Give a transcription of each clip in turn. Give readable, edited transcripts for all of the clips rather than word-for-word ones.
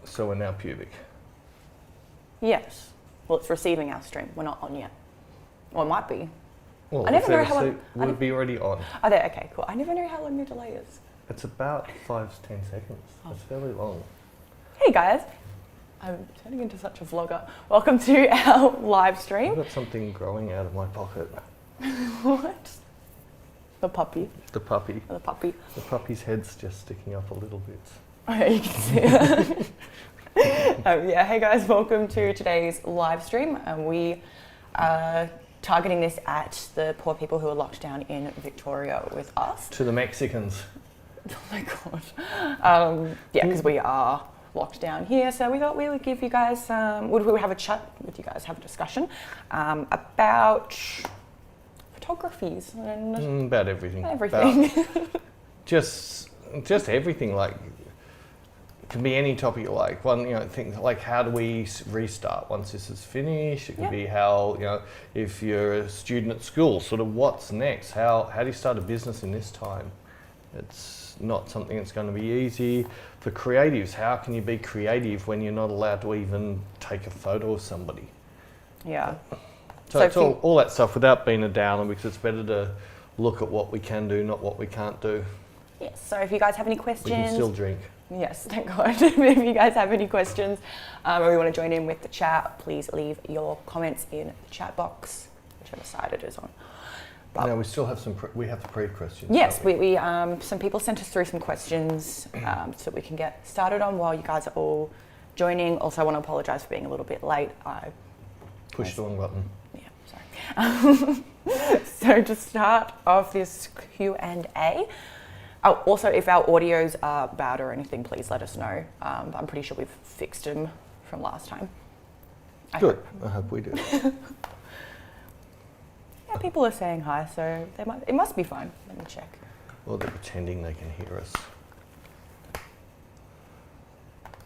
So we're now pubic. Yes. Well, it's receiving our stream. We're not on yet. Well, it might be. Well, I never know how long. We'll be already on. Oh, there. Okay, cool. I never know how long your delay is. It's about 5 to 10 seconds. Oh. It's fairly long. Hey guys, I'm turning into such a vlogger. Welcome to our live stream. I've got something growing out of my pocket. What? The puppy. The puppy. The puppy. The puppy's head's just sticking up a little bit. Oh, yeah, you can see it. Yeah, hey guys, welcome to today's live stream. We are targeting this at the poor people who are locked down in Victoria with us. To the Mexicans. Oh my god. Yeah, because we are locked down here, so we thought we would give you guys, we would have a chat with you guys, have a discussion about photographies and about everything. Everything. About just everything. Like, it can be any topic you like. Things like, how do we restart once this is finished? It could be how, if you're a student at school, sort of what's next? How do you start a business in this time? It's not something that's going to be easy. For creatives, how can you be creative when you're not allowed to even take a photo of somebody? Yeah. So it's all that stuff without being a downer, because it's better to look at what we can do, not what we can't do. Yes, so if you guys have any questions... We can still drink. Yes, thank God. If you guys have any questions or you want to join in with the chat, please leave your comments in the chat box, whichever side it is on. But now we still have we have the pre-questions. Yes, we some people sent us through some questions so we can get started on while you guys are all joining. Also, I want to apologise for being a little bit late. I pushed the wrong button. Yeah, sorry. So to start off this Q&A, also if our audios are bad or anything, please let us know. I'm pretty sure we've fixed them from last time. Good. I hope we do. Yeah, people are saying hi, so it must be fine. Let me check. Well, they're pretending they can hear us.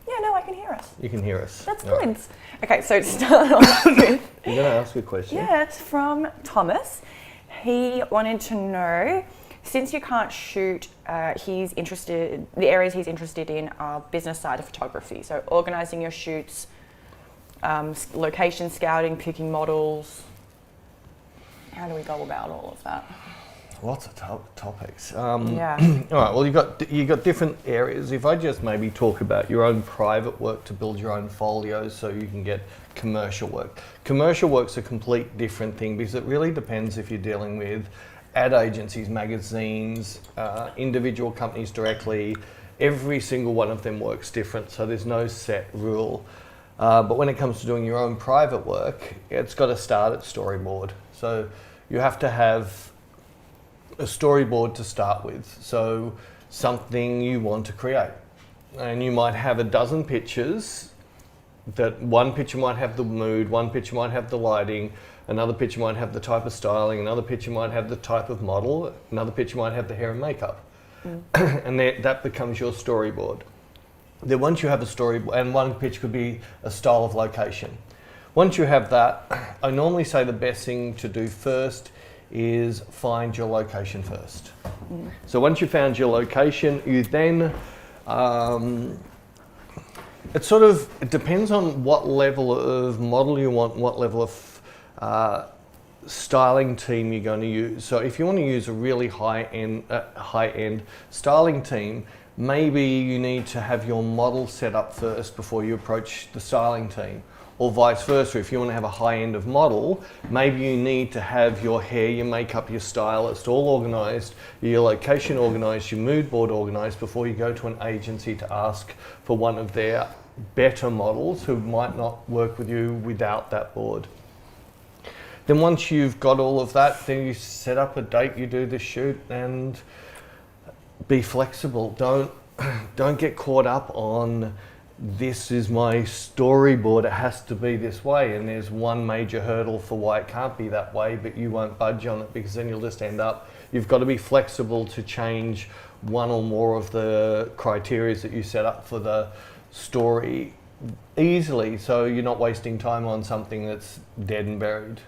Yeah, no, I can hear us. You can hear us. That's good. Right. Okay, so to start off with... You're going to ask a question? Yeah, it's from Thomas. He wanted to know, since you can't shoot, the areas he's interested in are business side of photography. So organising your shoots, location scouting, picking models. How do we go about all of that? Lots of topics. Yeah. All right. Well, you got different areas. If I just maybe talk about your own private work to build your own folios, so you can get commercial work. Commercial work's a complete different thing, because it really depends if you're dealing with ad agencies, magazines, individual companies directly. Every single one of them works different, so there's no set rule. But when it comes to doing your own private work, it's got to start at storyboard. So you have to have a storyboard to start with. So something you want to create. And you might have a dozen pictures. That one picture might have the mood, one picture might have the lighting, another picture might have the type of styling, another picture might have the type of model, another picture might have the hair and makeup. And that becomes your storyboard. Then once you have a storyboard, and one picture could be a style of location. Once you have that, I normally say the best thing to do first is find your location first. So once you've found your location, you then, it depends on what level of model you want, what level of styling team you're going to use. So if you want to use a really high-end styling team, maybe you need to have your model set up first before you approach the styling team. Or vice versa, if you want to have a high end of model, maybe you need to have your hair, your makeup, your stylist all organised, your location organised, your mood board organised before you go to an agency to ask for one of their better models who might not work with you without that board. Then once you've got all of that, then you set up a date, you do the shoot, and be flexible. Don't get caught up on, this is my storyboard, it has to be this way, and there's one major hurdle for why it can't be that way, but you won't budge on it, because then you'll just end up, you've got to be flexible to change one or more of the criteria that you set up for the story easily, so you're not wasting time on something that's dead and buried.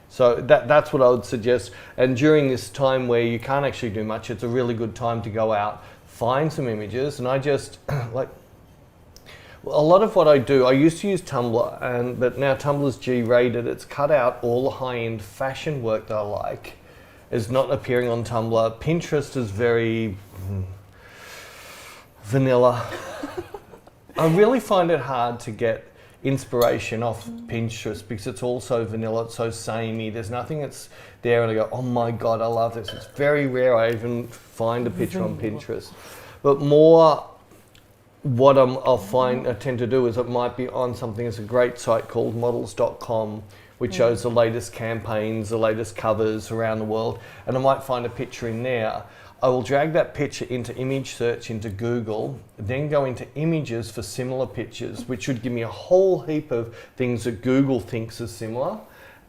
So that's what I would suggest. And during this time where you can't actually do much, it's a really good time to go out, find some images, and I just, A lot of what I do, I used to use Tumblr, but now Tumblr's G-rated. It's cut out all the high-end fashion work that I like. Is not appearing on Tumblr. Pinterest is very vanilla. I really find it hard to get inspiration off Pinterest because it's all so vanilla, it's so samey. There's nothing that's there and I go, oh my God, I love this. It's very rare I even find a picture on Pinterest. But more what I tend to do is it might be on something. It's a great site called models.com, which shows the latest campaigns, the latest covers around the world. And I might find a picture in there. I will drag that picture into image search into Google, then go into images for similar pictures, which should give me a whole heap of things that Google thinks are similar.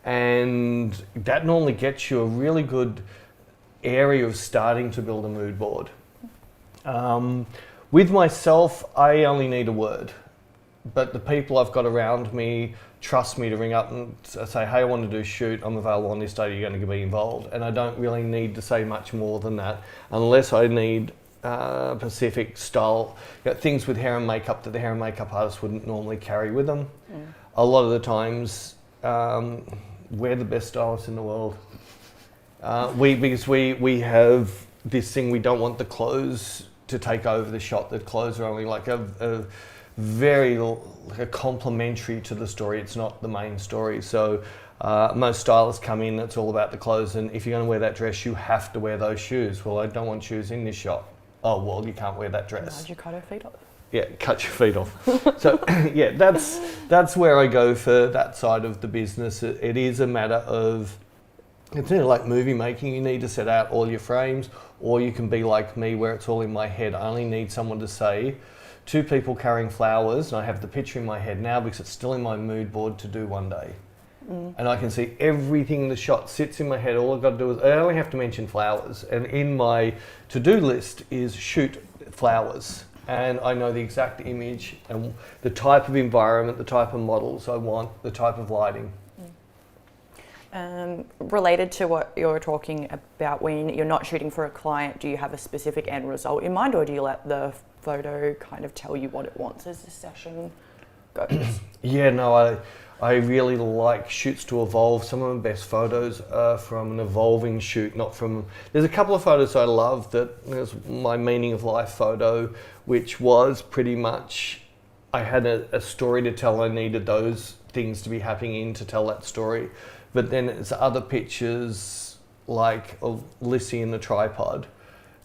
And that normally gets you a really good area of starting to build a mood board. With myself, I only need a word, but the people I've got around me trust me to ring up and say, hey, I want to do a shoot, I'm available on this day, you're going to be involved. And I don't really need to say much more than that, unless I need specific style, things with hair and makeup that the hair and makeup artist wouldn't normally carry with them. A lot of the times, we're the best stylists in the world. Because we have this thing, we don't want the clothes to take over the shot. The clothes are only like a very complementary to the story. It's not the main story. So most stylists come in, it's all about the clothes, and if you're going to wear that dress, you have to wear those shoes. Well, I don't want shoes in this shot. Oh, well, you can't wear that dress. Why'd you cut her feet off? Yeah, cut your feet off. So yeah, that's where I go for that side of the business. It is a matter of, it's like movie making. You need to set out all your frames, or you can be like me where it's all in my head. I only need someone to say, two people carrying flowers, and I have the picture in my head now because it's still in my mood board to do one day. And I can see everything in the shot sits in my head. All I've got to do is, I only have to mention flowers. And in my to-do list is shoot flowers. And I know the exact image and the type of environment, the type of models I want, the type of lighting. Related to what you're talking about, when you're not shooting for a client, do you have a specific end result in mind, or do you let the photo kind of tell you what it wants as the session goes? Yeah, no, I really like shoots to evolve. Some of my best photos are from an evolving shoot, not from... There's a couple of photos I love that, there's my meaning of life photo, which was pretty much, I had a story to tell. I needed those things to be happening in to tell that story. But then it's other pictures like of Lissy in the tripod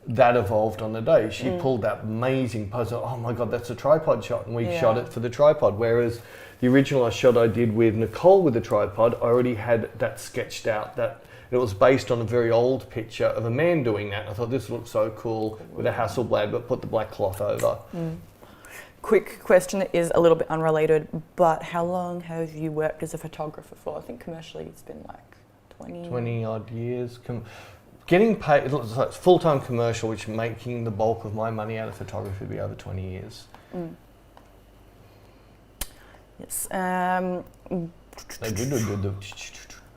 that evolved on the day. She pulled that amazing pose. Oh my God, that's a tripod shot. And we shot it for the tripod. Whereas the original shot I did with Nicole with the tripod, I already had that sketched out. That it was based on a very old picture of a man doing that. I thought this looks so cool with a Hasselblad, but put the black cloth over. Quick question that is a little bit unrelated, but how long have you worked as a photographer for? I think commercially it's been like 20 odd years. Getting paid, it's full-time commercial, which making the bulk of my money out of photography would be over 20 years. Yes.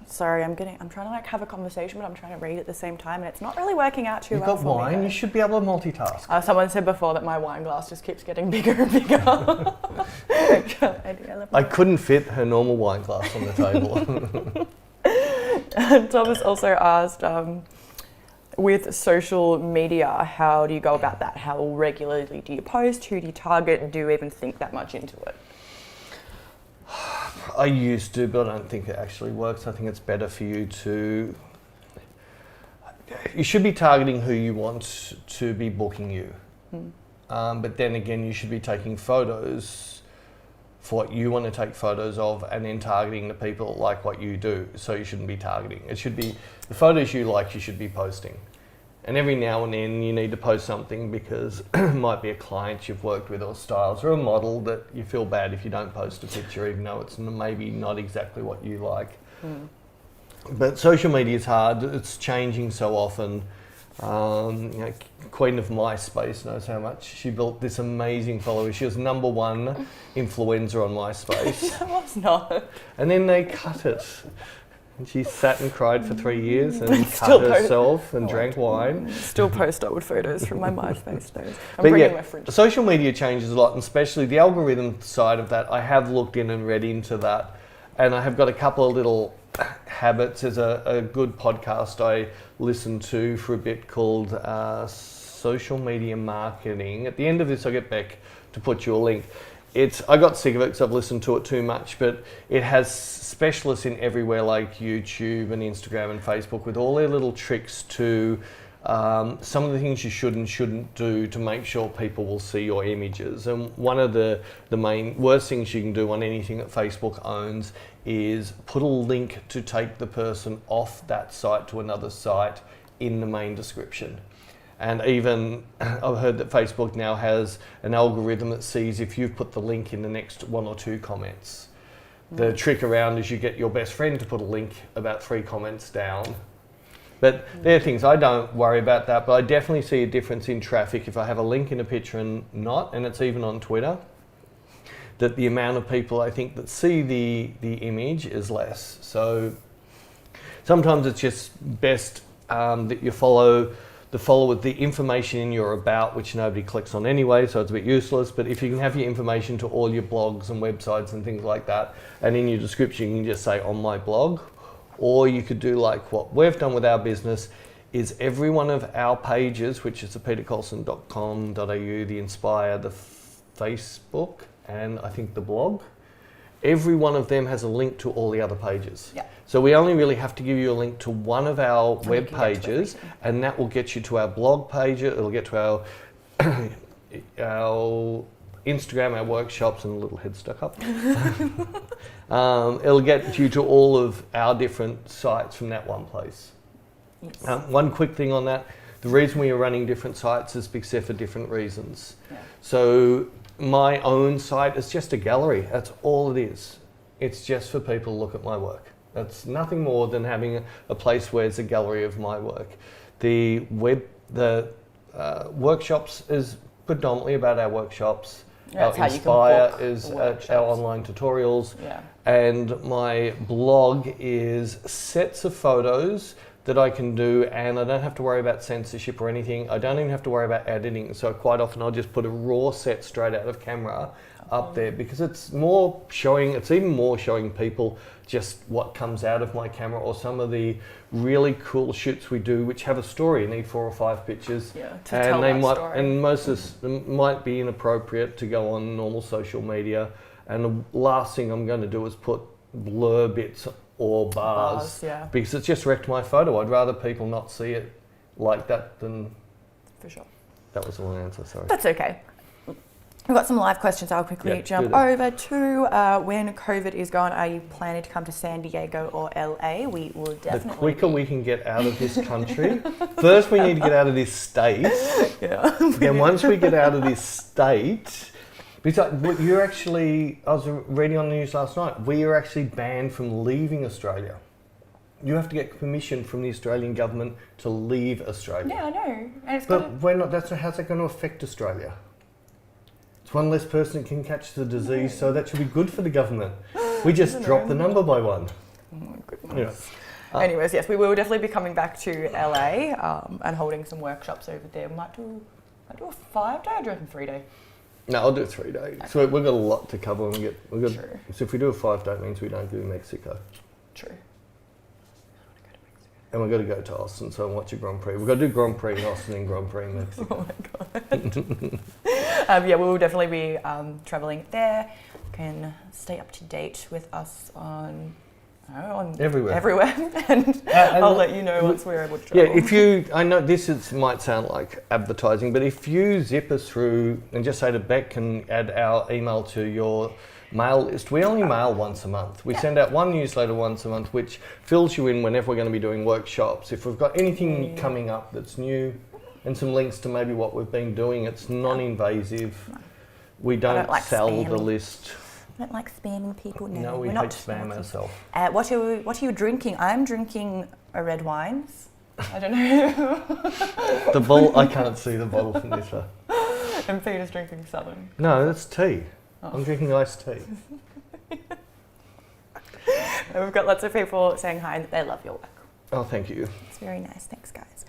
Sorry, I'm trying to like have a conversation, but I'm trying to read at the same time, and it's not really working out too well. You've got wine. You should be able to multitask. Someone said before that my wine glass just keeps getting bigger and bigger. I couldn't fit her normal wine glass on the table. Thomas also asked, with social media, how do you go about that? How regularly do you post? Who do you target? And do you even think that much into it? I used to, but I don't think it actually works. I think it's better for you to... You should be targeting who you want to be booking you. But then again, you should be taking photos for what you want to take photos of, and then targeting the people that like what you do. So you shouldn't be targeting. It should be the photos you like, you should be posting. And every now and then you need to post something because it might be a client you've worked with, or styles, or a model that you feel bad if you don't post a picture, even though it's maybe not exactly what you like. But social media is hard. It's changing so often. Queen of MySpace knows how much. She built this amazing following. She was #1 influencer on MySpace. That was not. And then they cut it. She sat and cried for 3 years and Still cut herself and drank wine. Still post old photos from my MySpace days. I'm But bringing yeah, my fridge. social media changes a lot, and especially the algorithm side of that. I have looked in and read into that, and I have got a couple of little habits. There's a good podcast I listened to for a bit called Social Media Marketing. At the end of this, I'll get Beck to put you a link. I got sick of it because I've listened to it too much, but it has specialists in everywhere like YouTube and Instagram and Facebook with all their little tricks to some of the things you should and shouldn't do to make sure people will see your images. And one of the main worst things you can do on anything that Facebook owns is put a link to take the person off that site to another site in the main description. And even I've heard that Facebook now has an algorithm that sees if you've put the link in the next 1 or 2 comments. The trick around is you get your best friend to put a link about 3 comments down. But there are things, I don't worry about that, but I definitely see a difference in traffic if I have a link in a picture and not, and it's even on Twitter, that the amount of people I think that see the image is less. So sometimes it's just best that you follow the information in your about, which nobody clicks on anyway, so it's a bit useless. But if you can have your information to all your blogs and websites and things like that, and in your description you can just say on my blog, or you could do like what we've done with our business, is every one of our pages, which is the petercoulson.com.au, the Inspire, the Facebook, and I think the blog, every one of them has a link to all the other pages. Yeah. So we only really have to give you a link to one of our web pages, and that will get you to our blog page. It'll get to our our Instagram, our workshops, and a little head stuck up. It'll get you to all of our different sites from that one place. Yes. One quick thing on that, the reason we are running different sites is because they're for different reasons. Yeah. So my own site is just a gallery. That's all it is. It's just for people to look at my work. That's nothing more than having a place where it's a gallery of my work. The workshops is predominantly about our workshops. Yeah, Our Inspire is our online tutorials. Yeah. And my blog is sets of photos that I can do, and I don't have to worry about censorship or anything. I don't even have to worry about editing. So quite often I'll just put a raw set straight out of camera up there, because it's even more showing people just what comes out of my camera, or some of the really cool shoots we do which have a story. You need 4 or 5 pictures, Yeah, to tell that story. And most of this might be inappropriate to go on normal social media, and the last thing I'm going to do is put blur bits or bars, yeah. because it's just wrecked my photo. I'd rather people not see it like that than... For sure. That was the wrong answer, sorry. That's okay. We've got some live questions I'll quickly jump over to. When COVID is gone, are you planning to come to San Diego or LA? We will definitely. The quicker we can get out of this country, first we need to get out of this state. Yeah. Then once we get out of this state, because you're actually, I was reading on the news last night, we are actually banned from leaving Australia. You have to get permission from the Australian government to leave Australia. Yeah, I know. And it's But we're not. How's that going to affect Australia? It's one less person that can catch the disease, so that should be good for the government. We just dropped the number by 1. Oh my goodness. Yeah. Anyways, yes, we will definitely be coming back to LA and holding some workshops over there. We might do a 5-day or do you reckon 3-day? No, I'll do a 3-day. Okay. So we've got a lot to cover. True. So if we do a 5-day, it means we don't do Mexico. True. And we've got to go to Austin, so watch a Grand Prix. We've got to do Grand Prix in Austin and Grand Prix in Mexico. Oh my god. Yeah, we will definitely be travelling there. You can stay up to date with us on everywhere. and I'll let you know once we're able to travel. Yeah, I know this might sound like advertising, but if you zip us through and just say to Beck, can add our email to your mail list. We only mail once a month. We send out one newsletter once a month, which fills you in whenever we're going to be doing workshops. If we've got anything coming up that's new, and some links to maybe what we've been doing, it's non-invasive. No. We don't sell the list. I don't like spamming people. No, we hate spam ourselves. What are you drinking? I'm drinking a red wines. I don't know. The bottle, I can't see the bottle from this far. And Peter's drinking Southern. No, that's tea. I'm drinking iced tea. And we've got lots of people saying hi and they love your work. Oh, thank you. It's very nice. Thanks, guys.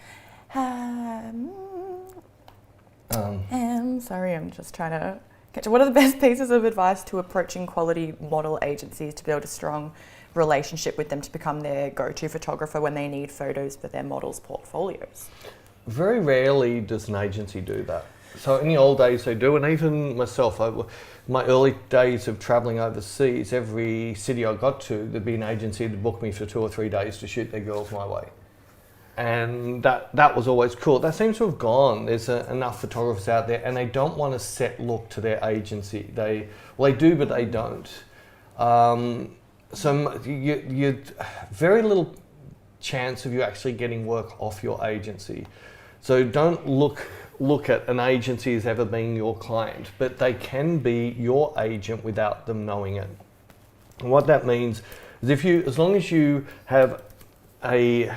Sorry, I'm just trying to catch. What are the best pieces of advice to approaching quality model agencies to build a strong relationship with them to become their go-to photographer when they need photos for their models' portfolios? Very rarely does an agency do that. So in the old days they do, and even myself, my early days of travelling overseas, every city I got to, there'd be an agency that booked me for 2 or 3 days to shoot their girls my way. And that was always cool. That seems to have gone. There's enough photographers out there, and they don't want a set look to their agency. They do, but they don't. So you very little chance of you actually getting work off your agency. So don't look at an agency as ever being your client, but they can be your agent without them knowing it. And what that means is as long as you have a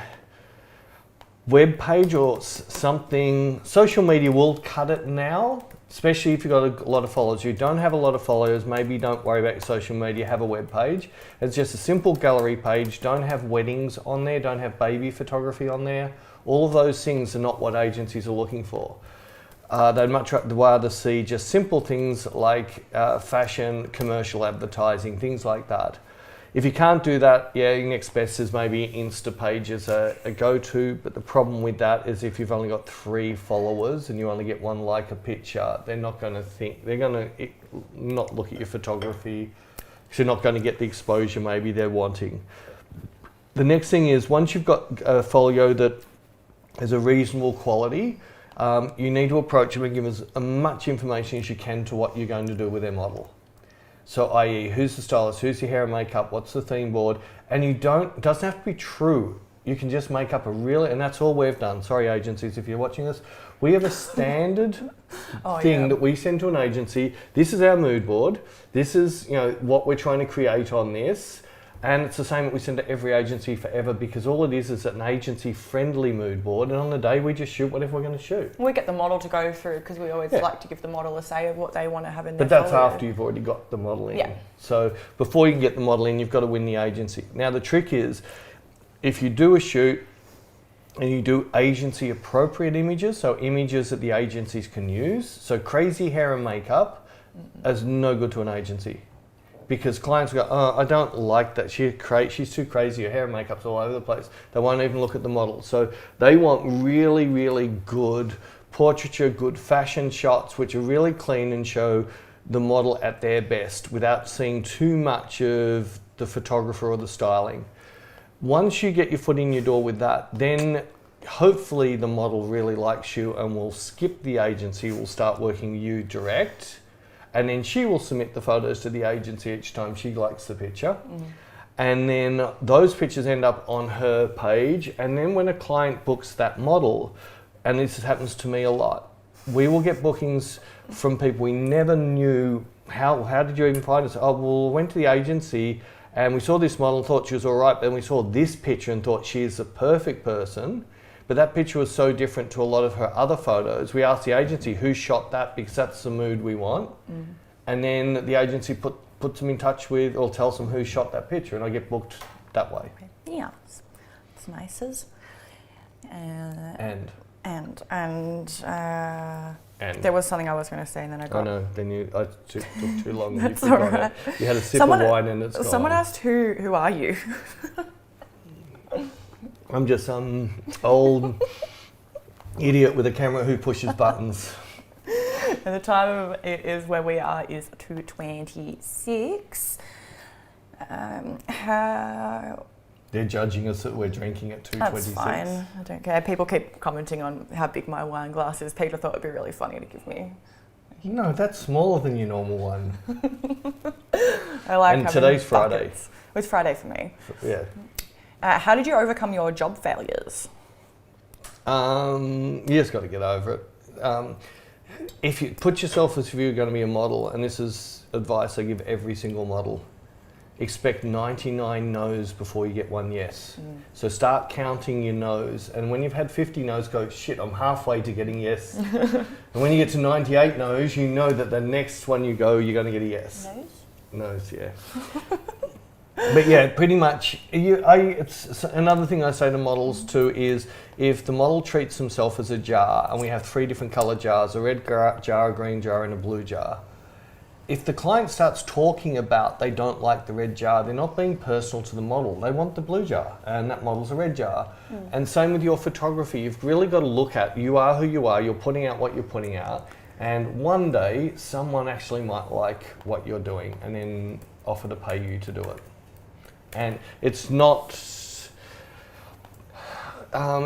web page or something, social media will cut it now, especially if you've got a lot of followers. You don't have a lot of followers, maybe don't worry about your social media, have a web page. It's just a simple gallery page, don't have weddings on there, don't have baby photography on there. All of those things are not what agencies are looking for. They'd much rather see just simple things like fashion, commercial advertising, things like that. If you can't do that, yeah, your next best is maybe Insta page as a go-to, but the problem with that is if you've only got 3 followers and you only get 1 like a picture, they're not going to not look at your photography, because you're not going to get the exposure maybe they're wanting. The next thing is, once you've got a folio that is a reasonable quality, you need to approach them and give as much information as you can to what you're going to do with their model. So i.e., who's the stylist, who's your hair and makeup, what's the theme board, and it doesn't have to be true. You can just make up and that's all we've done. Sorry agencies if you're watching this. We have a standard thing that we send to an agency. This is our mood board. This is what we're trying to create on this. And it's the same that we send to every agency forever, because all it is an agency-friendly mood board, and on the day we just shoot whatever we're going to shoot. We get the model to go through, because we always like to give the model a say of what they want to have in their But that's folio. after you've already got the model in. Yeah. So before you can get the model in, you've got to win the agency. Now the trick is, if you do a shoot and you do agency-appropriate images, so images that the agencies can use, so crazy hair and makeup is no good to an agency. Because clients go, oh, I don't like that. She's too crazy. Her hair and makeup's all over the place. They won't even look at the model. So they want really, really good portraiture, good fashion shots, which are really clean and show the model at their best without seeing too much of the photographer or the styling. Once you get your foot in your door with that, then hopefully the model really likes you and will skip the agency, will start working you direct. And then she will submit the photos to the agency each time she likes the picture. And then those pictures end up on her page. And then when a client books that model, and this happens to me a lot, we will get bookings from people we never knew. How did you even find us? Oh, well, we went to the agency and we saw this model and thought she was all right. Then we saw this picture and thought she is the perfect person. But that picture was so different to a lot of her other photos. We asked the agency who shot that, because that's the mood we want. And then the agency puts them in touch with, or tells them who shot that picture, and I get booked that way. Yeah, it's nice. And there was something I was going to say, and then I got. I know. Then I took too long. That's you all right. You had a sip of wine, and it's gone. Someone asked, "Who are you?" I'm just some old idiot with a camera who pushes buttons. And the time it is where we are is 2:26. They're judging us that we're drinking at 2:26. That's fine. I don't care. People keep commenting on how big my wine glass is. Peter thought it'd be really funny to give me. No, that's smaller than your normal one. I like. And today's Friday. Buckets. It's Friday for me. Yeah. How did you overcome your job failures? You just got to get over it. If you put yourself as if you're going to be a model, and this is advice I give every single model, expect 99 no's before you get 1 yes. So start counting your no's, and when you've had 50 no's, go, shit, I'm halfway to getting yes. And when you get to 98 no's, you know that the next one you go, you're going to get a yes. No's? No's, yeah. But yeah, pretty much. It's another thing I say to models too is if the model treats himself as a jar, and we have 3 different color jars, a red jar, a green jar, and a blue jar. If the client starts talking about they don't like the red jar, they're not being personal to the model. They want the blue jar, and that model's a red jar. And same with your photography. You've really got to look at, you are who you are, you're putting out what you're putting out, and one day someone actually might like what you're doing and then offer to pay you to do it. And it's not,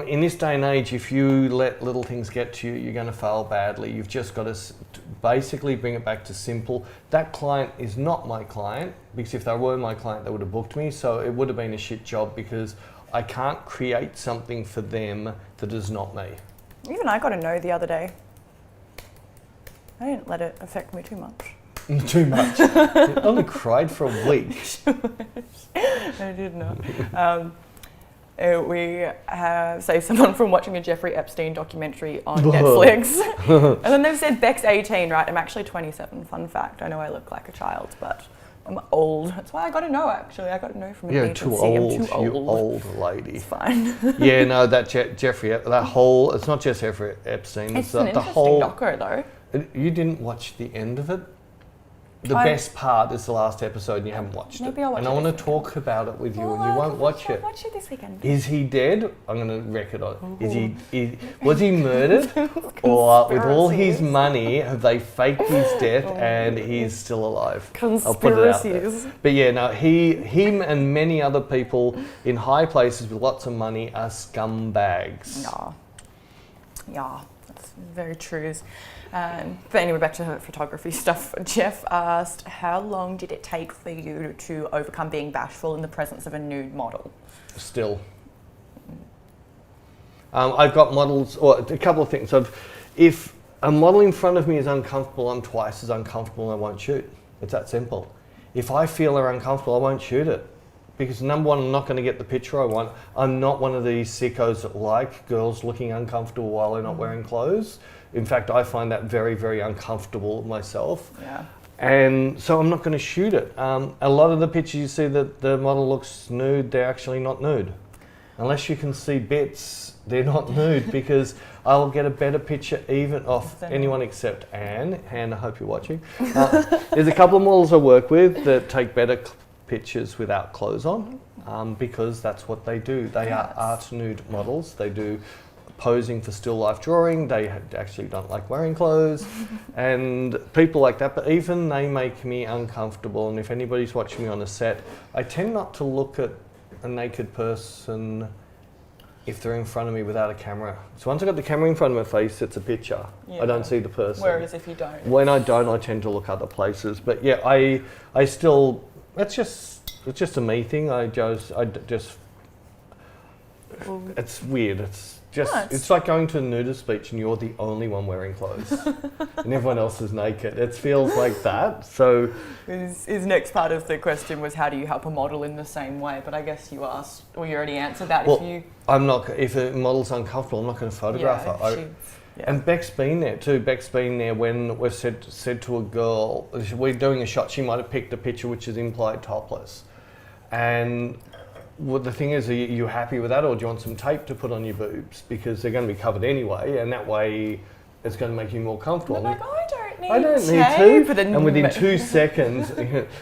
in this day and age, if you let little things get to you, you're going to fail badly. You've just got to basically bring it back to simple. That client is not my client, because if they were my client, they would have booked me. So it would have been a shit job because I can't create something for them that is not me. Even I got a no the other day. I didn't let it affect me too much. Too much. I only cried for a week. I did not. We have saved someone from watching a Jeffrey Epstein documentary on Netflix. And then they've said Beck's 18, right? I'm actually 27, fun fact. I know I look like a child, but I'm old. That's why I got a no, actually. I got a no from an agency. Too old. I'm too old. You old lady. It's fine. Yeah, no, that Jeffrey, that whole, it's not just Jeffrey Epstein. It's an the interesting whole doco, though. You didn't watch the end of it? The best part is the last episode and you haven't watched it. Maybe I'll watch and it I want to this talk about it with you weekend. and you won't watch it. I'll watch it this weekend. Is he dead? I'm going to wreck it on. Was he murdered? Or with all his money, have they faked his death and he's still alive? I'll put it out there. But yeah, no, him and many other people in high places with lots of money are scumbags. Yeah, that's very true. But anyway, back to her photography stuff. Jeff asked, how long did it take for you to overcome being bashful in the presence of a nude model? Still. I've got models, or a couple of things. If a model in front of me is uncomfortable, I'm twice as uncomfortable and I won't shoot. It's that simple. If I feel they're uncomfortable, I won't shoot it. Because number one, I'm not going to get the picture I want. I'm not one of these sickos that like girls looking uncomfortable while they're not wearing clothes. In fact, I find that very, very uncomfortable myself. Yeah. And so I'm not going to shoot it. A lot of the pictures you see that the model looks nude, they're actually not nude. Unless you can see bits, they're not nude because I'll get a better picture even of anyone except Anne. Anne, I hope you're watching. There's a couple of models I work with that take better pictures without clothes on because that's what they do. They are art nude models. They do posing for still life drawing. They actually don't like wearing clothes and people like that, but even they make me uncomfortable. And if anybody's watching me on a set, I tend not to look at a naked person if they're in front of me without a camera. So once I've got the camera in front of my face, it's a picture. I don't see the person. Whereas if you don't? When I don't, I tend to look other places. But yeah, I still, it's just a me thing. It's weird. It's like going to a nudist beach and you're the only one wearing clothes and everyone else is naked. It feels like that. So his next part of the question was, how do you help a model in the same way? But I guess you asked, or you already answered that. Well, if a model's uncomfortable, I'm not going to photograph her. And Beck's been there too. Beck's been there when we've said to a girl, we're doing a shot, she might have picked a picture which is implied topless. And well, the thing is, are you happy with that, or do you want some tape to put on your boobs? Because they're going to be covered anyway, and that way it's going to make you more comfortable. I'm like, I don't need tape. And within 2 seconds,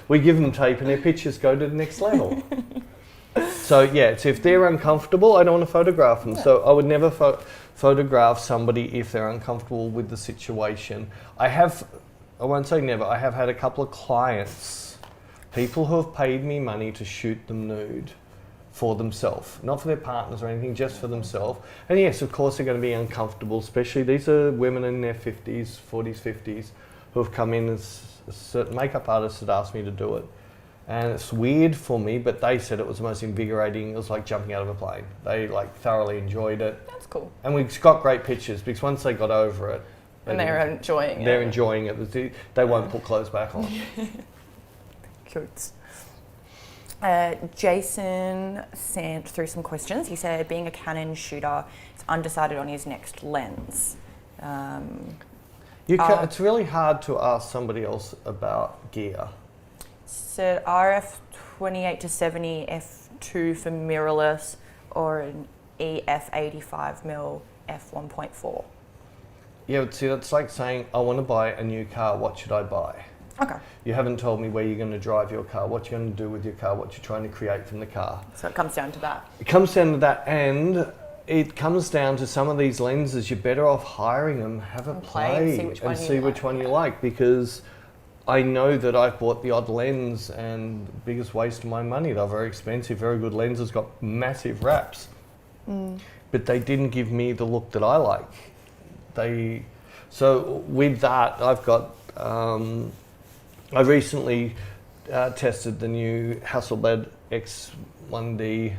we give them tape and their pictures go to the next level. So yeah, so if they're uncomfortable, I don't want to photograph them. So I would never photograph somebody if they're uncomfortable with the situation. I won't say never, I have had a couple of clients, people who have paid me money to shoot them nude for themselves, not for their partners or anything, just for themselves. And yes, of course, they're going to be uncomfortable, especially these are women in their 40s, 50s, who have come in as certain makeup artists that asked me to do it. And it's weird for me, but they said it was the most invigorating. It was like jumping out of a plane. They thoroughly enjoyed it. That's cool. And we got great pictures because once they got over it, and they're enjoying it. They're enjoying it. They won't put clothes back on. Cute. Jason sent through some questions. He said, being a Canon shooter, is undecided on his next lens. It's really hard to ask somebody else about gear. Said RF 28 to 70 f2 for mirrorless, or an EF 85mm f1.4. Yeah, but see, that's like saying, I want to buy a new car, what should I buy? Okay. You haven't told me where you're going to drive your car, what you're going to do with your car, what you're trying to create from the car. So it comes down to that. It comes down to that, and it comes down to some of these lenses, you're better off hiring them, have a play, and see which one you like, because I know that I've bought the odd lens and the biggest waste of my money. They're very expensive, very good lenses, got massive wraps, but they didn't give me the look that I like. So with that, I've got, I recently tested the new Hasselblad X1D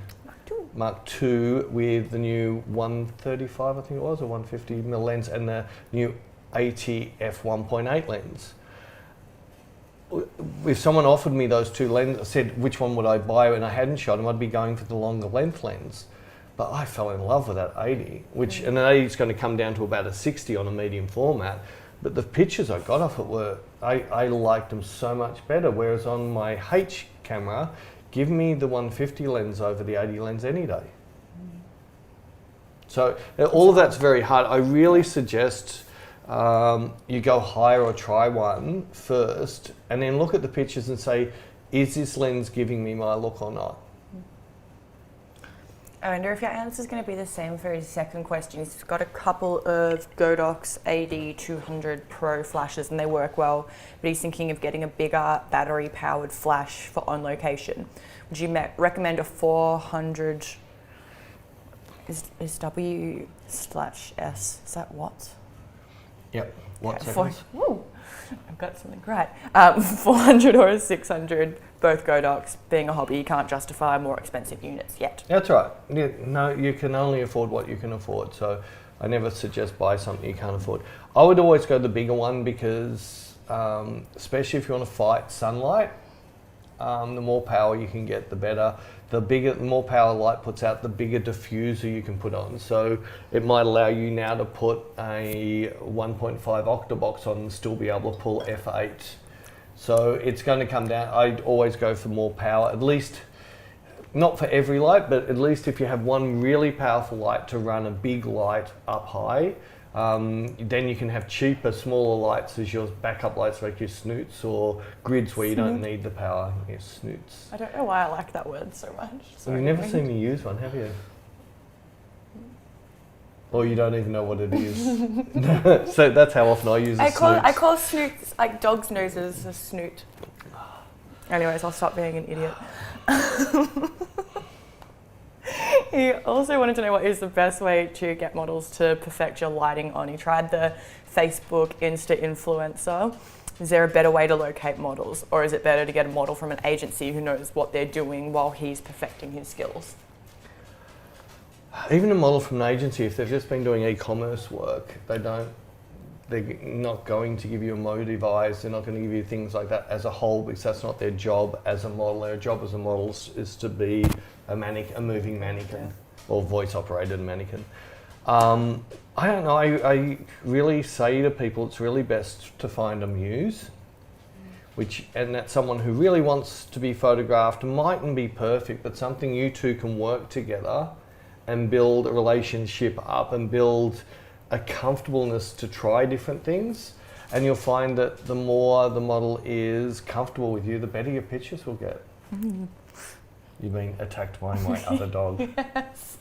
Mark II with the new 135, I think it was, or 150mm lens, and the new 80 f1.8 lens. If someone offered me those two lenses, said which one would I buy, and I hadn't shot them, I'd be going for the longer length lens. But I fell in love with that 80, which, and an 80 is going to come down to about a 60 on a medium format. But the pictures I got off it were, I liked them so much better. Whereas on my H camera, give me the 150 lens over the 80 lens any day. So all of that's very hard. I really suggest you go hire or try one first, and then look at the pictures and say, is this lens giving me my look or not? I wonder if your answer is going to be the same for his second question. He's got a couple of Godox AD200 Pro flashes and they work well, but he's thinking of getting a bigger battery-powered flash for on location. Would you recommend a 400 is W/S? Is that watts? Yep. Watts. Okay, woo, I've got something great. 400 or a 600, both Godox. Being a hobby, you can't justify more expensive units yet. That's right. No, you can only afford what you can afford. So I never suggest buy something you can't afford. I would always go the bigger one because, especially if you want to fight sunlight, the more power you can get, the better. The more power light puts out, the bigger diffuser you can put on. So it might allow you now to put a 1.5 octabox on and still be able to pull f8. So it's going to come down. I'd always go for more power, at least not for every light, but at least if you have one really powerful light to run a big light up high, then you can have cheaper, smaller lights as your backup lights, like your snoots or grids where you don't need the power. Yeah, snoots. I don't know why I like that word so much. You've never seen me use one, have you? Or you don't even know what it is. So that's how often I use a snoot. I call snoots, like dogs' noses, a snoot. Anyways, I'll stop being an idiot. He also wanted to know what is the best way to get models to perfect your lighting on. He tried the Facebook Insta influencer. Is there a better way to locate models, or is it better to get a model from an agency who knows what they're doing while he's perfecting his skills? Even a model from an agency, if they've just been doing e-commerce work, they're not going to give you emotive eyes, they're not going to give you things like that as a whole, because that's not their job as a model. Their job as a model is to be a moving mannequin, or voice-operated mannequin. I don't know, I really say to people it's really best to find a muse, and that's someone who really wants to be photographed, mightn't be perfect, but something you two can work together and build a relationship up and build a comfortableness to try different things. And you'll find that the more the model is comfortable with you, the better your pictures will get. Mm. You've been attacked by my other dog. Yes.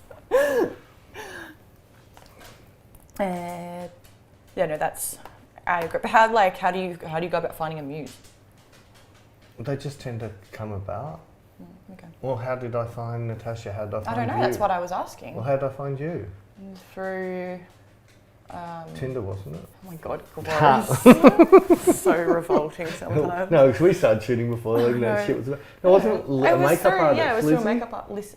Yeah, no, that's, I agree. But how do you go about finding a muse? They just tend to come about. Okay. Well, how did I find Natasha? How did I find you? I don't know, that's what I was asking. Well, how did I find you? Through... Tinder, wasn't it? Oh my God, gross. So revolting sometimes. No, because we started shooting before that shit was... It wasn't a makeup artist, yeah, it was Lizzie? through a makeup artist.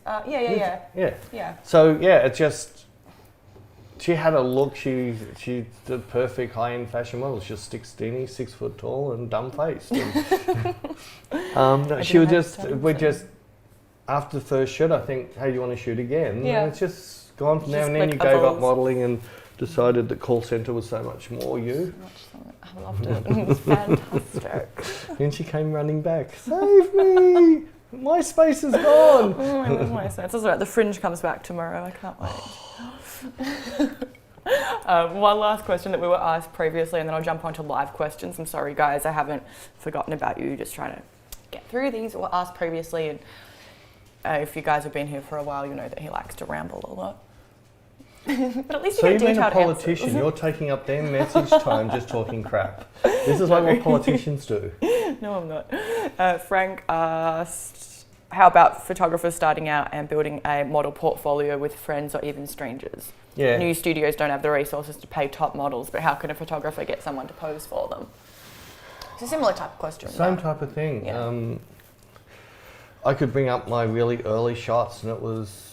Yeah. So, yeah, it just... She had a look, she's the perfect high-end fashion model. She's just 6', 6 foot tall and dumb-faced. She was just... After the first shoot, I think, hey, you want to shoot again? Yeah. And it's just gone from there, and then you gave up modelling and decided that call centre was so much more you. I loved it. It was fantastic. Then she came running back. Save me! My space is gone. Oh, I love my space. That's all right. The Fringe comes back tomorrow. I can't wait. One last question that we were asked previously, and then I'll jump on to live questions. I'm sorry, guys. I haven't forgotten about you. Just trying to get through these. Were asked previously, and if you guys have been here for a while, you know that he likes to ramble a lot. But at least So you you've get been a detailed politician. answers. You're taking up their message time just talking crap. This is like what politicians do. No, I'm not. Frank asked, how about photographers starting out and building a model portfolio with friends or even strangers? Yeah. New studios don't have the resources to pay top models, but how can a photographer get someone to pose for them? It's a similar type of question. Same type of thing. Yeah. I could bring up my really early shots, and it was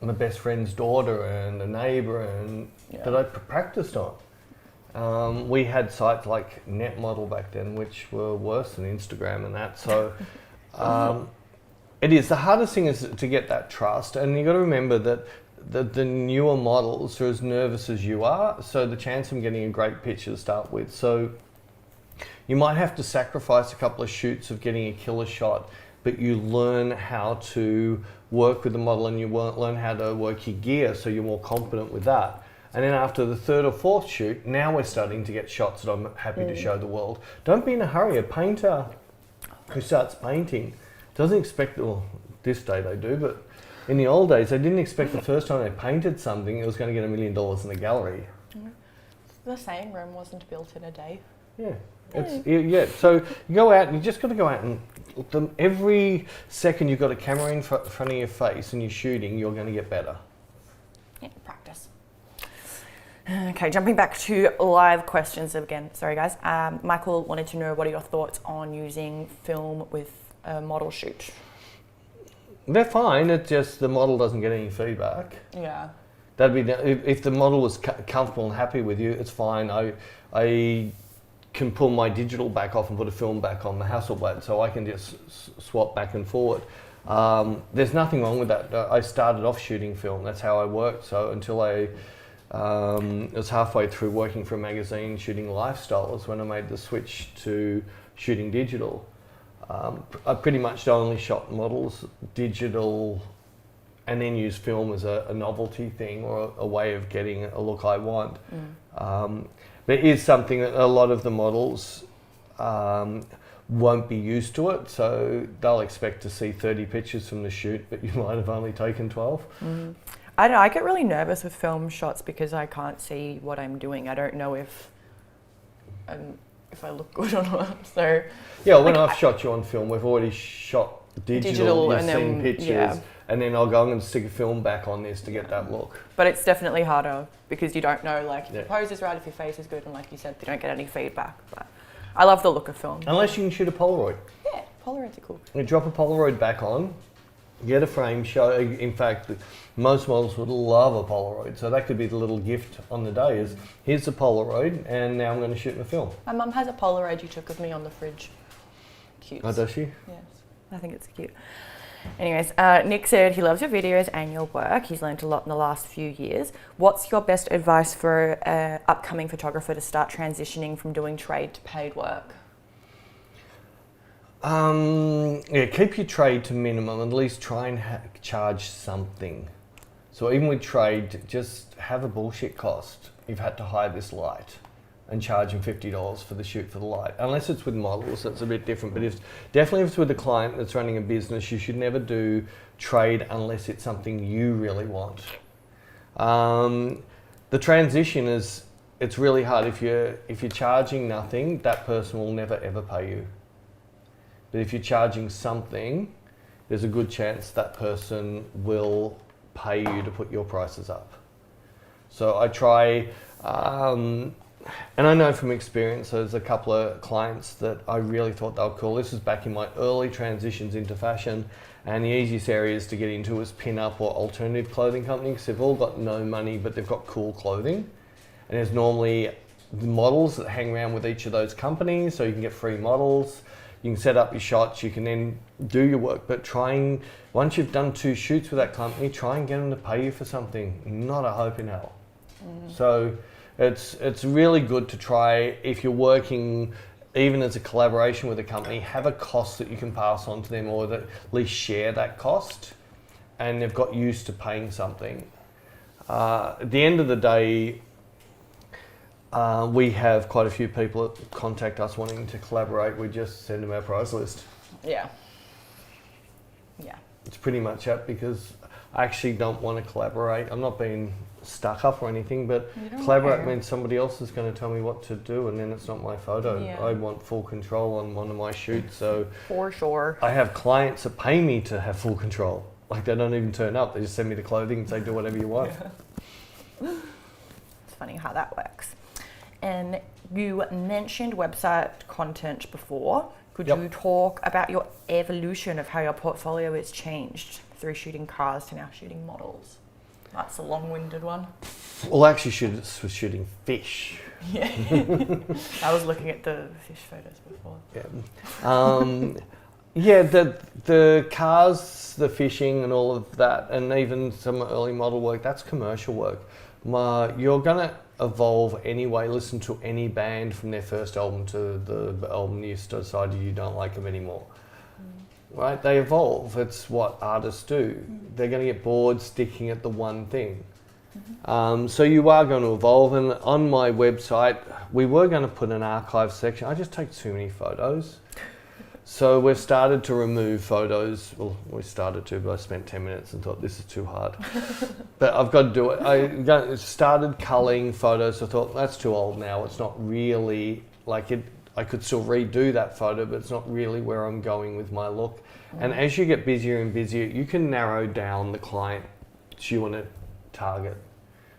my best friend's daughter and a neighbour, and that I practiced on. We had sites like Netmodel back then, which were worse than Instagram and that. So it is the hardest thing is to get that trust, and you got to remember that the newer models are as nervous as you are. So the chance of getting a great picture to start with. So you might have to sacrifice a couple of shoots of getting a killer shot, but you learn how to work with the model, and you learn how to work your gear so you're more confident with that. And then after the third or fourth shoot, now we're starting to get shots that I'm happy to show the world. Don't be in a hurry. A painter who starts painting doesn't expect, well, this day they do, but in the old days they didn't expect the first time they painted something it was going to get $1 million in the gallery. The same room wasn't built in a day. Yeah. So you go out and you just got to go out and every second you've got a camera in front of your face and you're shooting, you're going to get better. Yeah, practice. Okay, jumping back to live questions again. Sorry, guys. Michael wanted to know, what are your thoughts on using film with a model shoot? They're fine. It's just the model doesn't get any feedback. Yeah. That'd be if the model was comfortable and happy with you, it's fine. I can pull my digital back off and put a film back on the Hasselblad, so I can just swap back and forward. There's nothing wrong with that. I started off shooting film. That's how I worked. So until I was halfway through working for a magazine shooting lifestyle is when I made the switch to shooting digital. I pretty much only shot models digital, and then use film as a novelty thing or a way of getting a look I want. But it is something that a lot of the models won't be used to it, so they'll expect to see 30 pictures from the shoot, but you might have only taken 12. I don't know, I get really nervous with film shots because I can't see what I'm doing. I don't know if I look good or not. So yeah, when I've shot you on film, we've already shot digital you've and seen then, pictures, and then I'll go and stick a film back on this to get that look. But it's definitely harder because you don't know, like, if your pose is right, if your face is good, and like you said, you don't get any feedback. But I love the look of film. Unless you can shoot a Polaroid. Yeah, Polaroids are cool. You drop a Polaroid back on, get a frame, show. In fact, most models would love a Polaroid, so that could be the little gift on the day is, here's the Polaroid, and now I'm going to shoot my film. My mum has a Polaroid you took of me on the fridge. Cute. Oh, does she? Yes, I think it's cute. Anyways, Nick said he loves your videos and your work. He's learned a lot in the last few years. What's your best advice for an upcoming photographer to start transitioning from doing trade to paid work? Yeah, keep your trade to minimum. At least try and charge something. So even with trade, just have a bullshit cost. You've had to hire this light and charge them $50 for the shoot for the light. Unless it's with models, that's a bit different. But definitely if it's with a client that's running a business, you should never do trade unless it's something you really want. The transition is, it's really hard. If you're charging nothing, that person will never ever pay you. But if you're charging something, there's a good chance that person will pay you to put your prices up. So I try, and I know from experience, there's a couple of clients that I really thought they were cool. This was back in my early transitions into fashion, and the easiest areas to get into is pin-up or alternative clothing companies. They've all got no money, but they've got cool clothing. And there's normally the models that hang around with each of those companies, so you can get free models. You can set up your shots, you can then do your work, but once you've done 2 shoots with that company, try and get them to pay you for something, not a hope in hell. So it's really good to try, if you're working even as a collaboration with a company, have a cost that you can pass on to them, or that at least share that cost, and they've got used to paying something. At the end of the day, we have quite a few people that contact us wanting to collaborate. We just send them our price list. Yeah. Yeah. It's pretty much it, because I actually don't want to collaborate. I'm not being stuck up or anything, but collaborate means somebody else is going to tell me what to do, and then it's not my photo. Yeah. I want full control on one of my shoots. So For sure. I have clients that pay me to have full control. Like, they don't even turn up. They just send me the clothing and say, do whatever you want. It's funny how that works. And you mentioned website content before. Could you talk about your evolution of how your portfolio has changed through shooting cars to now shooting models? That's a long-winded one. Well, actually, was shooting fish. Yeah. I was looking at the fish photos before. Yeah. Yeah, the cars, the fishing and all of that, and even some early model work, that's commercial work. You're going to evolve anyway. Listen to any band from their first album to the album you decided you don't like them anymore. Right? They evolve. It's what artists do. They're going to get bored sticking at the one thing. So you are going to evolve. And on my website, we were going to put an archive section. I just take too many photos. So we've started to remove photos. Well, we started to, but I spent 10 minutes and thought this is too hard. But I've got to do it. I started culling photos. I thought that's too old now. It's not really like it. I could still redo that photo, but it's not really where I'm going with my look. And as you get busier and busier, you can narrow down the client you want to target.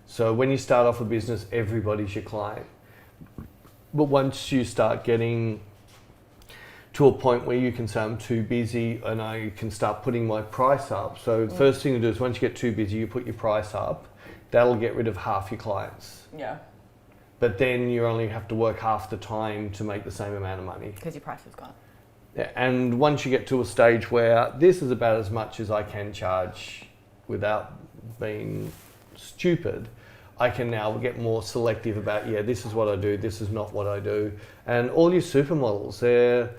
So when you start off a business, everybody's your client. But once you start getting to a point where you can say, I'm too busy, and I can start putting my price up. So the first thing to do is, once you get too busy, you put your price up. That'll get rid of half your clients. Yeah. But then you only have to work half the time to make the same amount of money. Because your price has gone. Yeah, and once you get to a stage where this is about as much as I can charge without being stupid, I can now get more selective about, this is what I do, this is not what I do. And all your supermodels, they're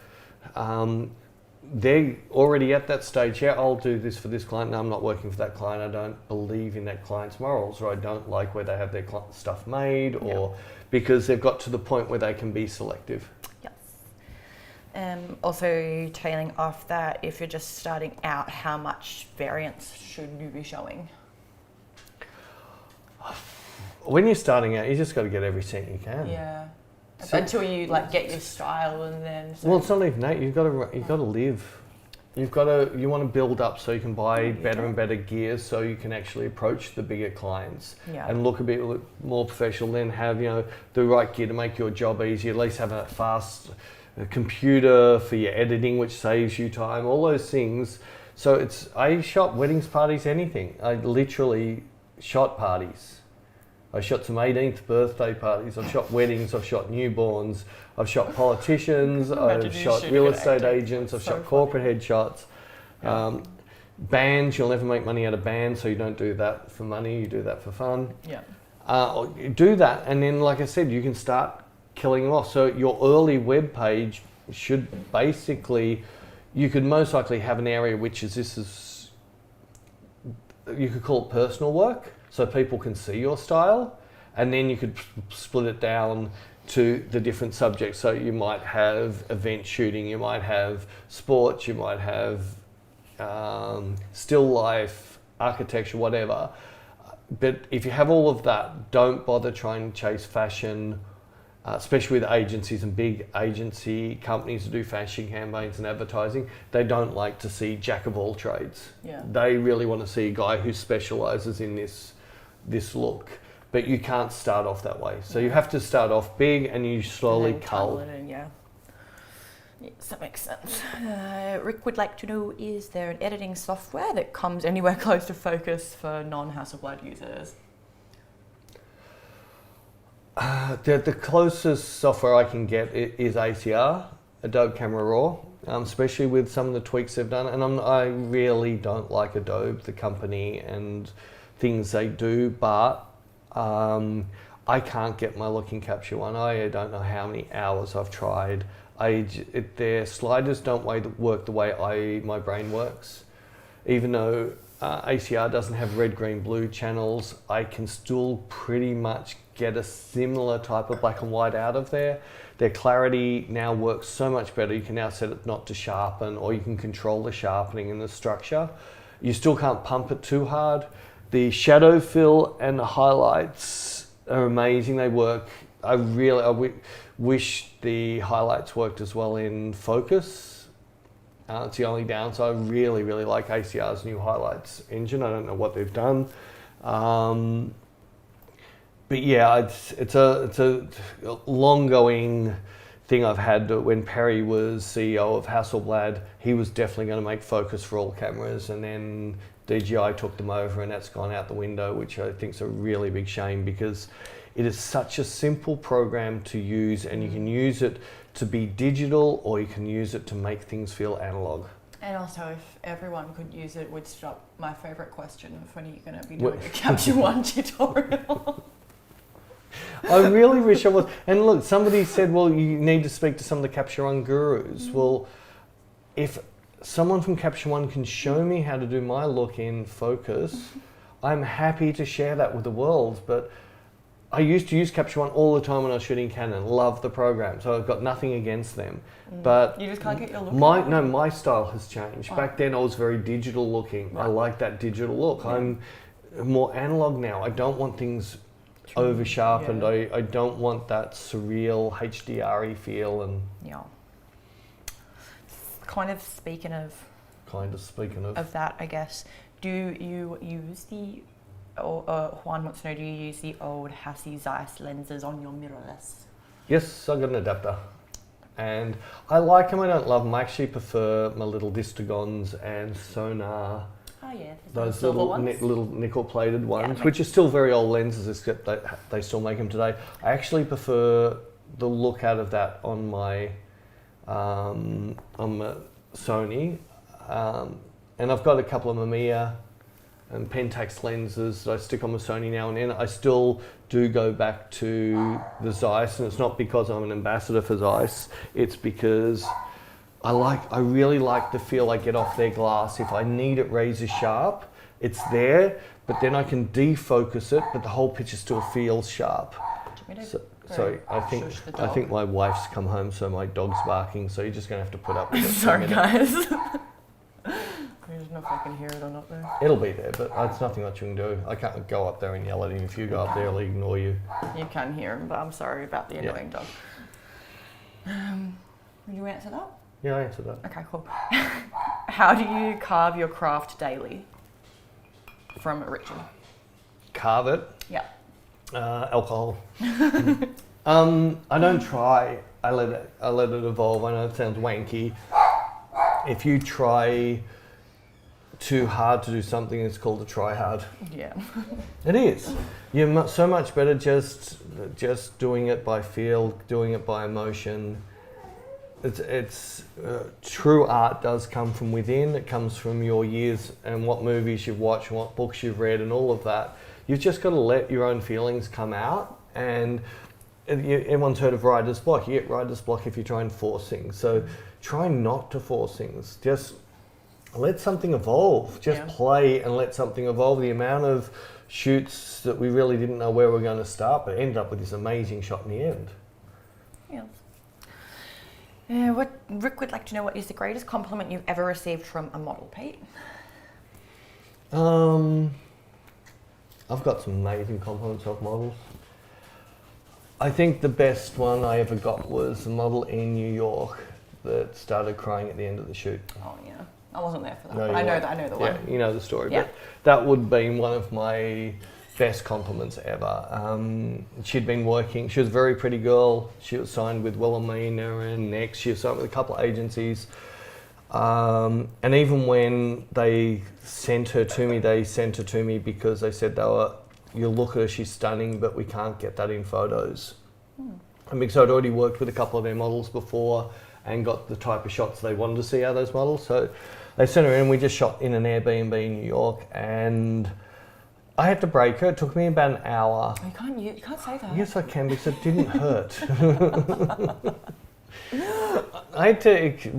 already at that stage. I'll do this for this client. No, I'm not working for that client. I don't believe in that client's morals, or I don't like where they have their stuff made, or because they've got to the point where they can be selective. Yes. Also, tailing off that, if you're just starting out, how much variance should you be showing? When you're starting out, you just got to get every cent you can. Yeah. Until you get your style, and then. Well, it's not even that. You've got to live. You want to build up so you can buy better and better gear, so you can actually approach the bigger clients and look a bit more professional. Then have the right gear to make your job easier. At least have a fast computer for your editing, which saves you time. All those things. So I shot weddings, parties, anything. I literally shot parties. I shot some 18th birthday parties, I've shot weddings, I've shot newborns, I've shot politicians, I've shot real estate agents, I've shot corporate headshots. Bands, you'll never make money out of bands, so you don't do that for money, you do that for fun. Do that, and then, like I said, you can start killing them off. So your early web page should basically, you could most likely have an area which is you could call it personal work, so people can see your style, and then you could split it down to the different subjects. So you might have event shooting, you might have sports, you might have still life, architecture, whatever. But if you have all of that, don't bother trying to chase fashion, especially with agencies and big agency companies that do fashion campaigns and advertising. They don't like to see jack of all trades. They really want to see a guy who specialises in this look. But you can't start off that way. So you have to start off big and you slowly cull. Yes, that makes sense. Rick would like to know, is there an editing software that comes anywhere close to focus for non-Hasselblad users? The closest software I can get is ACR, Adobe Camera Raw, especially with some of the tweaks they've done. And I really don't like Adobe, the company, and things they do, but I can't get my looking capture one. I don't know how many hours I've tried. Their sliders don't work the way my brain works. Even though ACR doesn't have red, green, blue channels, I can still pretty much get a similar type of black and white out of there. Their clarity now works so much better. You can now set it not to sharpen, or you can control the sharpening and the structure. You still can't pump it too hard. The shadow fill and the highlights are amazing. They work. I wish the highlights worked as well in focus. It's the only downside. I really, really like ACR's new highlights engine. I don't know what they've done. But yeah, it's a long-going thing I've had. When Perry was CEO of Hasselblad, he was definitely going to make focus for all cameras, and then DJI took them over, and that's gone out the window, which I think is a really big shame, because it is such a simple program to use, and you can use it to be digital, or you can use it to make things feel analog. And also, if everyone could use it, would stop my favourite question of when are you going to be doing a Capture One tutorial? I really wish I was. And look, somebody said, well, you need to speak to some of the Capture One gurus. Well, if someone from Capture One can show me how to do my look in focus, I'm happy to share that with the world. But I used to use Capture One all the time when I was shooting Canon. Love the program, so I've got nothing against them. But you just can't get your look. My style has changed. Oh. Back then, I was very digital looking. Right. I like that digital look. Yeah. I'm more analog now. I don't want things over sharpened. Yeah. I don't want that surreal HDR-y feel. And Yeah. Kind of speaking of that, I guess, do you use the, or Juan wants to know, do you use the old Hassie Zeiss lenses on your mirrorless? yes, I got an adapter, and I like them. I don't love them. I actually prefer my little Distagons and Sonar. Oh yeah, Those silver little ones. little nickel-plated ones, Yeah, which are still very old lenses, except that they still make them today. I actually prefer the look out of that on my Sony, and I've got a couple of Mamiya and Pentax lenses that I stick on my Sony now and then. I still do go back to the Zeiss, and it's not because I'm an ambassador for Zeiss. It's because I really like the feel I get off their glass. If I need it razor sharp, it's there, but then I can defocus it, but the whole picture still feels sharp. Sorry, I think my wife's come home, so my dog's barking, so you're just going to have to put up with it. Sorry, guys. I don't know if I can hear it or not though. It'll be there, but it's nothing that you can do. I can't go up there and yell at him. If you go up there, he'll ignore you. You can hear him, but I'm sorry about the annoying dog. Will you answer that? Yeah, I answered that. Okay, cool. How do you carve your craft daily? From Richard. Carve it. Yeah. Alcohol. I don't try. I let it evolve. I know it sounds wanky. If you try too hard to do something, it's called a try hard. Yeah. It is. You're so much better just doing it by feel, doing it by emotion. It's true art does come from within. It comes from your years and what movies you've watched, and what books you've read, and all of that. You've just got to let your own feelings come out. And everyone's heard of writer's block. You get writer's block if you try and force things. So try not to force things. Just let something evolve. Just play and let something evolve. The amount of shoots that we really didn't know where we were going to start, but ended up with this amazing shot in the end. Yeah. Rick would like to know, what is the greatest compliment you've ever received from a model, Pete? I've got some amazing compliments off models. I think the best one I ever got was a model in New York that started crying at the end of the shoot. Oh yeah, I wasn't there for that. No, But I know the one. Yeah, you know the story. Yeah. But that would have been one of my best compliments ever. She'd been working. She was a very pretty girl. She was signed with Wilhelmina and Next. She was signed with a couple of agencies. And even when they sent her to me, because they said you look at her, she's stunning, but we can't get that in photos. And because I'd already worked with a couple of their models before and got the type of shots they wanted to see out of those models. So they sent her in, we just shot in an Airbnb in New York, and I had to break her. It took me about an hour. You can't say that. Yes, I can, because it didn't hurt.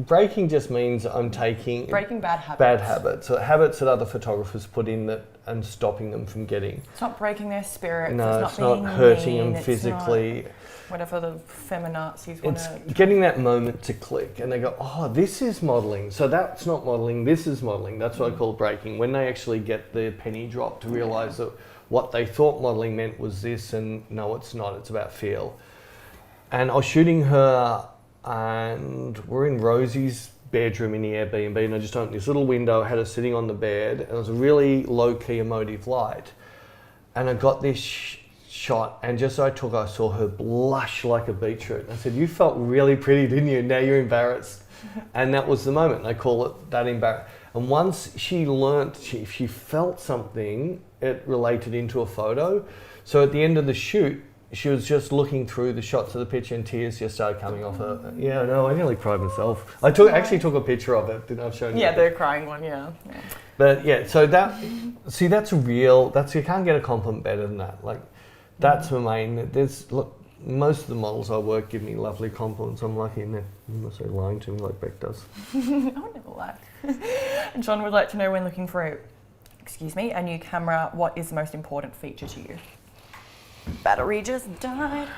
Breaking just means I'm taking Breaking bad habits. bad habits, or habits that other photographers put in that and stopping them from getting. It's not breaking their spirits. No, it's not being hurting mean, them physically. It's not whatever the feminazis want It's to. getting that moment to click, and they go, "Oh, this is modelling. So that's not modelling. This is modelling." That's what I call breaking. When they actually get the penny drop to realise that what they thought modelling meant was this, and no, it's not. It's about feel. And I was shooting her, and we're in Rosie's bedroom in the Airbnb, and I just opened this little window, I had her sitting on the bed, and it was a really low-key emotive light. And I got this shot, and just as I took, I saw her blush like a beetroot. And I said, "You felt really pretty, didn't you? Now you're embarrassed." And that was the moment. They call it that embarrassment. And once she learnt, if she felt something, it related into a photo. So at the end of the shoot, she was just looking through the shots of the picture, and tears just started coming off her. Yeah, no, I nearly cried myself. I actually took a picture of it. Didn't I show you? Yeah, the crying one. Yeah. But yeah, so that's real. You can't get a compliment better than that. Like, that's the main. Most of the models I work give me lovely compliments. I'm lucky in that. I'm not so lying to me like Beck does. I would never lie. John would like to know, when looking for a new camera, what is the most important feature to you? Battery just died.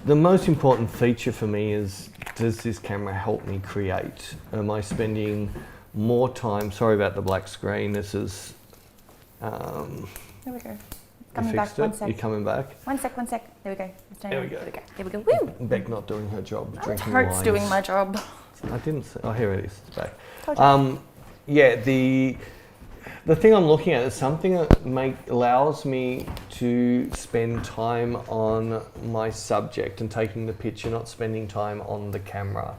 The most important feature for me is, does this camera help me create? Am I spending more time? Sorry about the black screen. This is. There we go. You Coming back. fixed it? One sec. You're coming back? One sec. There we go. There we go. There we go. Woo! Beck not doing her job. Drinking Totes wines. doing my job. I didn't say. Oh, here it is. It's back. Told you. Yeah, the thing I'm looking at is something that allows me to spend time on my subject and taking the picture, not spending time on the camera.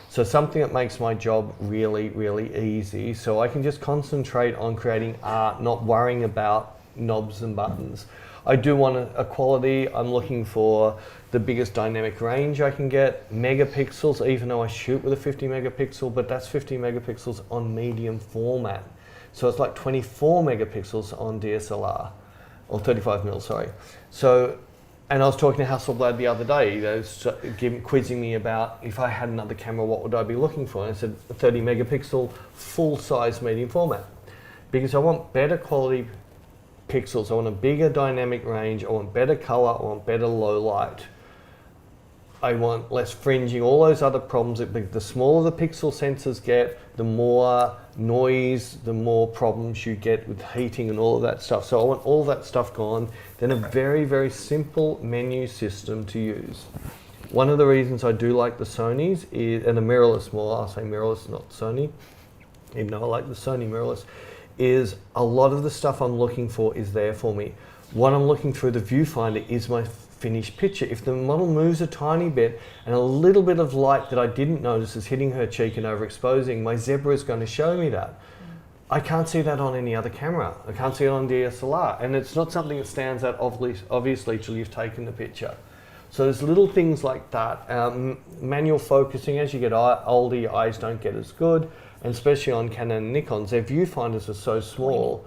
So something that makes my job really, really easy, so I can just concentrate on creating art, not worrying about knobs and buttons. I do want a quality. I'm looking for the biggest dynamic range I can get, megapixels, even though I shoot with a 50 megapixel, but that's 50 megapixels on medium format. So it's like 24 megapixels on DSLR, or 35 mil, sorry. So, and I was talking to Hasselblad the other day, they was quizzing me about if I had another camera, what would I be looking for? And I said 30 megapixel, full size medium format. Because I want better quality pixels, I want a bigger dynamic range, I want better color, I want better low light. I want less fringing, all those other problems. The smaller the pixel sensors get, the more noise, the more problems you get with heating and all of that stuff. So I want all that stuff gone. Then a very, very simple menu system to use. One of the reasons I do like the Sonys is, and the mirrorless more, I'll say mirrorless, not Sony, even though I like the Sony mirrorless, is a lot of the stuff I'm looking for is there for me. What I'm looking through the viewfinder is my finished picture. If the model moves a tiny bit and a little bit of light that I didn't notice is hitting her cheek and overexposing, my Zebra is going to show me that. I can't see that on any other camera. I can't see it on DSLR, and it's not something that stands out obviously till you've taken the picture. So there's little things like that. Manual focusing, as you get older, your eyes don't get as good, and especially on Canon and Nikons, their viewfinders are so small.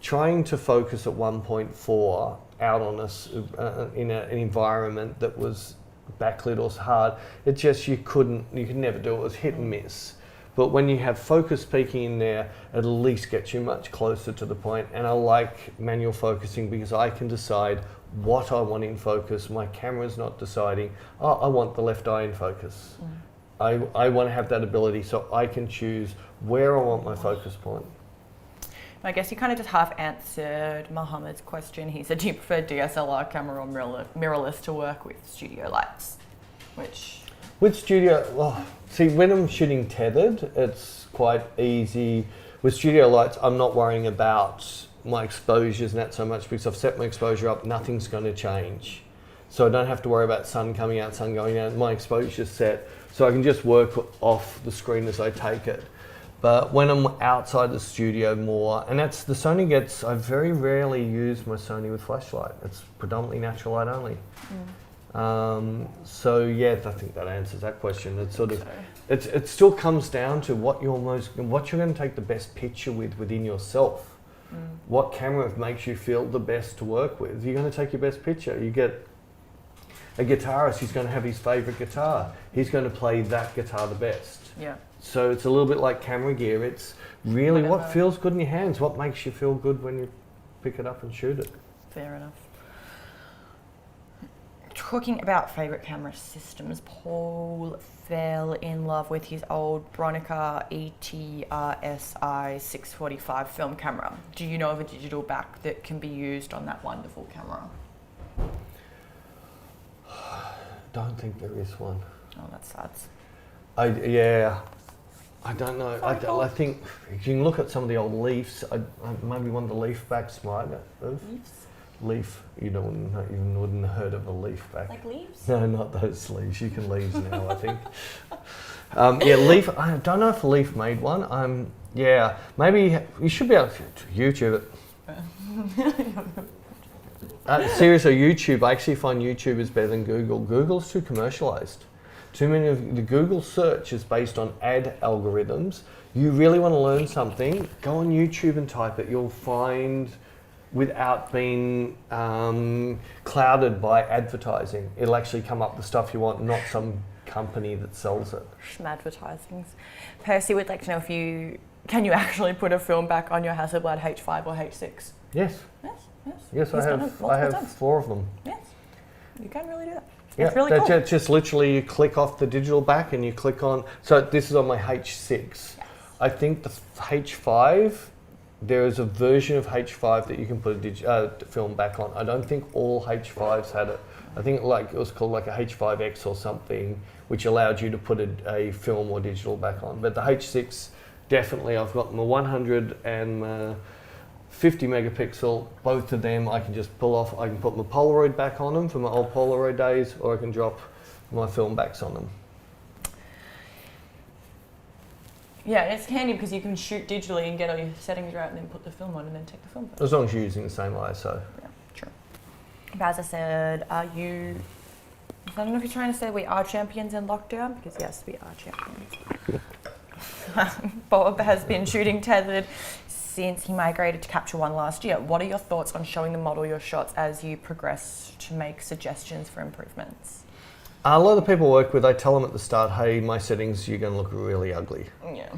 Trying to focus at 1.4 out on us in an environment that was backlit or hard, it just, you could never do it. It was hit and miss. But when you have focus peaking in there, it at least gets you much closer to the point. And I like manual focusing because I can decide what I want in focus. My camera's not deciding, oh, I want the left eye in focus. I want to have that ability so I can choose where I want my focus point. I guess you kind of just half answered Mohammed's question. He said, do you prefer DSLR camera or mirrorless to work with studio lights? With studio, well, see, when I'm shooting tethered, it's quite easy. With studio lights, I'm not worrying about my exposures and that so much because I've set my exposure up, nothing's going to change. So I don't have to worry about sun coming out, sun going out. My exposure's set, so I can just work off the screen as I take it. But when I'm outside the studio more, and that's the Sony gets, I very rarely use my Sony with flashlight. It's predominantly natural light only. So yeah, I think that answers that question. It's sort of, it still comes down to what you're going to take the best picture with within yourself. What camera makes you feel the best to work with? You're going to take your best picture. You get A guitarist, he's going to have his favourite guitar. He's going to play that guitar the best. Yeah. So it's a little bit like camera gear. It's really what Whatever. feels good in your hands, what makes you feel good when you pick it up and shoot it. Fair enough. Talking about favourite camera systems, Paul fell in love with his old Bronica ETRSI 645 film camera. Do you know of a digital back that can be used on that wonderful camera? Don't think there is one. Oh, that's sad. I don't know. I think you can look at some of the old Leafs. Maybe one of the Leaf backs might have. Leaf, you wouldn't have heard of a Leaf back. Like leaves? No, not those sleeves. You can leaves now, I think. Yeah, Leaf. I don't know if Leaf made one. Yeah, maybe you should be able to YouTube it. Seriously, YouTube. I actually find YouTube is better than Google. Google's too commercialized. Too many of the Google search is based on ad algorithms. You really want to learn something, go on YouTube and type it. You'll find, without being clouded by advertising, it'll actually come up the stuff you want, not some company that sells it. Advertisings. Percy would like to know can you actually put a film back on your Hasselblad H5 or H6? Yes. Yes, He's I done it have. multiple I have times. 4 of them. Yes, you can really do that. Yeah, It's really cool. just literally you click off the digital back and you click on. So this is on my H6. Yes. I think the H5. There is a version of H5 that you can put a film back on. I don't think all H5s had it. I think it was called like a H5X or something, which allowed you to put a film or digital back on. But the H6, definitely, I've got my 100 and my 50 megapixel. Both of them I can just pull off. I can put my Polaroid back on them from my old Polaroid days, or I can drop my film backs on them. Yeah, it's handy because you can shoot digitally and get all your settings right and then put the film on and then take the film back. As long as you're using the same ISO. Yeah, true. Bazza said, I don't know if you're trying to say we are champions in lockdown, because yes, we are champions. Bob has been shooting tethered since he migrated to Capture One last year. What are your thoughts on showing the model your shots as you progress to make suggestions for improvements? A lot of the people I work with, I tell them at the start, hey, my settings, you're going to look really ugly. Yeah.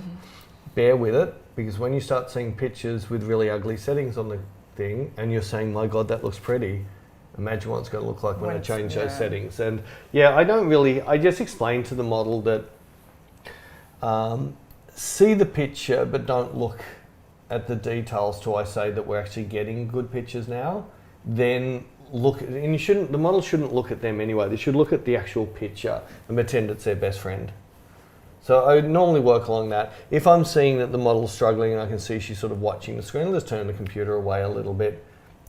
Bear with it, because when you start seeing pictures with really ugly settings on the thing, and you're saying, my God, that looks pretty, imagine what it's going to look like when I change those settings. And yeah, I just explain to the model that see the picture, but don't look at the details till I say that we're actually getting good pictures now. Then the model shouldn't look at them anyway. They should look at the actual picture and pretend it's their best friend. So I normally work along that. If I'm seeing that the model's struggling and I can see she's sort of watching the screen, I'll just turn the computer away a little bit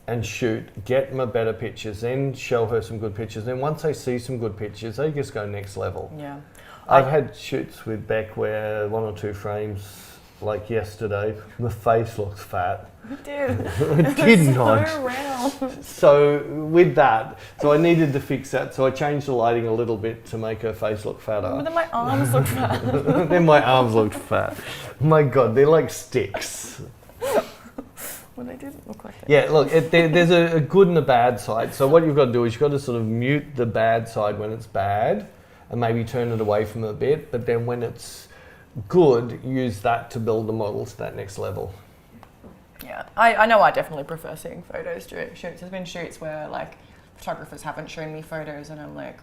and shoot, get my better pictures, then show her some good pictures. Then once they see some good pictures, they just go next level. Yeah. I've had shoots with Beck where 1 or 2 frames, like yesterday, my face looks fat. You did. It did not. So round. So with that, I needed to fix that. So I changed the lighting a little bit to make her face look fatter. But then my arms look fat. Then my arms looked fat. My God, they're like sticks. Well, they didn't look like that. Yeah, look, there's a good and a bad side. So what you've got to do is you've got to sort of mute the bad side when it's bad and maybe turn it away from it a bit. But then when it's good, use that to build the model to that next level. Yeah, I know I definitely prefer seeing photos during shoots. There's been shoots where like photographers haven't shown me photos and I'm like,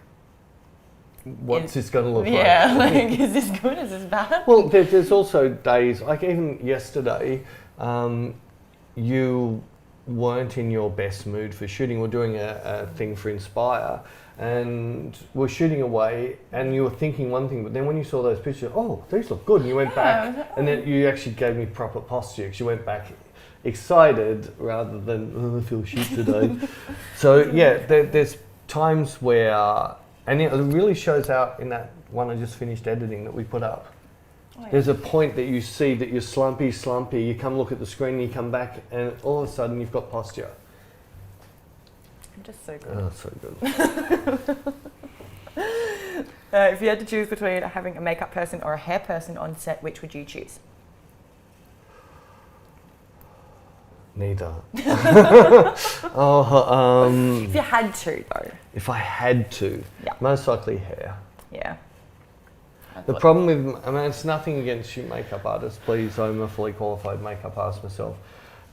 What's this going to look like? yeah, like is this good? Is this bad? Well, there's also days, like even yesterday, you weren't in your best mood for shooting. We're doing a thing for Inspire and we're shooting away and you were thinking one thing, but then when you saw those pictures, oh, these look good, and you went back and then you actually gave me proper posture because you went back excited rather than, oh, I feel shit today. So yeah, there's times where, and it really shows out in that one I just finished editing that we put up. Oh, yeah. There's a point that you see that you're slumpy, you come look at the screen, you come back and all of a sudden you've got posture. I'm just so good. Oh, so good. If you had to choose between having a makeup person or a hair person on set, which would you choose? Neither. Oh, If you had to, though. if I had to, Yeah. most likely hair. Yeah. The problem with, I mean, it's nothing against you makeup artists, please, I'm a fully qualified makeup artist myself.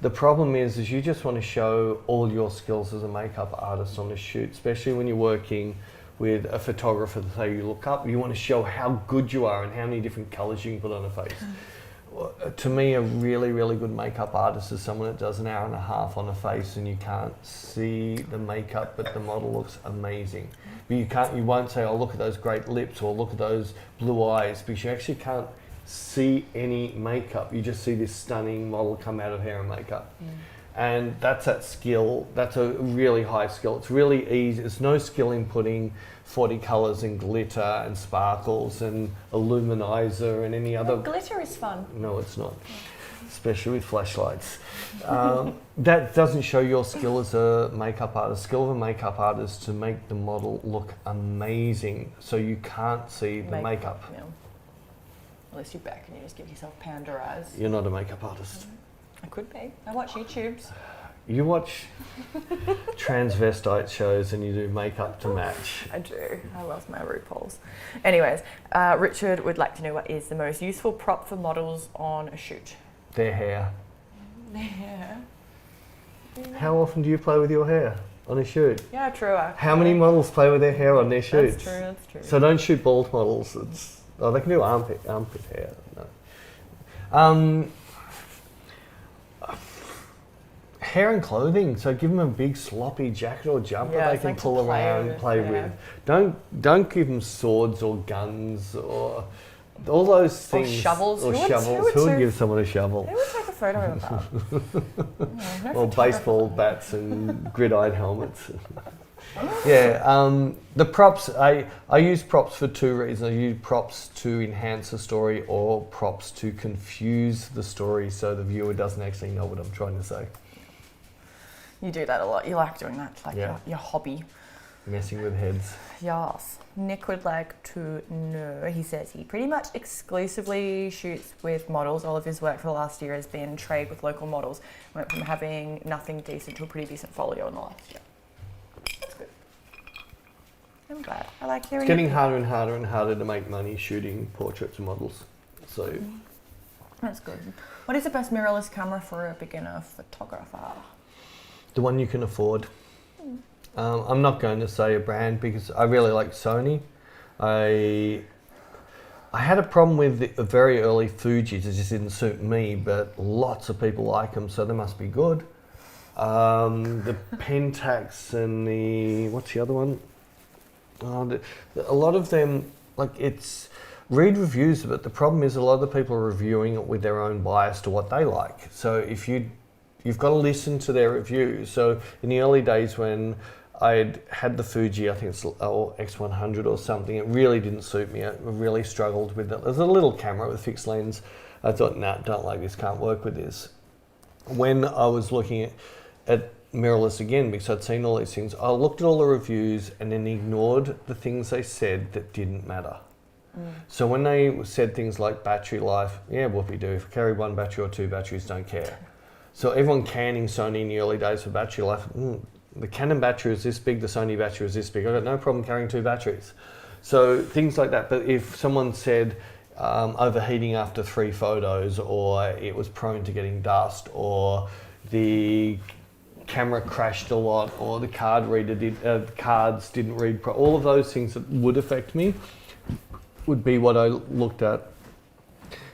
The problem is you just want to show all your skills as a makeup artist on a shoot, especially when you're working with a photographer that say you look up, you want to show how good you are and how many different colours you can put on a face. To me, a really, really good makeup artist is someone that does an hour and a half on a face and you can't see the makeup, but the model looks amazing. But you won't say, oh, look at those great lips or look at those blue eyes, because you actually can't see any makeup. You just see this stunning model come out of hair and makeup. And that's that skill. That's a really high skill. It's really easy. There's no skill in putting 40 colours and glitter and sparkles and a luminizer and any other. Glitter is fun. No, it's not. Especially with flashlights. That doesn't show your skill as a makeup artist. Skill of a makeup artist to make the model look amazing so you can't see the makeup. Yeah. Unless you're back and you just give yourself panda eyes. You're not a makeup artist. I could be. I watch YouTubes. You watch transvestite shows and you do makeup to match. I do. I love my RuPaul's. Anyways, Richard would like to know what is the most useful prop for models on a shoot? Their hair. Yeah. How often do you play with your hair on a shoot? Yeah, true. Actually. How many models play with their hair on their shoots? That's true. That's true. So don't shoot bald models. They can do armpit hair. No. Hair and clothing. So give them a big sloppy jacket or jumper they can pull around, play with. Don't give them swords or guns or all those things. Or shovels. Who would give someone a shovel? Who would take a photo of that? Or baseball bats and gridiron helmets. Yeah, the props, I use props for two reasons. I use props to enhance the story or props to confuse the story so the viewer doesn't actually know what I'm trying to say. You do that a lot. You like doing that. It's like your hobby. Messing with heads. Yes. Nick would like to know, he says he pretty much exclusively shoots with models. All of his work for the last year has been trade with local models. Went from having nothing decent to a pretty decent folio in the last year. That's good. I'm glad. I like hearing It's getting harder and harder and harder to make money shooting portraits of models. So that's good. What is the best mirrorless camera for a beginner photographer? the one you can afford. I'm not going to say a brand because I really like Sony. I had a problem with the very early Fujis. It just didn't suit me, but lots of people like them, so they must be good. The Pentax and the, what's the other one? A lot of them, like read reviews of it. The problem is a lot of the people are reviewing it with their own bias to what they like. So if you've got to listen to their reviews. So in the early days when I'd had the Fuji, I think it's X100 or something, it really didn't suit me. I really struggled with it. There's a little camera with fixed lens. I thought, nah, don't like this, can't work with this. When I was looking at mirrorless again, because I'd seen all these things, I looked at all the reviews and then ignored the things they said that didn't matter. So when they said things like battery life, yeah, whoopie-doo, if you carry one battery or two batteries, don't care. So everyone canning Sony in the early days for battery life, the Canon battery is this big, the Sony battery is this big. I've got no problem carrying two batteries. So things like that. But if someone said overheating after 3 photos, or it was prone to getting dust, or the camera crashed a lot, or the card reader cards didn't read, all of those things that would affect me would be what I looked at.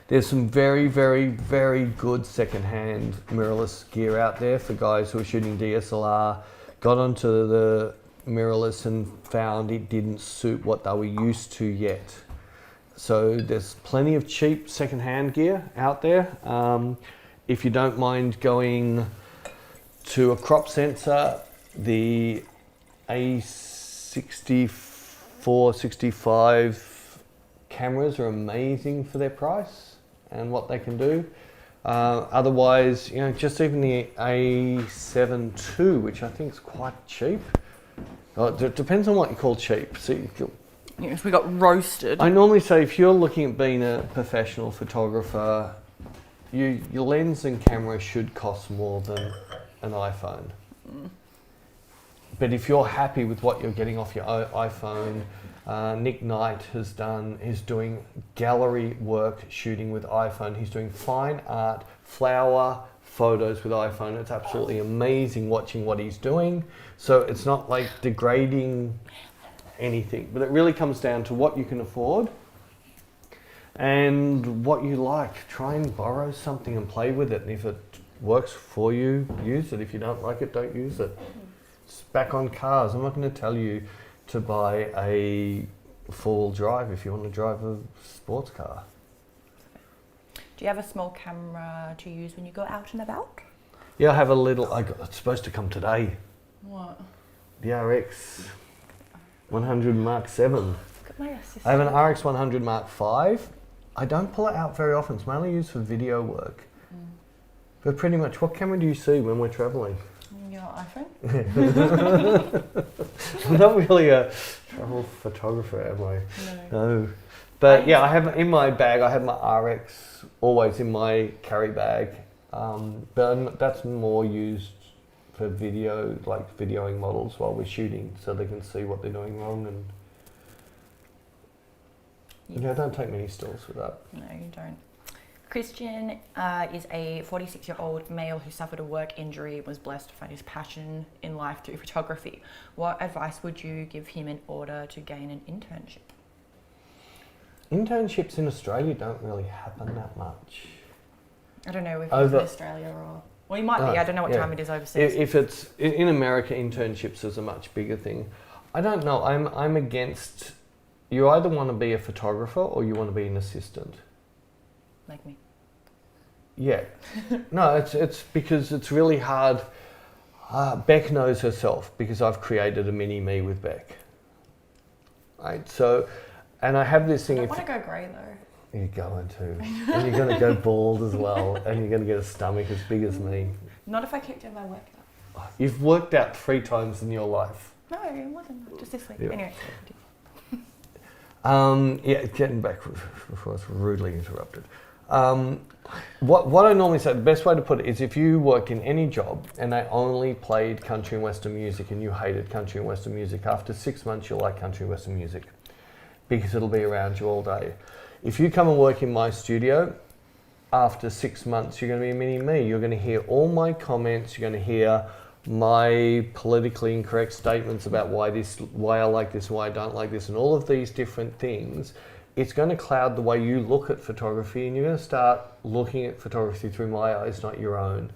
There's some very, very, very good second-hand mirrorless gear out there for guys who are shooting DSLR, got onto the mirrorless and found it didn't suit what they were used to yet. So there's plenty of cheap second-hand gear out there. If you don't mind going to a crop sensor, the A64, 65 cameras are amazing for their price and what they can do. Otherwise, just even the A7 II, which I think is quite cheap. It depends on what you call cheap. So yes, we got roasted. I normally say if you're looking at being a professional photographer, your lens and camera should cost more than an iPhone. But if you're happy with what you're getting off your iPhone, Nick Knight is doing gallery work shooting with iPhone. He's doing fine art, flower photos with iPhone. It's absolutely amazing watching what he's doing. So it's not like degrading anything, but it really comes down to what you can afford and what you like. Try and borrow something and play with it. And if it works for you, use it. If you don't like it, don't use it. It's back on cars. I'm not going to tell you to buy a four-wheel drive if you want to drive a sports car. Do you have a small camera to use when you go out and about? Yeah, I have a little. It's supposed to come today. What? The RX 100 Mark 7. Look at my assistant. I have an RX 100 Mark 5. I don't pull it out very often. It's mainly used for video work. But pretty much, what camera do you see when we're travelling? Your iPhone? I'm not really a travel photographer, am I? No. But yeah, I have in my bag. I have my RX always in my carry bag. But that's more used for video, like videoing models while we're shooting, so they can see what they're doing wrong. And yeah, don't take many stills with that. No, you don't. Christian is a 46-year-old male who suffered a work injury and was blessed to find his passion in life through photography. What advice would you give him in order to gain an internship? Internships in Australia don't really happen that much. I don't know if he's in Australia or... Well, he might be. I don't know what time it is overseas. If it's in America, internships is a much bigger thing. I don't know. I'm against. You either want to be a photographer or you want to be an assistant. Like me. Yeah. No, it's because it's really hard. Beck knows herself because I've created a mini me with Beck. Right. So, and I have this thing. I don't want to go grey though. You're going to. And you're going to go bald as well. And you're going to get a stomach as big as me. Not if I keep doing my workout. You've worked out 3 times in your life. No, it wasn't. Just this week. Yeah. Anyway. Yeah, getting back before I was rudely interrupted. What I normally say, the best way to put it is if you worked in any job and they only played country and western music and you hated country and western music, after 6 months you'll like country and western music because it'll be around you all day. If you come and work in my studio, after 6 months, you're going to be a mini me. You're going to hear all my comments. You're going to hear my politically incorrect statements about why I like this, why I don't like this, and all of these different things. It's going to cloud the way you look at photography, and you're going to start looking at photography through my eyes, not your own.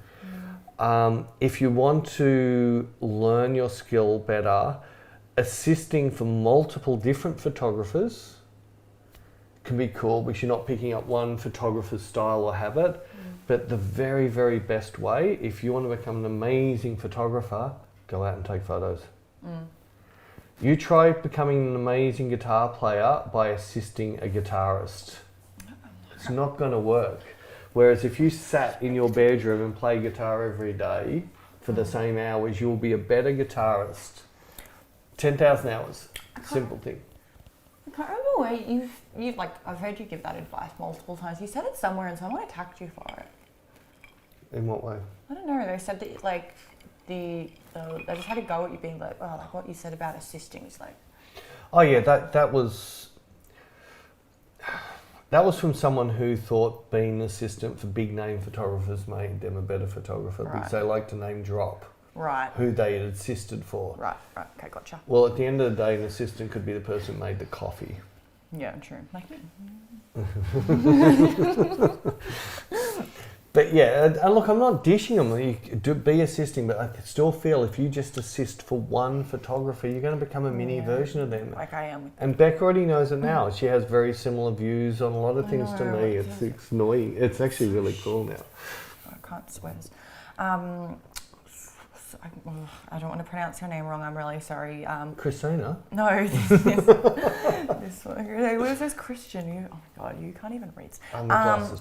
If you want to learn your skill better, assisting for multiple different photographers can be cool because you're not picking up one photographer's style or habit. But the very, very best way, if you want to become an amazing photographer, go out and take photos. You try becoming an amazing guitar player by assisting a guitarist. It's not going to work. Whereas if you sat in your bedroom and play guitar every day for the same hours, you'll be a better guitarist. 10,000 hours. Simple thing. I can't remember where you've like, I've heard you give that advice multiple times. You said it somewhere and someone attacked you for it. In what way? I don't know. They said that like they just had a go at you being like, oh, like what you said about assisting is like. Oh yeah, that was from someone who thought being an assistant for big name photographers made them a better photographer because they like to name drop. Right. Who they had assisted for. Right, okay, gotcha. Well, at the end of the day, an assistant could be the person who made the coffee. Yeah, true. Like me. But yeah, and look, I'm not dishing them. You do be assisting, but I still feel if you just assist for one photographer, you're going to become a mini version of them. Like I am. And Beck already knows it now. She has very similar views on a lot of things to me. It's annoying. It's actually really cool now. I can't swear. I don't want to pronounce your name wrong. I'm really sorry. Christina? No, this one. Where's this Christian? Oh my God, you can't even read.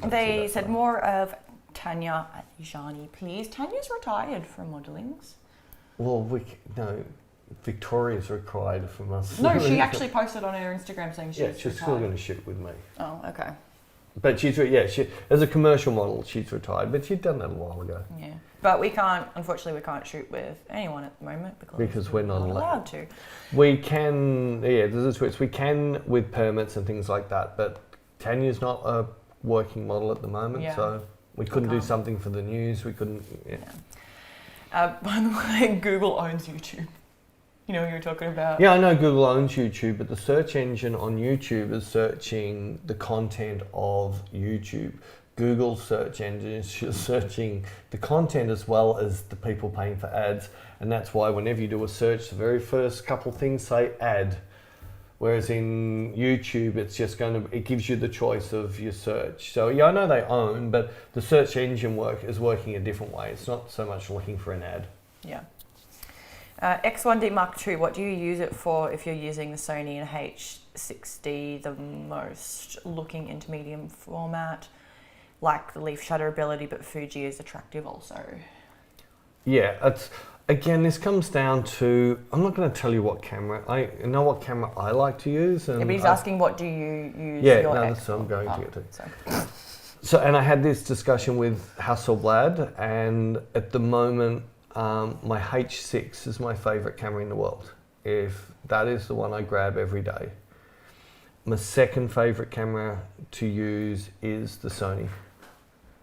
They said more of Tanya Jani, please. Tanya's retired from modellings. Well, no, Victoria's required from us. No, she actually posted on her Instagram saying she's retired. Still going to shoot with me. Oh, okay. But she's as a commercial model, she's retired, but she'd done that a while ago. Yeah, but unfortunately, we can't shoot with anyone at the moment because we're not allowed to. We can, there's a switch. We can with permits and things like that, but Tanya's not a working model at the moment, so we couldn't do something for the news. We couldn't. By the way, Google owns YouTube. You know what you're talking about? Yeah, I know Google owns YouTube, but the search engine on YouTube is searching the content of YouTube. Google's search engine is just searching the content as well as the people paying for ads. And that's why whenever you do a search, the very first couple things say ad. Whereas in YouTube, it's just it gives you the choice of your search. So yeah, I know they own, but the search engine is working a different way. It's not so much looking for an ad. Yeah. X1D Mark II, what do you use it for if you're using the Sony and H6D the most? Looking into medium format, like the leaf shutter ability, but Fuji is attractive also. Yeah, again, this comes down to, I'm not going to tell you what camera, I know what camera I like to use. And but he's asking what do you use your X that's what I'm going to get to. So, and I had this discussion with Hasselblad, and at the moment, my H6 is my favourite camera in the world. If that is the one I grab every day. My second favourite camera to use is the Sony.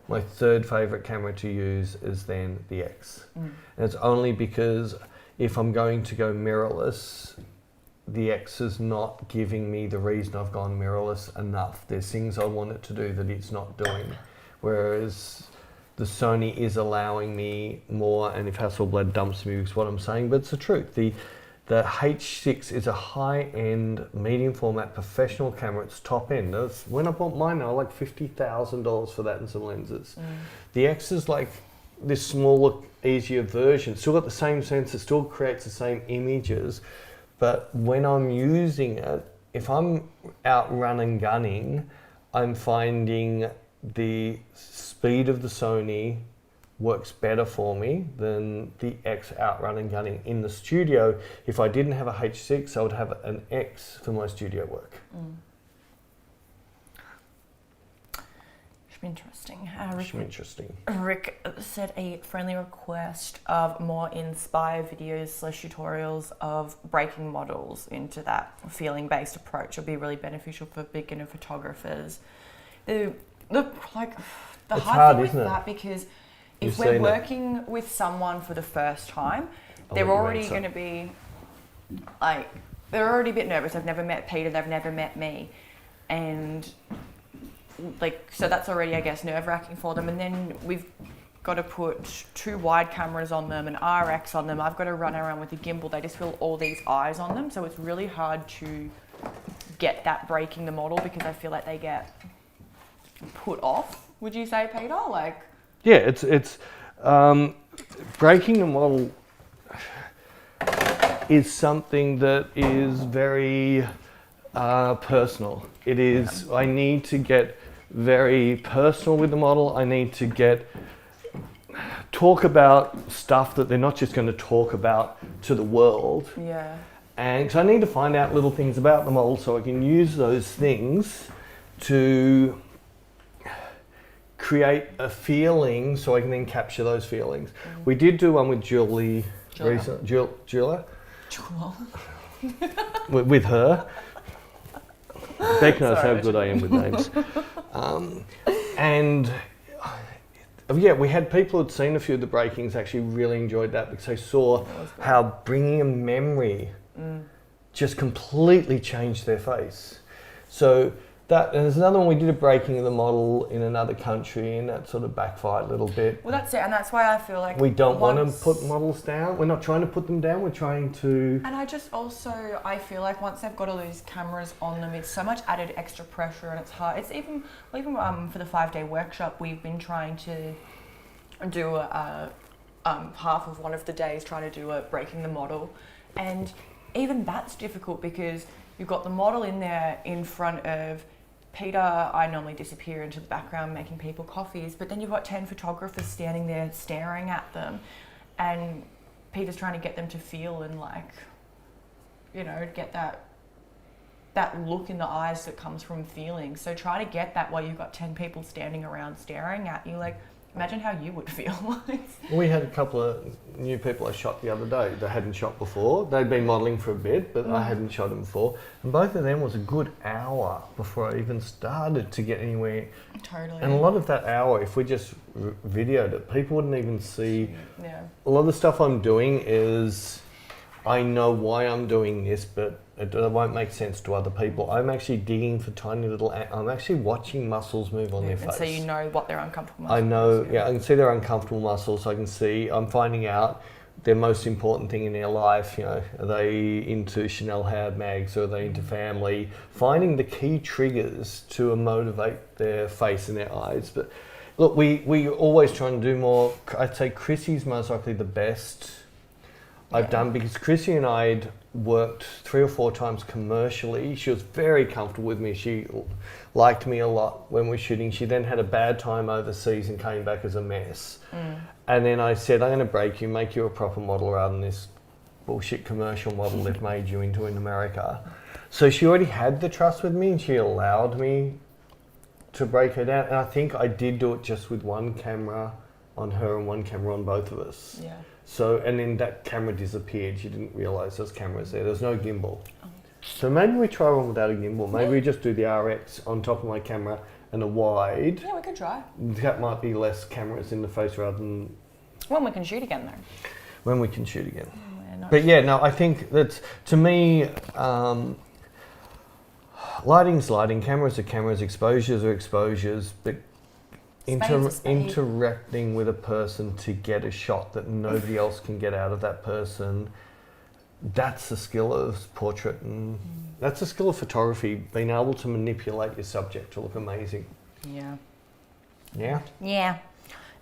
My third favourite camera to use is then the X. And it's only because if I'm going to go mirrorless, the X is not giving me the reason I've gone mirrorless enough. There's things I want it to do that it's not doing. Whereas the Sony is allowing me more, and if Hasselblad dumps me, is what I'm saying, but it's the truth. The H6 is a high-end, medium format, professional camera. It's top end. When I bought mine, I like $50,000 for that and some lenses. The X is like this smaller, easier version. Still got the same sensor, still creates the same images, but when I'm using it, if I'm out running gunning, I'm finding the speed of the Sony works better for me than the X outrun and gunning. In the studio, if I didn't have a H6, I would have an X for my studio work. Should be interesting. Should be interesting. Rick said a friendly request of more inspired videos / tutorials of breaking models into that feeling-based approach would be really beneficial for beginner photographers. The hard thing with that, because if we're working with someone for the first time, they're already going to be like, they're already a bit nervous. They've never met Peter, they've never met me. And like, so that's already, I guess, nerve-wracking for them. And then we've got to put 2 wide cameras on them, an RX on them. I've got to run around with a gimbal. They just feel all these eyes on them. So it's really hard to get that breaking the model, because I feel like they get put off. Would you say, Peter? Like, yeah, it's breaking the model is something that is very personal. It is. I need to get very personal with the model. I need to talk about stuff that they're not just going to talk about to the world. Yeah. And so I need to find out little things about the model so I can use those things to create a feeling, so I can then capture those feelings. We did do one with Julie recently. Julia? with her. Beck knows how good I am with names. And yeah, we had people who'd seen a few of the breakings actually really enjoyed that, because they saw how bringing a memory just completely changed their face. So that, and there's another one, we did a breaking of the model in another country, and that sort of backfired a little bit. Well, that's it, and that's why I feel like we don't want to put models down. We're not trying to put them down, we're trying to... And I feel like once they've got all these cameras on them, it's so much added extra pressure, and it's hard. It's even for the 5-day workshop, we've been trying to do half of one of the days trying to do a breaking the model, and even that's difficult, because you've got the model in there in front of Peter. I normally disappear into the background making people coffees, but then you've got 10 photographers standing there staring at them, and Peter's trying to get them to feel and, like, you know, get that that look in the eyes that comes from feeling. So try to get that while you've got 10 people standing around staring at you. Like, imagine how you would feel. We had a couple of new people I shot the other day that hadn't shot before. They'd been modelling for a bit, but I hadn't shot them before. And both of them was a good hour before I even started to get anywhere. Totally. And a lot of that hour, if we just videoed it, people wouldn't even see. Yeah. A lot of the stuff I'm doing is, I know why I'm doing this, but it won't make sense to other people. I'm actually digging for tiny little, I'm actually watching muscles move on their face. And so you know what their uncomfortable muscles I know, I can see their uncomfortable muscles. I can see, I'm finding out their most important thing in their life. Are they into Chanel Howard mags, or are they into family? Finding the key triggers to motivate their face and their eyes. But look, we always try and do more. I'd say Chrissy's most likely the best I've done, because Chrissy and I'd worked 3 or 4 times commercially. She was very comfortable with me. She liked me a lot when we were shooting. She then had a bad time overseas and came back as a mess. And then I said, I'm going to break you, make you a proper model rather than this bullshit commercial model they've made you into in America. So she already had the trust with me, and she allowed me to break her down. And I think I did do it just with one camera on her and one camera on both of us. Yeah. So, and then that camera disappeared. She didn't realise those cameras there. There's no gimbal. So maybe we try one without a gimbal. Maybe we just do the RX on top of my camera and a wide. Yeah, we could try. That might be less cameras in the face rather than... When we can shoot again, though. When we can shoot again. Not But yeah, no, I think that's, to me, lighting's lighting, cameras are cameras, exposures are exposures, but interacting with a person to get a shot that nobody else can get out of that person, that's the skill of portrait, and that's the skill of photography, being able to manipulate your subject to look amazing. Yeah. Yeah? Yeah.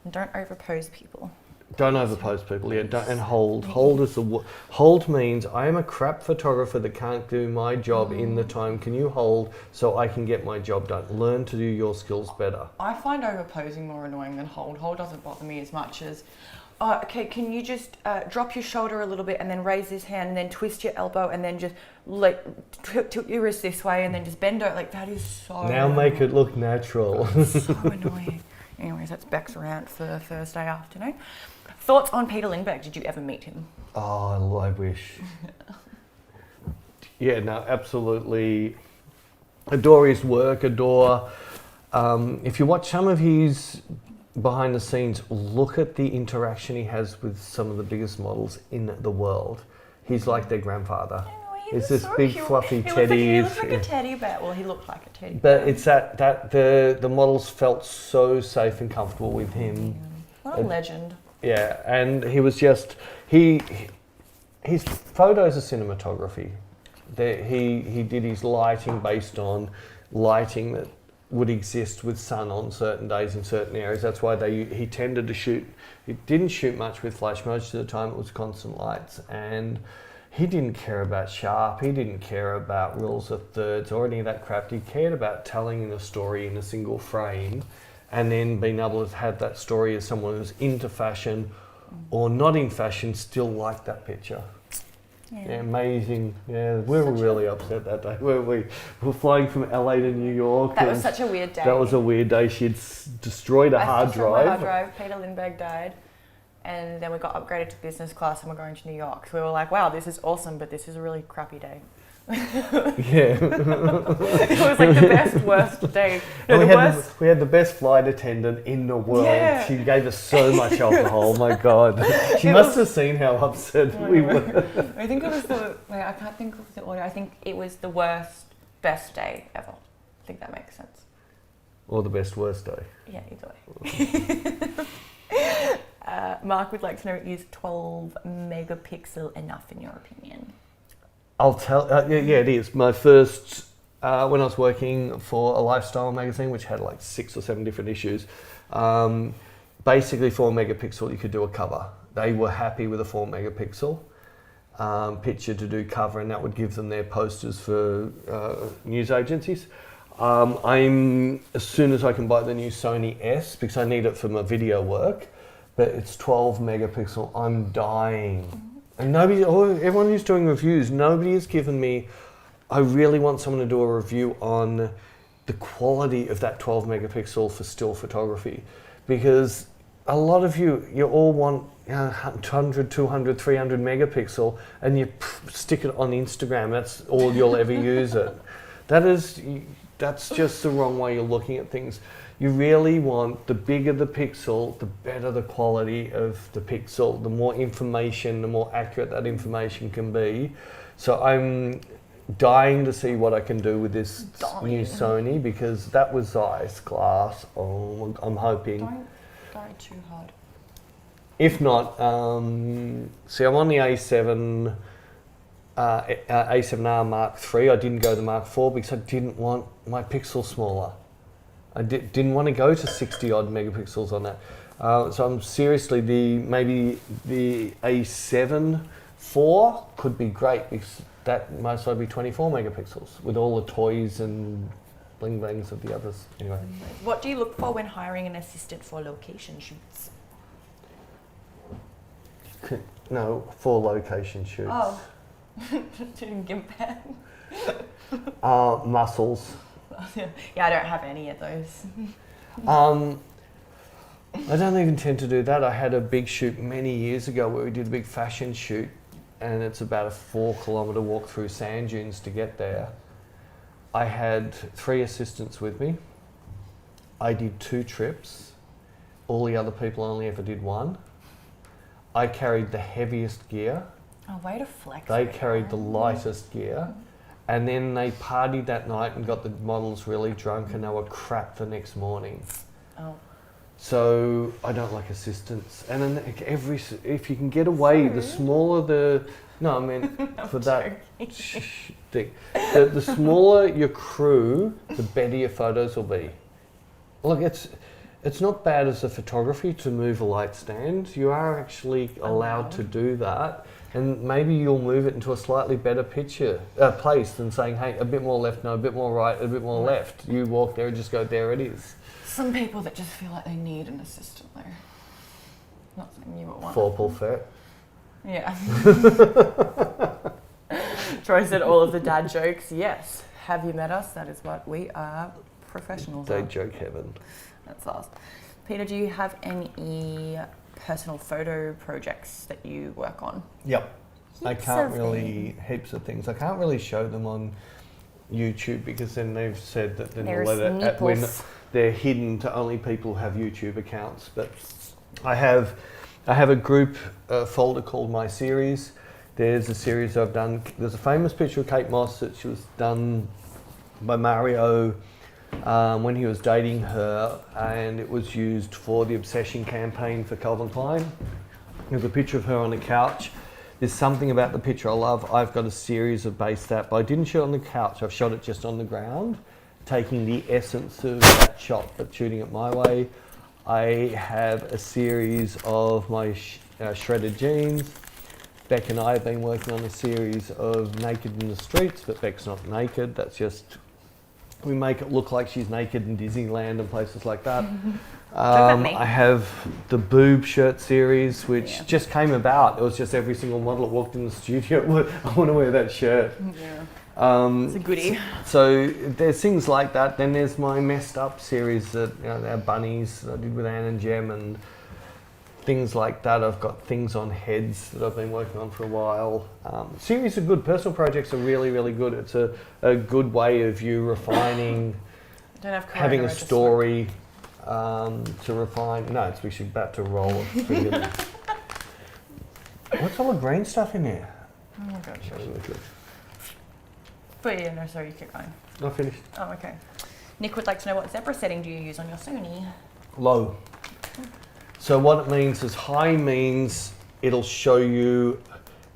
And don't overpose people. Don't overpose people, and hold. Hold means I am a crap photographer that can't do my job in the time. Can you hold so I can get my job done? Learn to do your skills better. I find overposing more annoying than hold. Hold doesn't bother me as much as, okay, can you just drop your shoulder a little bit and then raise this hand and then twist your elbow and then just tilt your wrist this way and then just bend it. Like, that is so Now make it look natural. so annoying. Anyways, that's Beck's rant for Thursday afternoon. Thoughts on Peter Lindbergh? Did you ever meet him? Oh, I wish. Yeah, no, absolutely. Adore his work, if you watch some of his behind the scenes, look at the interaction he has with some of the biggest models in the world. He's like their grandfather. It's this so big cute. Fluffy teddy. He looked like a teddy bear. Well, he looked like a teddy bear. But it's that the models felt so safe and comfortable with him. What a legend. Yeah, and he was just, his photos are cinematography. He did his lighting based on lighting that would exist with sun on certain days in certain areas. That's why he tended to shoot, he didn't shoot much with flash. Most of the time it was constant lights, and he didn't care about sharp, he didn't care about rules of thirds or any of that crap. He cared about telling a story in a single frame, and then being able to have that story as someone who's into fashion or not in fashion still like that picture. Yeah, amazing. Yeah, we were really upset that day. We were flying from LA to New York. That was such a weird day. That was a weird day. She'd destroyed a hard drive. Peter Lindbergh died. And then we got upgraded to business class and we're going to New York. So we were like, wow, this is awesome, but this is a really crappy day. Yeah. It was like the best, worst day. No, we had the best flight attendant in the world. Yeah. She gave us so much alcohol. Oh my God. She must have seen how upset we were. I think it was I can't think of the order. I think it was the worst, best day ever. I think that makes sense. Or the best, worst day. Yeah, either way. Mark would like to know, is 12 megapixel enough in your opinion? I'll tell, yeah, it is. My first, when I was working for a lifestyle magazine, which had like 6 or 7 different issues, basically 4 megapixel, you could do a cover. They were happy with a 4 megapixel picture to do cover, and that would give them their posters for news agencies. As soon as I can buy the new Sony S, because I need it for my video work, but it's 12 megapixel, I'm dying. And everyone who's doing reviews, nobody has given me I really want someone to do a review on the quality of that 12 megapixel for still photography, because a lot of you all want 100, 200, 300 megapixel, and you stick it on Instagram. That's all you'll ever use it. That's just the wrong way you're looking at things. You really want, the bigger the pixel, the better the quality of the pixel, the more information, the more accurate that information can be. So I'm dying to see what I can do with this new Sony, because that was Zeiss glass. Oh, I'm hoping. Don't go too hard. If not, see, I'm on the A7, A7R Mark III. I didn't go the Mark IV because I didn't want my pixel smaller. I didn't want to go to 60 odd megapixels on that. So I'm seriously, maybe the A7 IV could be great, because that most likely be 24 megapixels with all the toys and bling blangs of the others. Anyway. What do you look for when hiring an assistant for location shoots? No, for location shoots. Oh, didn't give that. Muscles. Yeah, I don't have any of those. I don't even tend to do that. I had a big shoot many years ago where we did a big fashion shoot, and it's about a 4-kilometre walk through sand dunes to get there. I had 3 assistants with me. I did 2 trips. All the other people only ever did 1. I carried the heaviest gear. Oh, way to flex. They carried the lightest gear. And then they partied that night and got the models really drunk, and they were crap the next morning. Oh. So I don't like assistants. And then if you can get away, the smaller the, no, I mean, for that thing, the smaller your crew, the better your photos will be. Look, it's not bad as a photography to move a light stand. You are actually allowed to do that. And maybe you'll move it into a slightly better place than saying, hey, a bit more left, no, a bit more right, a bit more left. You walk there and just go, there it is. Some people that just feel like they need an assistant though. Not saying you were one. Four-pull fet. Yeah. Troy said all of the dad jokes. Yes. Have you met us? That is what we are professionals Dad of. joke heaven. That's us. Peter, do you have any personal photo projects that you work on? Yep. Heaps of things. I can't really show them on YouTube, because then they've said that then when they're hidden to only people who have YouTube accounts. But I have a group folder called My Series. There's a series I've done. There's a famous picture of Kate Moss that she was done by Mario when he was dating her, and it was used for the Obsession campaign for Calvin Klein. There's a picture of her on the couch. There's something about the picture I love. I've got a series of base that, but I didn't shoot it on the couch. I've shot it just on the ground, taking the essence of that shot, but shooting it my way. I have a series of my shredded jeans. Beck and I have been working on a series of naked in the streets, but Beck's not naked. That's just, we make it look like she's naked in Disneyland and places like that. I have the boob shirt series, which just came about. It was just every single model that walked in the studio, I want to wear that shirt. Yeah. It's a goodie. So there's things like that. Then there's my messed up series that, our bunnies that I did with Anne and Jem and things like that. I've got things on heads that I've been working on for a while. Series are good. Personal projects are really, really good. It's a good way of you refining, having a story to refine. No, it's actually about to roll. What's all the green stuff in there? Oh my gosh. But yeah, no, sorry, you keep going. I finished. Oh, okay. Nick would like to know, what zebra setting do you use on your Sony? Low. So what it means is high means it'll show you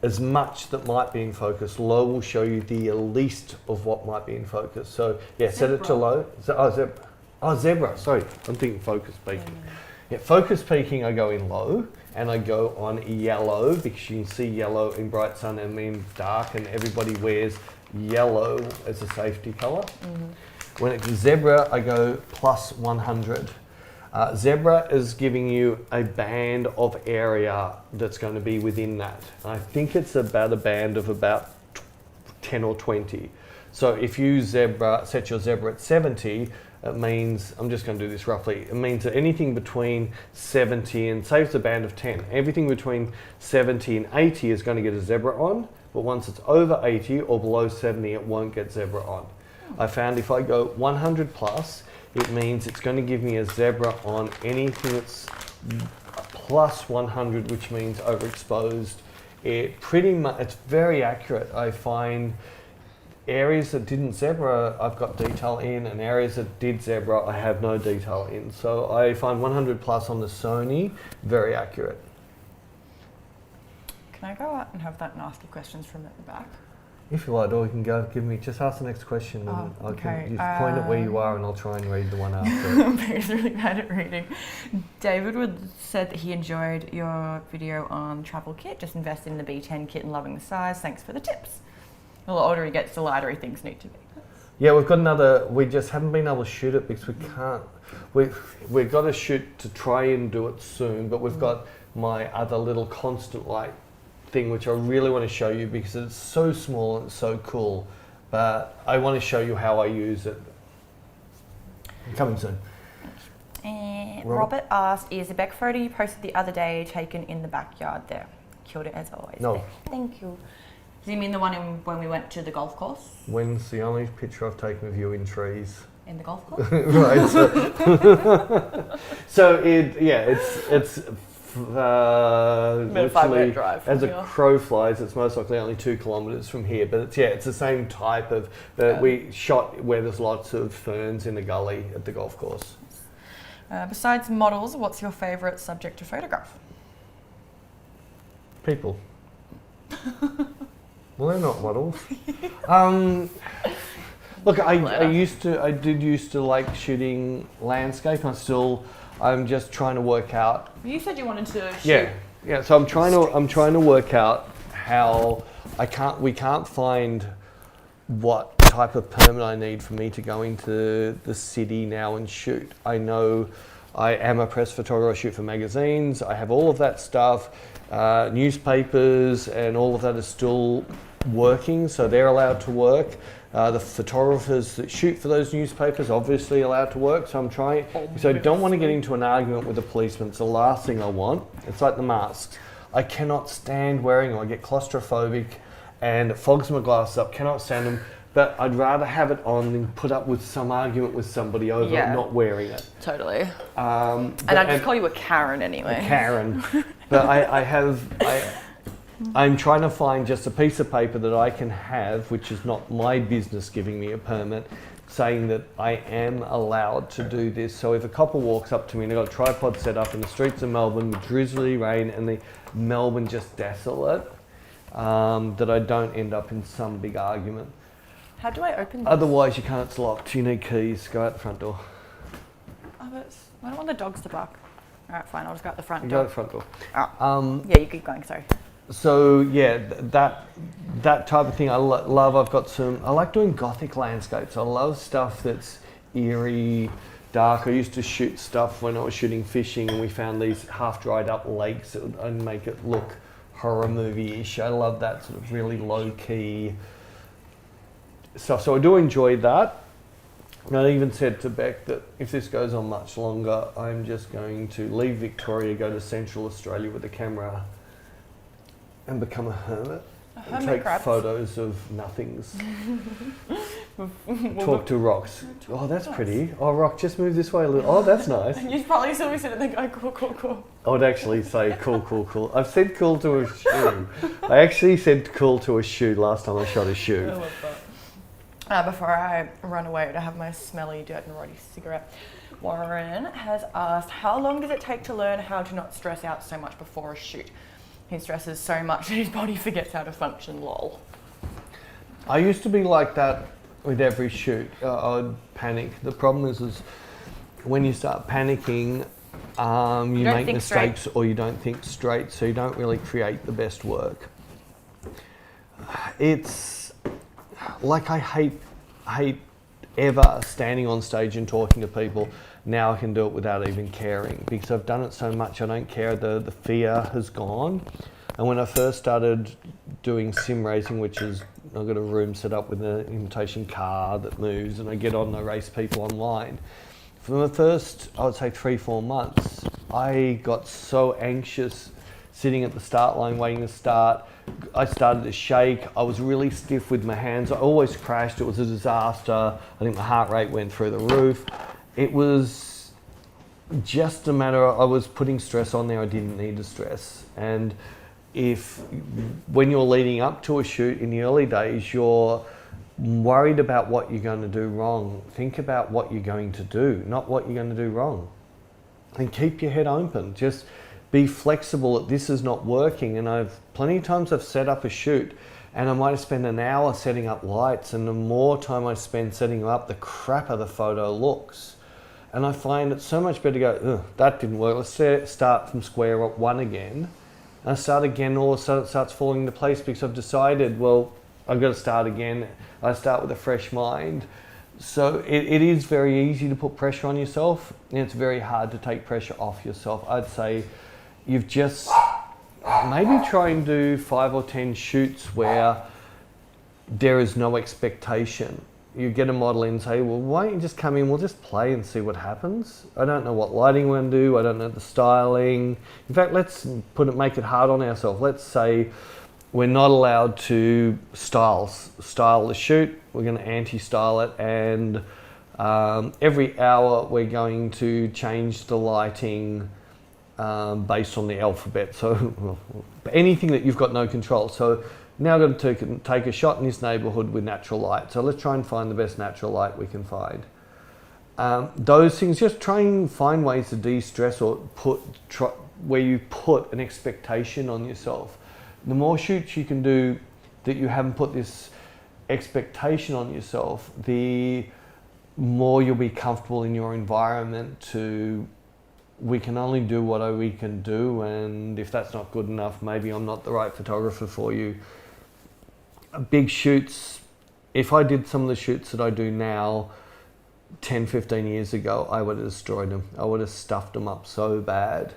as much that might be in focus. Low will show you the least of what might be in focus. So yeah, set it to low. Zebra. Sorry, I'm thinking focus peaking. Yeah, focus peaking I go in low, and I go on yellow, because you can see yellow in bright sun and in dark, and everybody wears yellow as a safety color. When it's zebra, I go plus 100. Zebra is giving you a band of area that's going to be within that. I think it's about a band of about 10 or 20. So if you set your zebra at 70, it means, I'm just going to do this roughly, it means that anything between 70 and, say it's a band of 10, everything between 70 and 80 is going to get a zebra on, but once it's over 80 or below 70, it won't get zebra on. I found if I go 100 plus, it means it's going to give me a zebra on anything that's plus 100, which means overexposed. It's very accurate. I find areas that didn't zebra, I've got detail in, and areas that did zebra, I have no detail in. So I find 100 plus on the Sony very accurate. Can I go out and have that nasty questions from at the back? If you like, or you can go just ask the next question, and I can just point it where you are, and I'll try and read the one after. I'm really bad at reading. David said that he enjoyed your video on travel kit, just invested in the B10 kit and loving the size. Thanks for the tips. The older he gets, the lighter he thinks need to be. Yeah, we've got another. We just haven't been able to shoot it because we can't. We've got to shoot to try and do it soon, but we've got my other little constant light thing, which I really want to show you because it's so small and it's so cool. But I want to show you how I use it. Coming soon. Robert asked, is the Beck photo you posted the other day taken in the backyard there? Killed it as always. No. Thank you. Does he mean the one when we went to the golf course? When's the only picture I've taken of you in trees? In the golf course? Right. So it's About 5 minute drive. As a crow flies, it's most likely only 2 kilometres from here. But it's the same type of. We shot where there's lots of ferns in the gully at the golf course. Besides models, what's your favourite subject to photograph? People. Well, they're not models. Look, I did used to like shooting landscape. I'm just trying to work out. You said you wanted to shoot. Yeah. So I'm trying to work out how we can't find what type of permit I need for me to go into the city now and shoot. I know I am a press photographer. I shoot for magazines. I have all of that stuff. Newspapers and all of that is still working, so they're allowed to work. The photographers that shoot for those newspapers obviously allowed to work, so I'm trying. So I don't want to get into an argument with the policeman. It's the last thing I want. It's like the masks. I cannot stand wearing them. I get claustrophobic and it fogs my glasses up. Cannot stand them. But I'd rather have it on than put up with some argument with somebody over not wearing it. Totally. And I'd just call you a Karen anyway. A Karen. But I'm trying to find just a piece of paper that I can have, which is not my business giving me a permit, saying that I am allowed to do this. So if a copper walks up to me and they've got a tripod set up in the streets of Melbourne with drizzly rain and the Melbourne just desolate, that I don't end up in some big argument. How do I open this? Otherwise you can't, it's locked. You need keys. Go out the front door. Oh, but I don't want the dogs to bark. All right, fine. I'll just go out the front You door. go out the front door. Oh. Yeah, you keep going. Sorry. So yeah, that type of thing I love. I like doing gothic landscapes. I love stuff that's eerie, dark. I used to shoot stuff when I was shooting fishing, and we found these half dried up lakes and make it look horror movie-ish. I love that sort of really low key stuff. So I do enjoy that. And I even said to Beck that if this goes on much longer, I'm just going to leave Victoria, go to Central Australia with a camera and become a hermit. And take photos of nothings. Talk to rocks. Oh, that's pretty. Oh, rock, just move this way a little. Oh, that's nice. You'd probably still be sitting there going, cool, cool, cool. I would actually say cool, cool, cool. I've said cool to a shoe. I actually said cool to a shoe last time I shot a shoe. I love that. Before I run away to have my smelly, dirt and roddy cigarette, Warren has asked, how long does it take to learn how to not stress out so much before a shoot? He stresses so much that his body forgets how to function, lol. I used to be like that with every shoot. I'd panic. The problem is when you start panicking, you make mistakes or you don't think straight, so you don't really create the best work. It's like I hate ever standing on stage and talking to people. Now I can do it without even caring because I've done it so much. I don't care. The fear has gone. And when I first started doing sim racing, which is I've got a room set up with an imitation car that moves, and I get on and I race people online. For the first, I would say 3-4 months, I got so anxious sitting at the start line waiting to start. I started to shake. I was really stiff with my hands. I always crashed. It was a disaster. I think my heart rate went through the roof. It was just a matter of, I was putting stress on there I didn't need to stress. And when you're leading up to a shoot in the early days, you're worried about what you're going to do wrong. Think about what you're going to do, not what you're going to do wrong. And keep your head open. Just be flexible that this is not working. And plenty of times I've set up a shoot and I might have spent an hour setting up lights, and the more time I spend setting them up, the crappier the photo looks. And I find it so much better to go, ugh, that didn't work. Let's start from square one again. And I start again, all of a sudden it starts falling into place because I've decided, well, I've got to start again. I start with a fresh mind. So it is very easy to put pressure on yourself, and it's very hard to take pressure off yourself. I'd say you've just maybe try and do 5 or 10 shoots where there is no expectation. You get a model in and say, well, why don't you just come in, we'll just play and see what happens. I don't know what lighting we're going to do, I don't know the styling. In fact, let's make it hard on ourselves. Let's say we're not allowed to style the shoot. We're going to anti-style it, and every hour we're going to change the lighting based on the alphabet. So anything that you've got no control. So now I'm going to take a shot in this neighbourhood with natural light. So let's try and find the best natural light we can find. Those things, just try and find ways to de-stress or where you put an expectation on yourself. The more shoots you can do that you haven't put this expectation on yourself, the more you'll be comfortable in your environment we can only do what we can do, and if that's not good enough, maybe I'm not the right photographer for you. Big shoots, if I did some of the shoots that I do now 10, 15 years ago, I would have destroyed them. I would have stuffed them up so bad.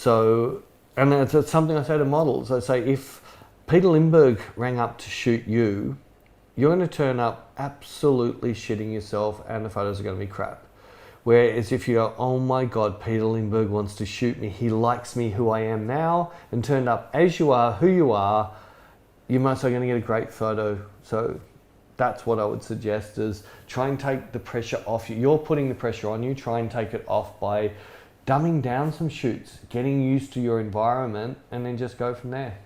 And that's something I say to models. I say, if Peter Lindbergh rang up to shoot you, you're going to turn up absolutely shitting yourself and the photos are going to be crap. Whereas if you go, oh my God, Peter Lindbergh wants to shoot me, he likes me who I am now, and turned up as you are, who you are, you're most likely going to get a great photo. So that's what I would suggest, is try and take the pressure off you. You're putting the pressure on you, try and take it off by dumbing down some shoots, getting used to your environment, and then just go from there.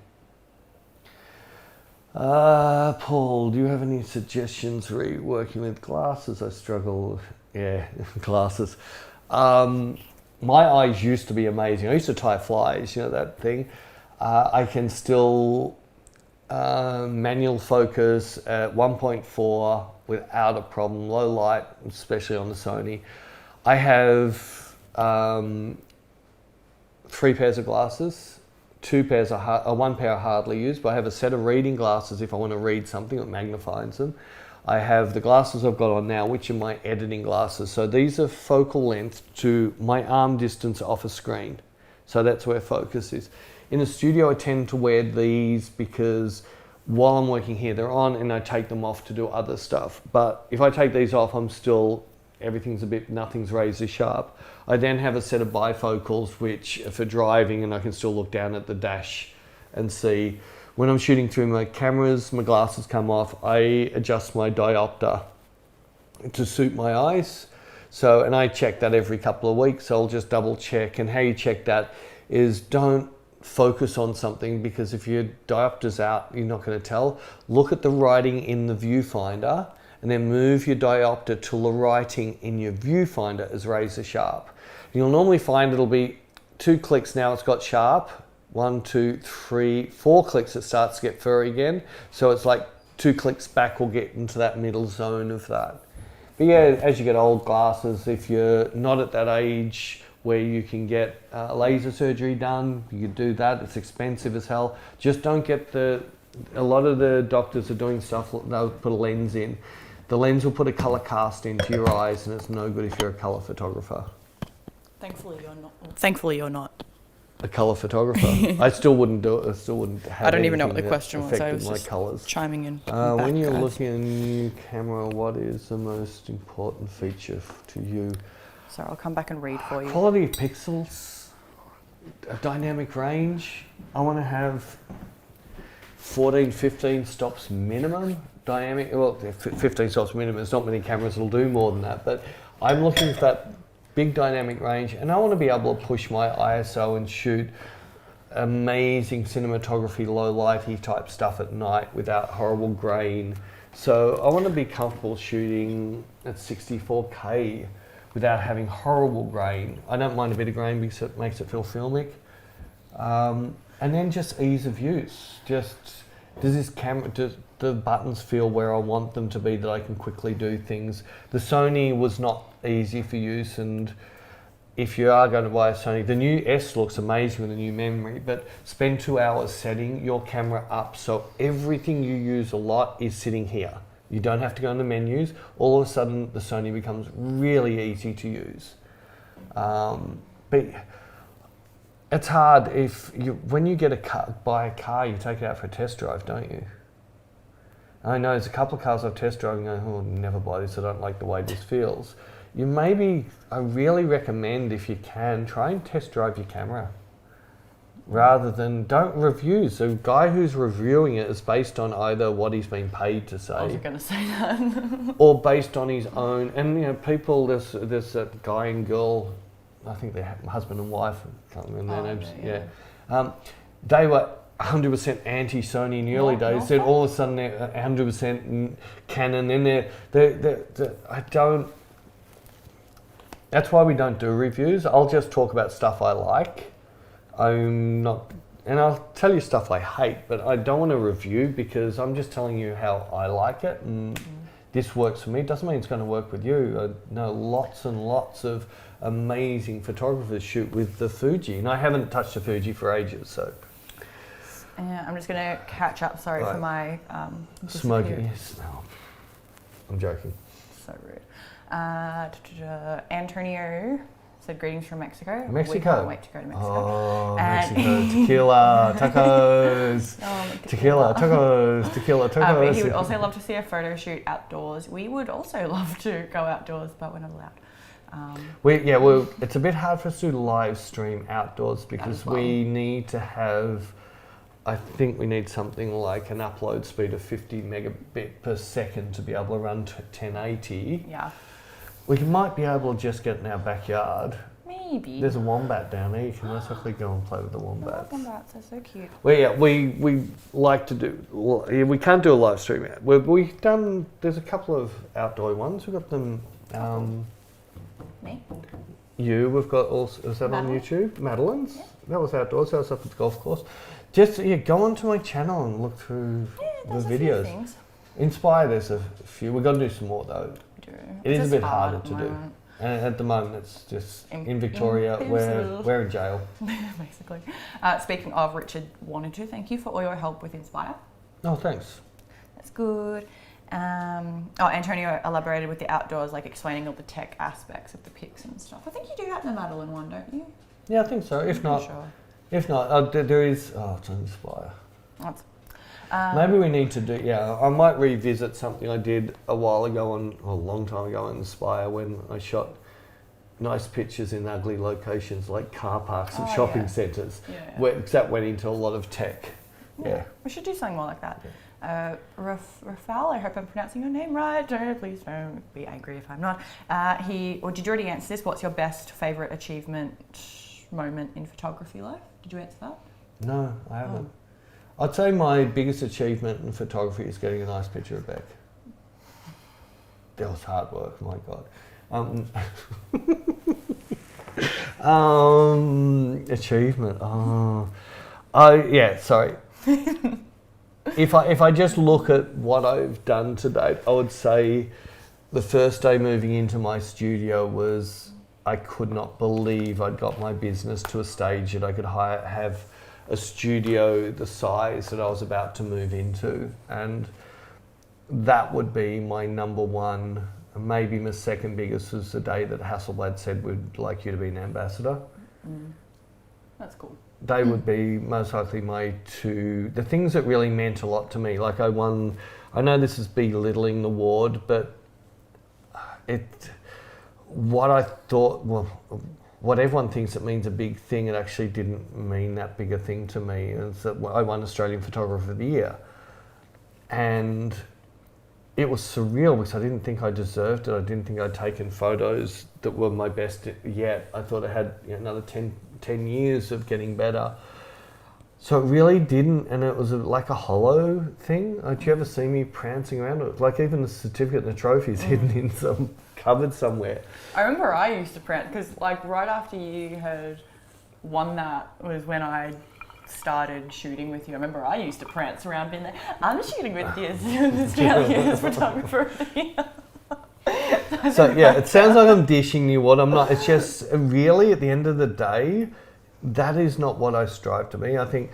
Paul, do you have any suggestions for working with glasses? I struggle. Yeah, glasses. My eyes used to be amazing. I used to tie flies, you know, that thing. I can still manual focus at 1.4 without a problem, low light, especially on the Sony. I have 3 pairs of glasses. 2 pairs are one pair I hardly use, but I have a set of reading glasses if I want to read something that magnifies them. I have the glasses I've got on now, which are my editing glasses. So these are focal length to my arm distance off a screen. So that's where focus is. In the studio, I tend to wear these because while I'm working here, they're on, and I take them off to do other stuff. But if I take these off, nothing's razor sharp. I then have a set of bifocals, which are for driving, and I can still look down at the dash and see. When I'm shooting through my cameras, my glasses come off, I adjust my diopter to suit my eyes. And I check that every couple of weeks. I'll just double check. And how you check that is, don't focus on something, because if your diopter's out, you're not going to tell. Look at the writing in the viewfinder, and then move your diopter till the writing in your viewfinder is razor sharp. You'll normally find it'll be 2 clicks now it's got sharp. 1, 2, 3, 4 clicks it starts to get furry again. So it's like 2 clicks back will get into that middle zone of that. But yeah, as you get old, glasses, if you're not at that age where you can get laser surgery done, you can do that. It's expensive as hell. Just don't get a lot of the doctors are doing stuff, they'll put a lens in. The lens will put a colour cast into your eyes, and it's no good if you're a colour photographer. Thankfully you're not. a colour photographer. I still wouldn't do it. I still wouldn't have I don't even know what the anything that question was. I affected was my just colours. chiming in. When you're back, looking at a new camera, what is the most important feature to you? Sorry, I'll come back and read for you. Quality of pixels, a dynamic range. I want to have 14, 15 stops minimum. Dynamic, well, 15 stops minimum. There's not many cameras that'll do more than that, but I'm looking for that big dynamic range, and I want to be able to push my ISO and shoot amazing cinematography, low lighty type stuff at night without horrible grain. So I want to be comfortable shooting at 64K without having horrible grain. I don't mind a bit of grain because it makes it feel filmic. And then just ease of use. Just, does this camera, does the buttons feel where I want them to be, that I can quickly do things? The Sony was not easy for use, and if you are going to buy a Sony, the new S looks amazing with the new memory, but spend 2 hours setting your camera up so everything you use a lot is sitting here. You don't have to go into menus. All of a sudden, the Sony becomes really easy to use. But it's hard when you get buy a car, you take it out for a test drive, don't you? I know there's a couple of cars I've test drive and go, oh, never buy this, I don't like the way this feels. I really recommend, if you can, try and test drive your camera. Rather than, don't review. So a guy who's reviewing it is based on either what he's been paid to say. I was going to say that. Or based on his own, and people, there's that guy and girl, I think they're husband and wife, I can't remember their names, yeah. They were 100% anti-Sony in the early days, then all of a sudden they're 100% Canon, then that's why we don't do reviews. I'll just talk about stuff I like. I'm not, and I'll tell you stuff I hate, but I don't want to review because I'm just telling you how I like it, and this works for me. It doesn't mean it's going to work with you. I know lots and lots of amazing photographers shoot with the Fuji, and I haven't touched the Fuji for ages, so. Yeah, I'm just going to catch up, sorry for my smoking. Yes, no, I'm joking. So rude. Antonio said greetings from Mexico. Mexico. We can't wait to go to Mexico. Oh, Mexico. Tequila, tacos. Tequila, tacos. He would also love to see a photo shoot outdoors. We would also love to go outdoors, but we're not allowed. It's a bit hard for us to live stream outdoors because we need to have, I think we need something like an upload speed of 50 megabit per second to be able to run 1080. Yeah. We might be able to just get in our backyard. Maybe. There's a wombat down there. You can most likely go and play with the wombats. The wombats are so cute. We like to do. We can't do a live stream out. We've done. There's a couple of outdoor ones. We've got them. Me. We've got also. Is that Madeline? on YouTube? Madeline's. Yeah. That was outdoors. That was up at the golf course. Just go onto my channel and look through the videos. Things. Inspire. There's a few. We've got to do some more though. We do. It is a bit hard harder to do. And at the moment, it's just in Victoria, we're in jail. Basically. Speaking of, Richard wanted to thank you for all your help with Inspire. Oh, thanks. That's good. Antonio elaborated with the outdoors, like explaining all the tech aspects of the pics and stuff. I think you do that in the Madeline one, don't you? Yeah, I think so. If not, there is. Oh, it's on Inspire. That's, maybe we need to do. Yeah, I might revisit something I did a while ago a long time ago on Inspire when I shot nice pictures in ugly locations like car parks and shopping centres. Because that went into a lot of tech. Yeah. We should do something more like that. Rafal, I hope I'm pronouncing your name right. Please don't be angry if I'm not. Did you already answer this? What's your best favourite achievement moment in photography life? Did you answer that? No, I haven't. I'd say my biggest achievement in photography is getting a nice picture of Beck. That was hard work, my God. Achievement. Sorry. If I just look at what I've done to date, I would say the first day moving into my studio was, I could not believe I'd got my business to a stage that I could have a studio the size that I was about to move into, and that would be my number one. Maybe my second biggest was the day that Hasselblad said we'd like you to be an ambassador. That's cool. They would be most likely the things that really meant a lot to me. Like I know this is belittling the award, but what I thought, what everyone thinks it means a big thing, it actually didn't mean that big a thing to me. It's that I won Australian Photographer of the Year. And it was surreal because I didn't think I deserved it. I didn't think I'd taken photos that were my best yet. I thought I had another 10 years of getting better. So it really didn't, and it was like a hollow thing. Did you ever see me prancing around? Like even the certificate and the trophy's hidden in some cupboard somewhere. I remember I used to print because like right after you had won that was when I started shooting with you. I remember I used to prance around being like, I'm shooting with the Australian Photographer of the Year. So yeah, it sounds like I'm dishing you what I'm not. It's just really at the end of the day, that is not what I strive to be. I think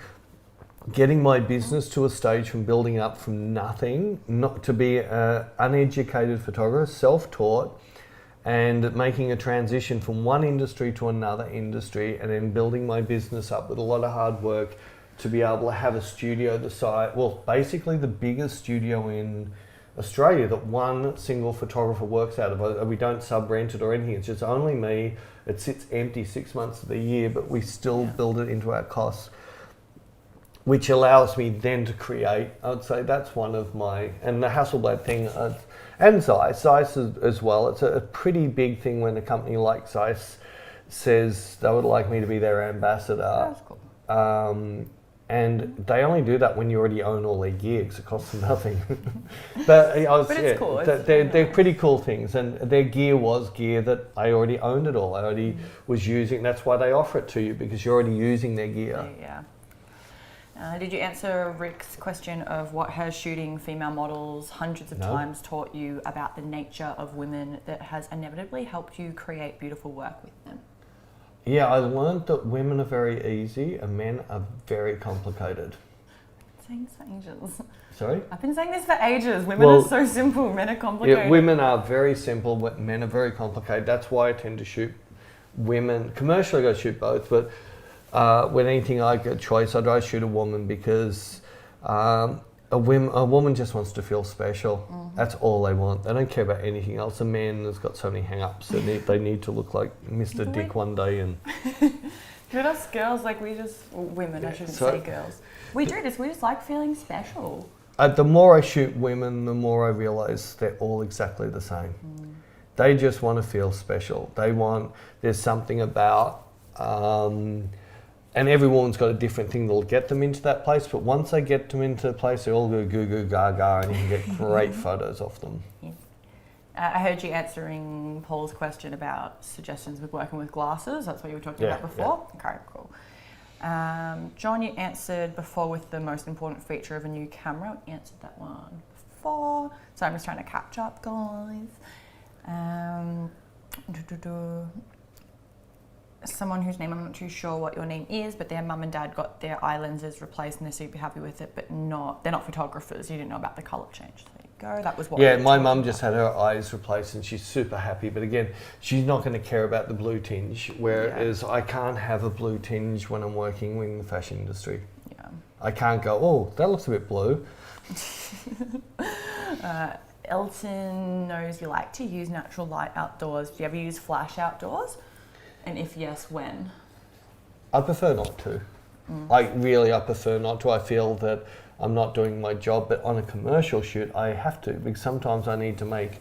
getting my business to a stage from building up from nothing, not to be an uneducated photographer, self-taught, and making a transition from one industry to another industry, and then building my business up with a lot of hard work to be able to have a studio the size, well, basically the biggest studio in Australia that one single photographer works out of. We don't sub-rent it or anything, it's just only me. It sits empty 6 months of the year, but we still build it into our costs, which allows me then to create. I would say that's one of my, and the Hasselblad thing, and Zeiss as well. It's a pretty big thing when a company like Zeiss says they would like me to be their ambassador. That's cool. And they only do that when you already own all their gear because it costs them nothing. But it's cool. They're pretty cool things, and their gear was gear that I already owned it all. I already was using. That's why they offer it to you, because you're already using their gear. Yeah. Did you answer Rick's question of what has shooting female models hundreds of times taught you about the nature of women that has inevitably helped you create beautiful work with them? Yeah, I learned that women are very easy and men are very complicated. I've been saying this for ages. Sorry? I've been saying this for ages. Women are so simple, men are complicated. Yeah, women are very simple, but men are very complicated. That's why I tend to shoot women. Commercially, I go shoot both, but with anything I get a choice, I'd rather shoot a woman because a woman just wants to feel special. Mm-hmm. That's all they want. They don't care about anything else. A man has got so many hang-ups. They need to look like Mr. Dick one day. And with us girls, like women, I shouldn't say girls. We do this. We just like feeling special. The more I shoot women, the more I realise they're all exactly the same. They just want to feel special. There's something about, and every woman's got a different thing that'll get them into that place, but once they get them into a place, they all go goo goo gaga, and you can get great photos of them. Yeah. I heard you answering Paul's question about suggestions with working with glasses. That's what you were talking about before? Yeah. Okay, cool. John, you answered before with the most important feature of a new camera. We answered that one before. So I'm just trying to catch up, guys. Someone whose name I'm not too sure what your name is, but their mum and dad got their eye lenses replaced and they're super happy with it, but they're not photographers. You didn't know about the colour change. There you go. That was what. Yeah, my mum just had her eyes replaced and she's super happy. But again, she's not going to care about the blue tinge, whereas I can't have a blue tinge when I'm working in the fashion industry. Yeah. I can't go, oh, that looks a bit blue. Elton knows you like to use natural light outdoors. Do you ever use flash outdoors? And if yes, when? I prefer not to. I prefer not to. I feel that I'm not doing my job, but on a commercial shoot, I have to, because sometimes I need to make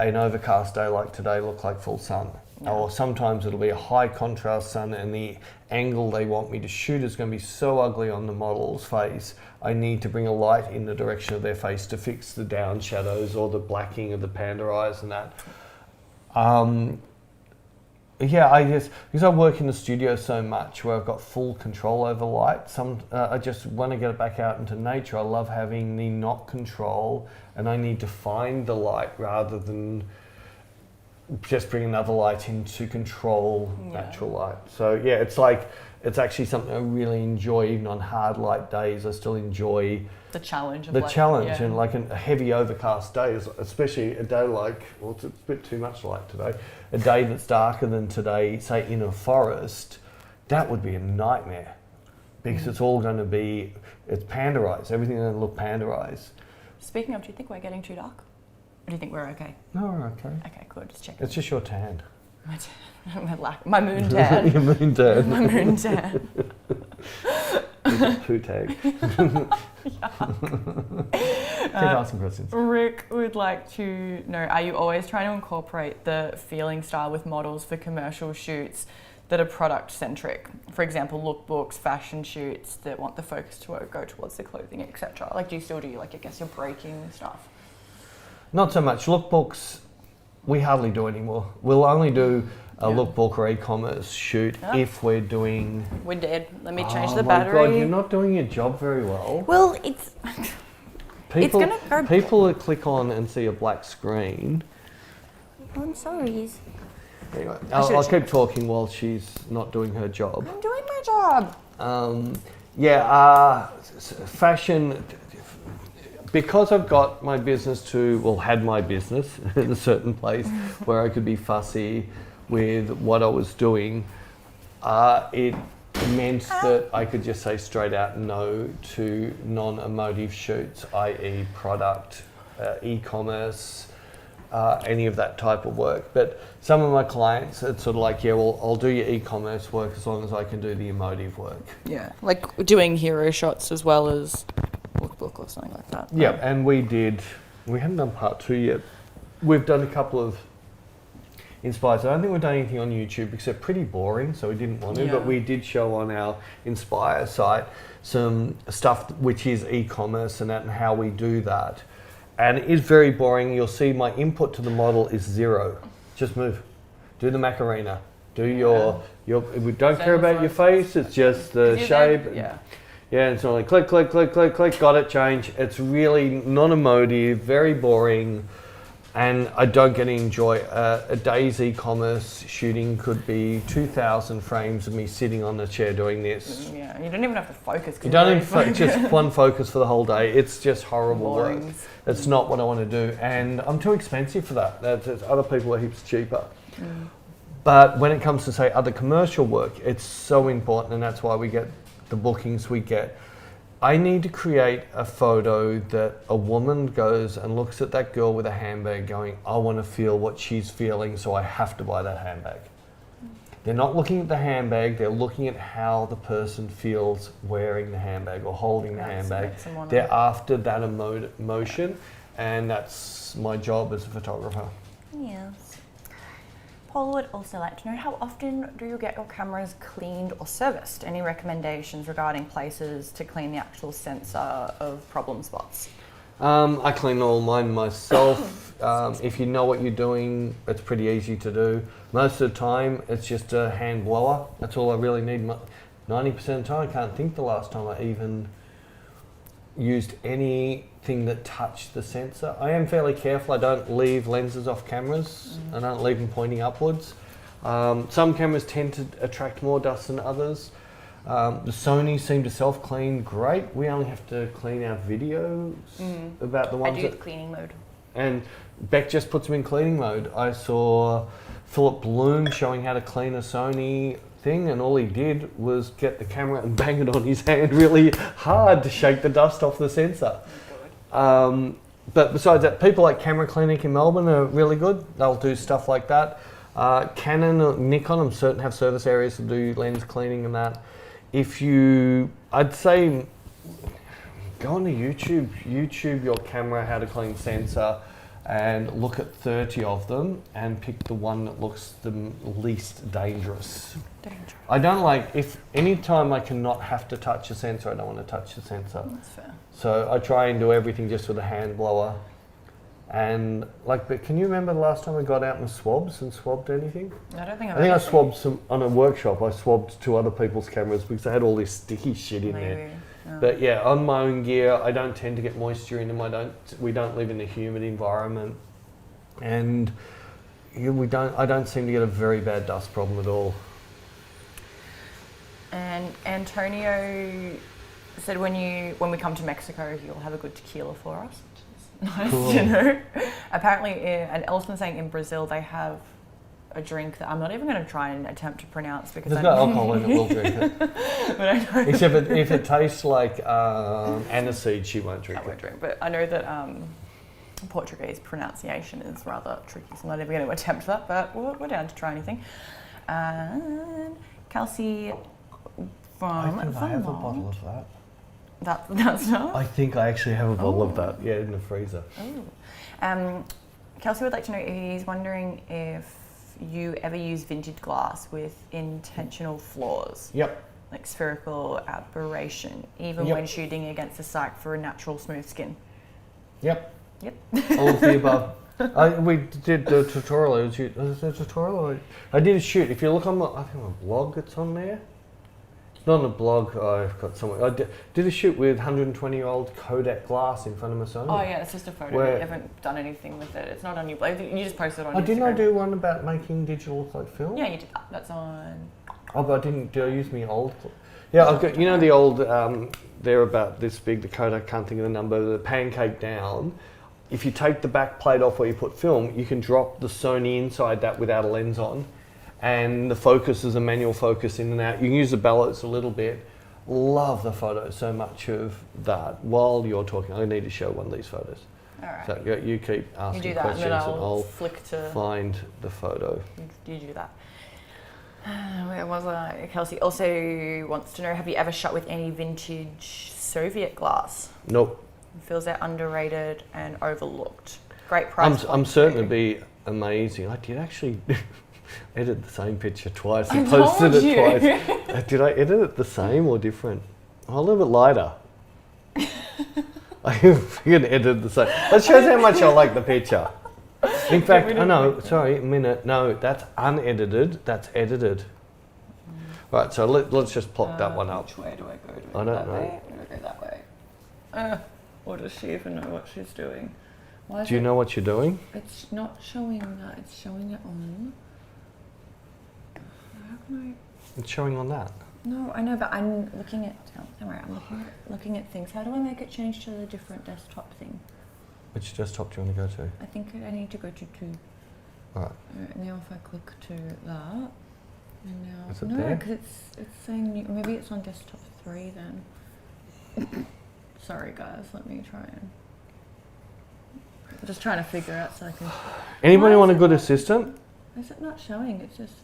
an overcast day like today look like full sun. Yeah. Or sometimes it'll be a high contrast sun and the angle they want me to shoot is going to be so ugly on the model's face, I need to bring a light in the direction of their face to fix the down shadows or the blacking of the panda eyes and that. Yeah, because I work in the studio so much where I've got full control over light, I just want to get it back out into nature. I love having the not control, and I need to find the light rather than just bring another light in to control natural light. So yeah, it's actually something I really enjoy. Even on hard light days, I still enjoy the challenge. And like a heavy overcast day, especially a day like, well, it's a bit too much light today. A day that's darker than today, say in a forest, That would be a nightmare because it's all going to be, it's panderized. Everything's going to look panderized. Speaking of, do you think we're getting too dark? Or do you think we're okay? No, we're okay. Okay, good. Just checking. It's just your tan. My moon tan. Your moon tan. My moon tan. Poo tag. Keep asking questions. Rick would like to know, are you always trying to incorporate the feeling style with models for commercial shoots that are product centric? For example, lookbooks, fashion shoots that want the focus to go towards the clothing, etc. Like, do you still do, like, I guess, your breaking stuff? Not so much. Lookbooks, we hardly do anymore. We'll only do a lookbook or e-commerce shoot if we're doing... We're dead. Let me change Oh the my battery. God, you're not doing your job very well. Well, it's People, gonna go... people that click on and see a black screen... I'm sorry. Anyway, I'll keep talking while she's not doing her job. I'm doing my job. Fashion... Because I've got my business had my business in a certain place where I could be fussy with what I was doing, it meant that I could just say straight out no to non-emotive shoots, i.e. product, e-commerce, any of that type of work. But some of my clients, it's sort of like, yeah, well, I'll do your e-commerce work as long as I can do the emotive work. Yeah, like doing hero shots as well as lookbook or something like that. Yeah, and we haven't done part 2 yet. We've done a couple of Inspires. I don't think we've done anything on YouTube because they're pretty boring, so we didn't want to, but we did show on our Inspire site some stuff which is e-commerce and that and how we do that. And it is very boring. You'll see my input to the model is 0. Just move. Do the Macarena. Do your we don't care about your face, it's just the shape. Yeah, it's only click, click, click, click, click, got it, change. It's really non-emotive, very boring, and I don't get to enjoy a day's e-commerce shooting could be 2,000 frames of me sitting on the chair doing this. Yeah, you don't even have to focus. You don't even just one focus for the whole day. It's just horrible work. Boring. It's not what I want to do, and I'm too expensive for that. There's other people are heaps cheaper. But when it comes to, say, other commercial work, it's so important, and that's why we get the bookings we get. I need to create a photo that a woman goes and looks at that girl with a handbag going, I want to feel what she's feeling, so I have to buy that handbag. They're not looking at the handbag, they're looking at how the person feels wearing the handbag or holding the handbag. They're after that emotion, and that's my job as a photographer. Yes. Paul would also like to know, how often do you get your cameras cleaned or serviced? Any recommendations regarding places to clean the actual sensor of problem spots? I clean all mine myself. If you know what you're doing, it's pretty easy to do. Most of the time, it's just a hand blower. That's all I really need. 90% of the time, I can't think the last time I even used anything that touched the sensor. I am fairly careful. I don't leave lenses off cameras. I don't leave them pointing upwards. Some cameras tend to attract more dust than others. The Sony seem to self-clean great. We only have to clean our videos about the ones I do the cleaning mode. And Beck just puts them in cleaning mode. I saw Philip Bloom showing how to clean a Sony thing, and all he did was get the camera and bang it on his hand really hard to shake the dust off the sensor. But besides that, people like Camera Clinic in Melbourne are really good. They'll do stuff like that. Canon or Nikon, I'm certain, have service areas to do lens cleaning and that. I'd say go onto YouTube your camera, how to clean sensor, and look at 30 of them and pick the one that looks the least dangerous. I don't anytime I cannot have to touch a sensor, I don't want to touch the sensor. That's fair. So I try and do everything just with a hand blower. And but can you remember the last time I got out and swabbed anything? I don't think I think I swabbed some on a workshop. I swabbed 2 other people's cameras because they had all this sticky shit in there. Yeah. But yeah, on my own gear, I don't tend to get moisture in them. We don't live in a humid environment, and I don't seem to get a very bad dust problem at all. And Antonio said when we come to Mexico, you'll have a good tequila for us. Nice Cool. to know. Apparently, and Elston's saying in Brazil they have a drink that I'm not even going to try and attempt to pronounce because There's no alcohol in it, we'll drink it. But I know Except if it tastes like aniseed, she won't drink I won't it. drink. But I know that Portuguese pronunciation is rather tricky, so I'm not even going to attempt that. But we're down to try anything. And Kelsey from I think I have a bottle of that. That's not. I think I actually have a bottle of that, yeah, in the freezer. Oh. Kelsey would like to know, he's wondering if you ever use vintage glass with intentional flaws. Yep. Like spherical aberration, even when shooting against a cyc for a natural smooth skin. Yep. Yep. All of the above. We did the tutorial. Was it a tutorial? I did a shoot. If you look on I think my blog, it's on there. It's not on a blog. I've got somewhere. I did a shoot with 120-year-old Kodak glass in front of my Sony. Oh yeah, it's just a photo. You haven't done anything with it. It's not on your blog. You just posted it on Instagram. Didn't I do one about making digital look like film? Yeah, you did that. That's on. Oh, but I didn't. Did I use me old? Yeah, I've got. You know the old. They're about this big. The Kodak, I can't think of the number. The pancake down. If you take the back plate off where you put film, you can drop the Sony inside that without a lens on, and the focus is a manual focus in and out. You can use the bellows a little bit. Love the photo so much of that. While you're talking, I need to show one of these photos. All right. So you keep asking you do that, questions, and then and I'll flick to find the photo. You do that. Where was I? Kelsey also wants to know, have you ever shot with any vintage Soviet glass? Nope. Feels they're underrated and overlooked. Great price. I'm certain it'd be amazing. I did actually edit the same picture twice and I posted told it you. twice. Did I edit it the same or different? Oh, a little bit lighter. I can edit the same. That shows how much I like the picture. In fact, sorry, a minute. No, that's unedited. That's edited. Right, so let's just plop that one up. Which way do I go? I don't know. Way? I'm gonna go that way. Or does she even know what she's doing? Do you know what you're doing? It's not showing that. It's showing it on. How can It's showing on that. No, I know, but I'm looking at. Don't worry, I'm looking at things. How do I make it change to the different desktop thing? Which desktop do you want to go to? I think I need to go to 2. Alright. Now if I click to that, and now Is it no, there? because it's saying maybe it's on desktop 3 then. Sorry guys, let me try and. I'm just trying to figure out so I can. Anybody want a good assistant? Is it not showing? It's just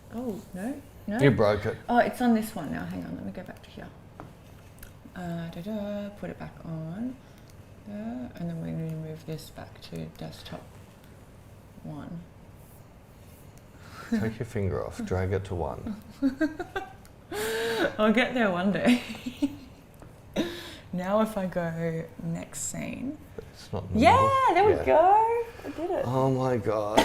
no. You broke it. Oh, it's on this one now. Hang on, let me go back to here. Put it back on. And then we're going to move this back to desktop 1. Take your finger off, drag it to 1. I'll get there one day. Now if I go next scene. It's not in the Yeah, middle. there we go. I did it. Oh my god.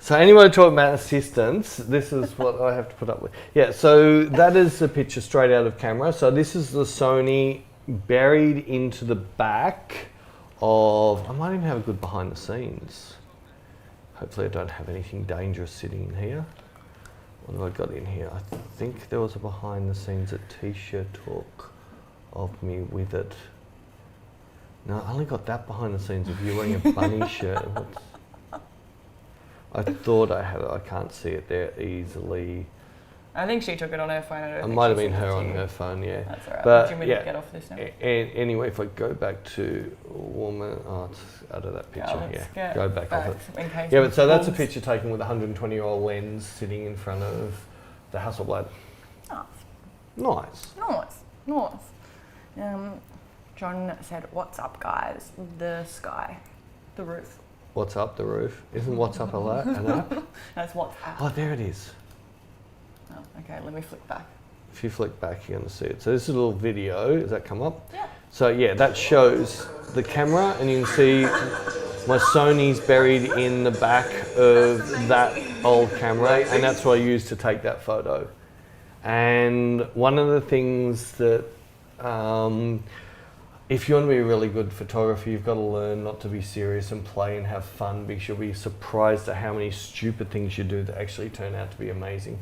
So anybody talking about assistants, this is what I have to put up with. Yeah, so that is the picture straight out of camera. So this is the Sony buried into the back of, I might even have a good behind the scenes. Hopefully I don't have anything dangerous sitting in here. What have I got in here? I think there was a behind the scenes that Tisha took of me with it. No, I only got that behind the scenes of you wearing a bunny shirt. I thought I had it. I can't see it there easily. I think she took it on her phone. It might have been her on her phone, yeah. That's alright. But Do you want me to get off this now? Anyway, if I go back to woman, it's out of that picture. Yeah, go back off it. Yeah, but so that's a picture taken with a 120-year-old lens sitting in front of the Hasselblad. Nice. John said, "What's up, guys? The sky, the roof." What's up, the roof? Isn't What's up an app? That's what's up. Oh, there it is. Oh, okay, let me flick back. If you flick back, you're going to see it. So this is a little video. Does that come up? Yeah. So yeah, that shows the camera, and you can see my Sony's buried in the back of that old camera, and that's what I used to take that photo. And one of the things that, if you want to be a really good photographer, you've got to learn not to be serious and play and have fun, because you'll be surprised at how many stupid things you do that actually turn out to be amazing.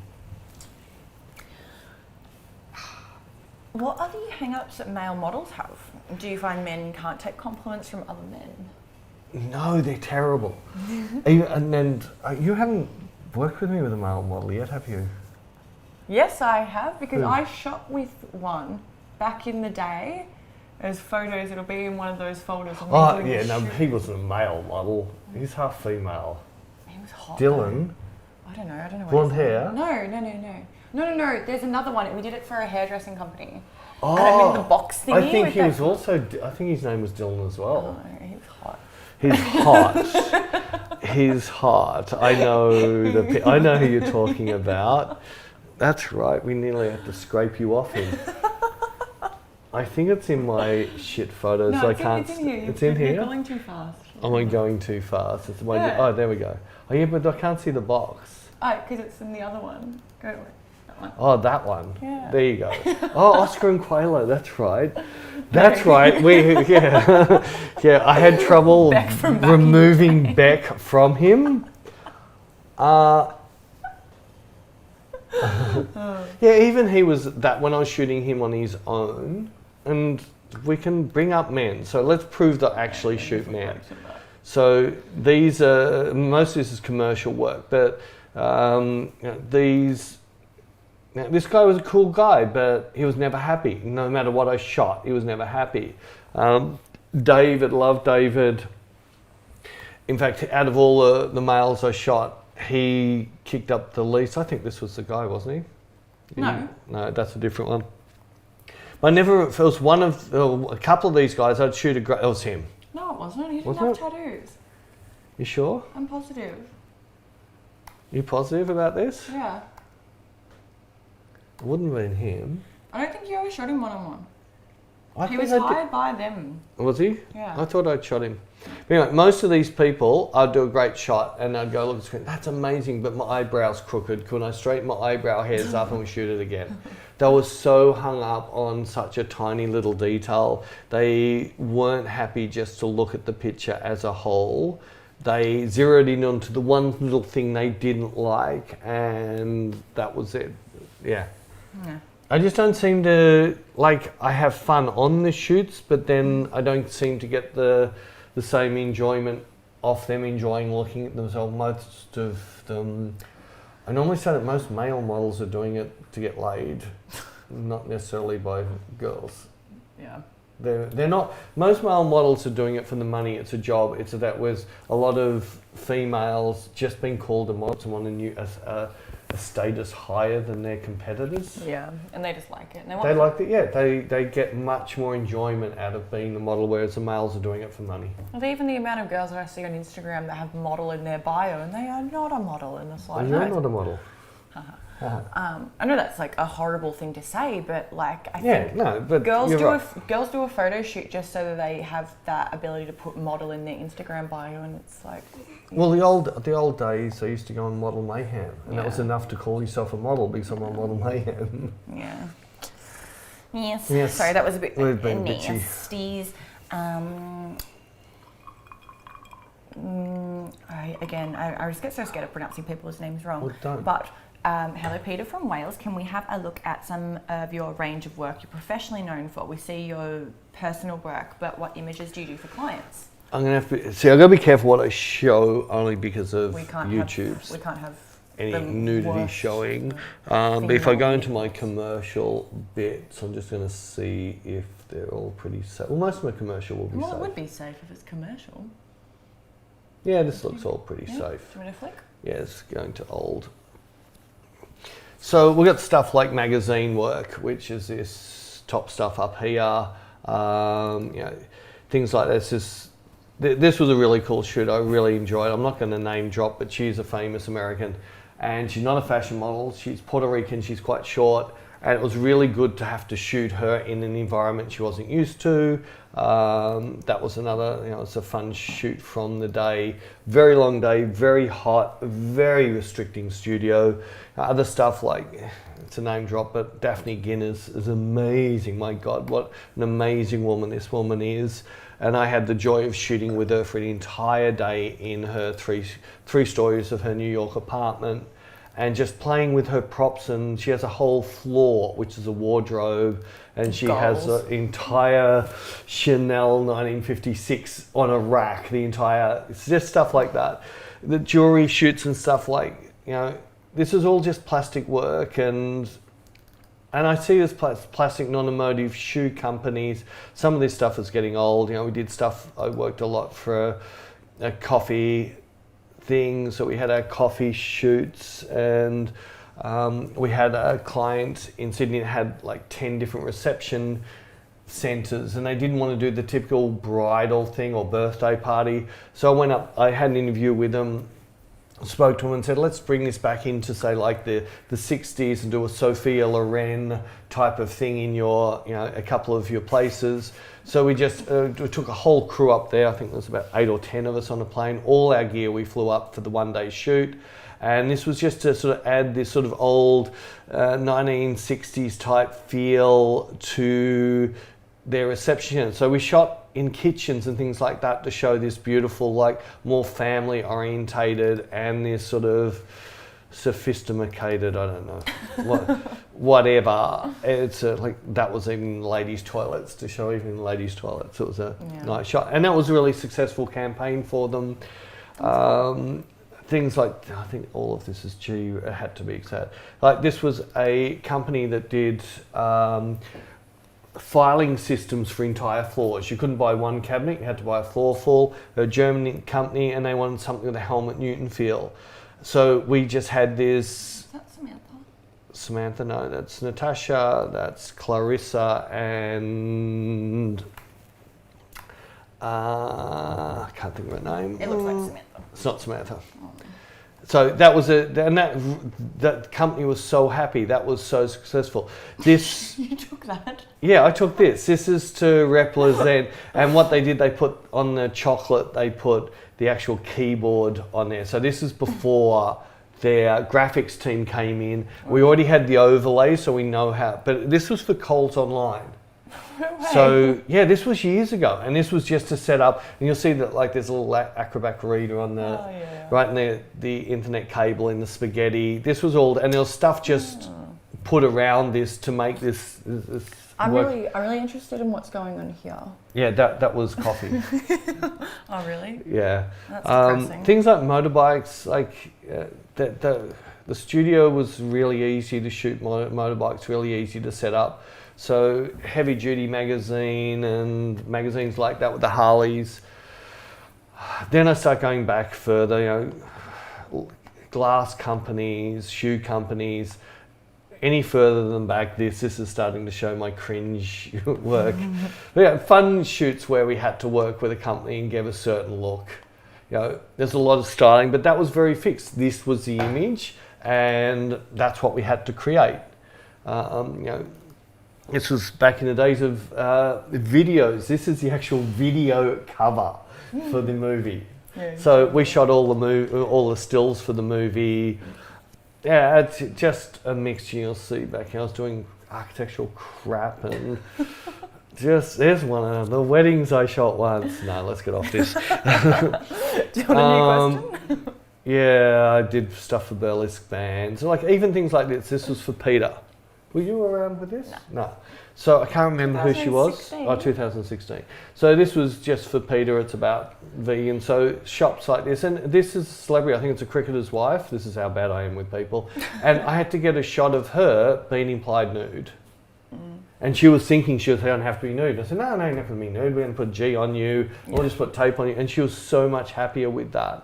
What are the hang-ups that male models have? Do you find men can't take compliments from other men? No, they're terrible. And then you haven't worked with me with a male model yet, have you? Yes, I have, because Who? I shot with one back in the day. There's photos, it'll be in one of those folders. Of me Oh, doing yeah, the no, shoot. he wasn't a male model. He's half female. He was hot. Dylan, though. I don't know. What blonde his name- hair. No. There's another one. We did it for a hairdressing company. Oh, I don't mean the box thingy. I think with he that- was also, I think his name was Dylan as well. Oh, he was hot. He's hot. He's hot. I know who you're talking about. That's right. We nearly had to scrape you off him. I think it's in my shit photos. No, So it's in here. It's in You're here. going too fast. Am I going too fast? It's my. Yeah. Oh, there we go. Oh yeah, but I can't see the box. Oh, because it's in the other one. Go away. That one. Oh, that one. Yeah. There you go. Oh, Oscar and Quaylo. That's right. That's right. Yeah. I had trouble Beck from back removing Beck from him. Yeah, even he was that when I was shooting him on his own, and we can bring up men. So let's prove that I actually shoot men. So these are, most of this is commercial work, but this guy was a cool guy, but he was never happy. No matter what I shot, he was never happy. David, loved David. In fact, out of all the males I shot, he kicked up the least. I think this was the guy, wasn't he? No. No, that's a different one. But if it was one of a couple of these guys, I'd shoot it was him. No, it wasn't. He didn't Wasn't have it? tattoos. You sure? I'm positive. You positive about this? Yeah. It wouldn't have been him. I don't think you ever shot him one-on-one. I He think was I did- hired by them. Was he? Yeah. I thought I'd shot him. But anyway, most of these people, I'd do a great shot and I'd go look at the screen, that's amazing, but my eyebrow's crooked. Couldn't I straighten my eyebrow hairs up and we shoot it again? They were so hung up on such a tiny little detail. They weren't happy just to look at the picture as a whole. They zeroed in onto the one little thing they didn't like, and that was it. Yeah. I just don't seem to, I have fun on the shoots, but then I don't seem to get the same enjoyment off them enjoying looking at themselves. Most of them, I normally say that most male models are doing it to get laid, not necessarily by girls. Yeah. They're not, most male models are doing it for the money. It's a job. It's that was a lot of females just being called a model, someone a status higher than their competitors. Yeah, and they just like it. And They like it, yeah. They get much more enjoyment out of being the model, whereas the males are doing it for money. Well, even the amount of girls that I see on Instagram that have model in their bio, and they are not a model in the Well, slightest. you're not a model. I know that's a horrible thing to say, but I Yeah, think no, but girls you're do right. girls do a photo shoot just so that they have that ability to put model in their Instagram bio, and it's like. Well, the old days, I used to go on Model Mayhem, and that was enough to call yourself a model because I'm on Model Mayhem. Yeah. Yes. Sorry, that was a bit We've been bitchy. nasties. I just get so scared of pronouncing people's names wrong. Well, don't. But hello, Peter from Wales. Can we have a look at some of your range of work you're professionally known for? We see your personal work, but what images do you do for clients? I'm gonna have to see. I've got to be careful what I show, only because of We can't YouTube's. we can't have Any the nudity worst showing. But if I go female into my images. commercial bits, I'm just going to see if they're all pretty safe. Well, most of my commercial will be Well, safe. it would be safe if it's commercial. Yeah, this looks all pretty Yeah. safe. Do you want me to flick? Yeah, it's going to old. So we've got stuff like magazine work, which is this top stuff up here. Things like this. This was a really cool shoot. I really enjoyed it. I'm not going to name drop, but she's a famous American, and she's not a fashion model. She's Puerto Rican. She's quite short, and it was really good to have to shoot her in an environment she wasn't used to. That was another, it's a fun shoot from the day. Very long day, very hot, very restricting studio. Other stuff like, it's a name drop, but Daphne Guinness is amazing. My God, what an amazing woman this woman is. And I had the joy of shooting with her for an entire day in her three stories of her New York apartment. and just playing with her props, and she has a whole floor, which is a wardrobe, and she has an entire Chanel 1956 on a rack, it's just stuff like that. The jewelry shoots and stuff like, this is all just plastic work, and I see this plastic non-emotive shoe companies, some of this stuff is getting old. We did stuff, I worked a lot for a coffee thing, so we had our coffee shoots, and we had a client in Sydney that had like 10 different reception centres, and they didn't want to do the typical bridal thing or birthday party. So I went up, I had an interview with them, spoke to them and said, let's bring this back into, say, like the 60s and do a Sophia Loren type of thing in your, a couple of your places. So we just we took a whole crew up there. I think there was about 8 or 10 of us on a plane. All our gear we flew up for the one-day shoot. And this was just to sort of add this sort of old 1960s type feel to their reception. So we shot in kitchens and things like that to show this beautiful, like more family orientated and this sort of sophisticated, I don't know, whatever. It's like that was even ladies' toilets, to show even ladies' toilets. It was a nice shot, and that was a really successful campaign for them. Things like, I think all of this is it had to be said. Like this was a company that did filing systems for entire floors. You couldn't buy one cabinet, you had to buy a floor full. They're a German company and they wanted something with a Helmut Newton feel. So we just had this... Is that Samantha? Samantha, no, that's Natasha, that's Clarissa, and... I can't think of her name. It looks like Samantha. It's not Samantha. Oh. So that was and that company was so happy. That was so successful. This you took that? Yeah, I took this. This is to represent, and what they did, they put on the chocolate, they put the actual keyboard on there. So this is before their graphics team came in. We already had the overlay, so we know how. But this was for Coles Online. So yeah, this was years ago, and this was just to set up. And you'll see that like there's a little Acrobat reader on the right in the internet cable in the spaghetti. This was all, and there was stuff just put around this to make this I'm work. really interested in what's going on here. Yeah, that was coffee. Oh really? Yeah. That's depressing. Things like motorbikes, like the studio was really easy to shoot motorbikes, really easy to set up. So Heavy Duty magazine and magazines like that with the Harleys. Then I start going back further, glass companies, shoe companies. Any further than back, this is starting to show my cringe work. But yeah, fun shoots where we had to work with a company and give a certain look. There's a lot of styling, but that was very fixed. This was the image, and that's what we had to create. This was back in the days of videos. This is the actual video cover for the movie. Yeah, so we shot all the stills for the movie. Yeah, it's just a mixture. You'll see back here. I was doing architectural crap and there's one of the weddings I shot once. No, let's get off this. Do you want a new question? Yeah, I did stuff for burlesque bands. Like even things like this. This was for Peter. Were you around with this? No. So I can't remember who she was. 2016. So this was just for Peter. It's about vegan. So shops like this, and this is a celebrity. I think it's a cricketer's wife. This is how bad I am with people. And I had to get a shot of her being implied nude. And she was thinking she don't have to be nude. I said, no, you don't have to be nude. We're going to put G on you. Or just put tape on you. And she was so much happier with that.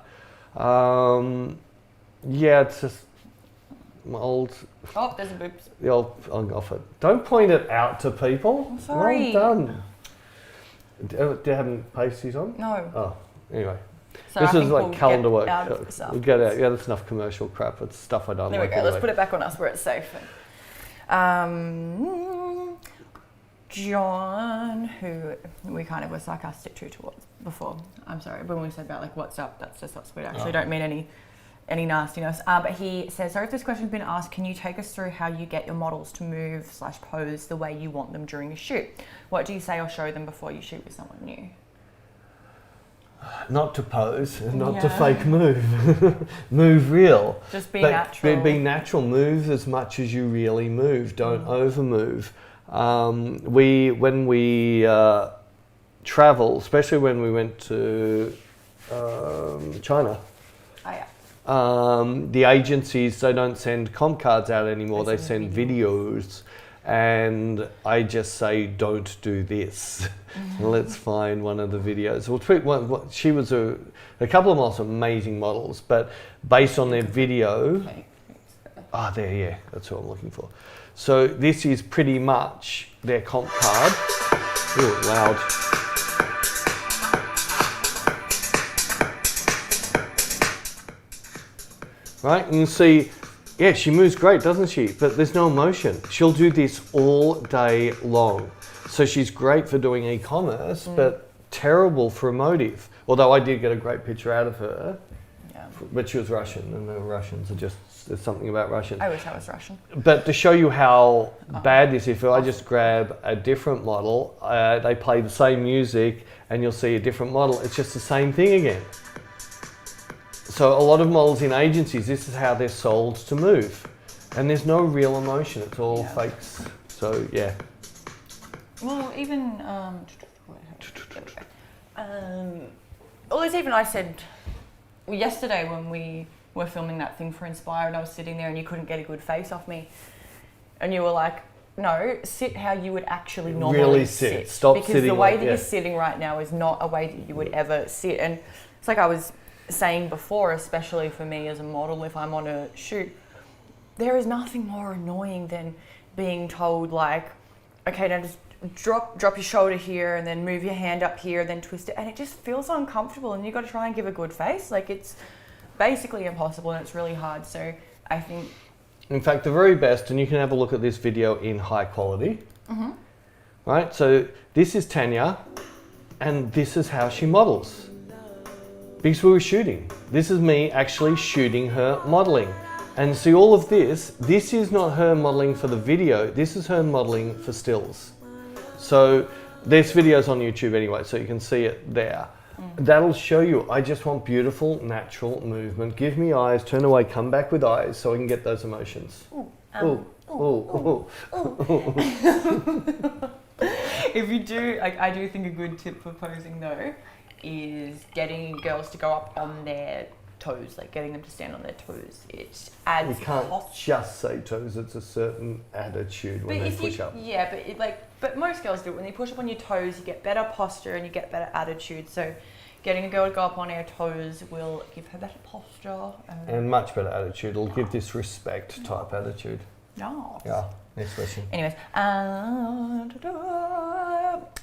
It's just my old... Oh, there's a boobs. The old off it. Don't point it out to people. I'm sorry. Well done. Do you have pasties on? No. Oh, anyway. So this is like we'll calendar work. We'll get out. Yeah, that's enough commercial crap. It's stuff I don't like. There we go. Anyway. Let's put it back on us where it's safe. John, who we kind of were sarcastic towards before. I'm sorry, when we said about like what's up, that's just us. We actually don't mean any nastiness. But he says, sorry if this question's been asked, can you take us through how you get your models to move/pose the way you want them during a shoot? What do you say or show them before you shoot with someone new? Not to pose, not to Yeah. fake move. Move real. Just be But natural. Be natural. Move as much as you really move. Don't over move. When we travel, especially when we went to China, Oh, yeah. the agencies, they don't send comp cards out anymore. They They send send videos. And I just say, don't do this. Let's find one of the videos. She was a couple of models, amazing models, but based on their video, Okay. yeah, that's what I'm looking for. So this is pretty much their comp card. Ooh, loud. Right, and you see, yeah, she moves great, doesn't she? But there's no emotion. She'll do this all day long. So she's great for doing e-commerce, but terrible for emotive. Although I did get a great picture out of her, Yeah. but she was Russian, and the Russians are just, there's something about Russian. I wish I was Russian. But to show you how bad this is, if I just grab a different model, they play the same music, and you'll see a different model. It's just the same thing again. So a lot of models in agencies, this is how they're sold to move. And there's no real emotion, it's all fakes. So yeah. Well, even well, it's even I said yesterday when we were filming that thing for Inspire, and I was sitting there and you couldn't get a good face off me, and you were like, "No, sit how you would actually normally Really sit. Stop because sitting the way like- that yeah. you're sitting right now is not a way that you would ever sit." And it's like I was saying before, especially for me as a model, if I'm on a shoot, there is nothing more annoying than being told like, okay, now just drop your shoulder here and then move your hand up here and then twist it, and it just feels uncomfortable, and you've got to try and give a good face. Like, it's basically impossible, and it's really hard. So I think, In fact, the very best, and you can have a look at this video in high quality. Right, so this is Tanya, and this is how she models. Because we were shooting. This is me actually shooting her modeling. And see all of this is not her modeling for the video, this is her modeling for stills. So there's videos on YouTube anyway, so you can see it there. That'll show you, I just want beautiful, natural movement. Give me eyes, turn away, come back with eyes so I can get those emotions. if you do, like, I do think a good tip for posing though is getting girls to go up on their toes, like getting them to stand on their toes. It adds You can't posture. just say toes, it's a certain attitude when But they if push you, up. yeah, but but most girls do it. When they push up on your toes, you get better posture and you get better attitude. So getting a girl to go up on her toes will give her better posture. And much better attitude, it'll give this respect type attitude. No. Yeah, next question. Anyways,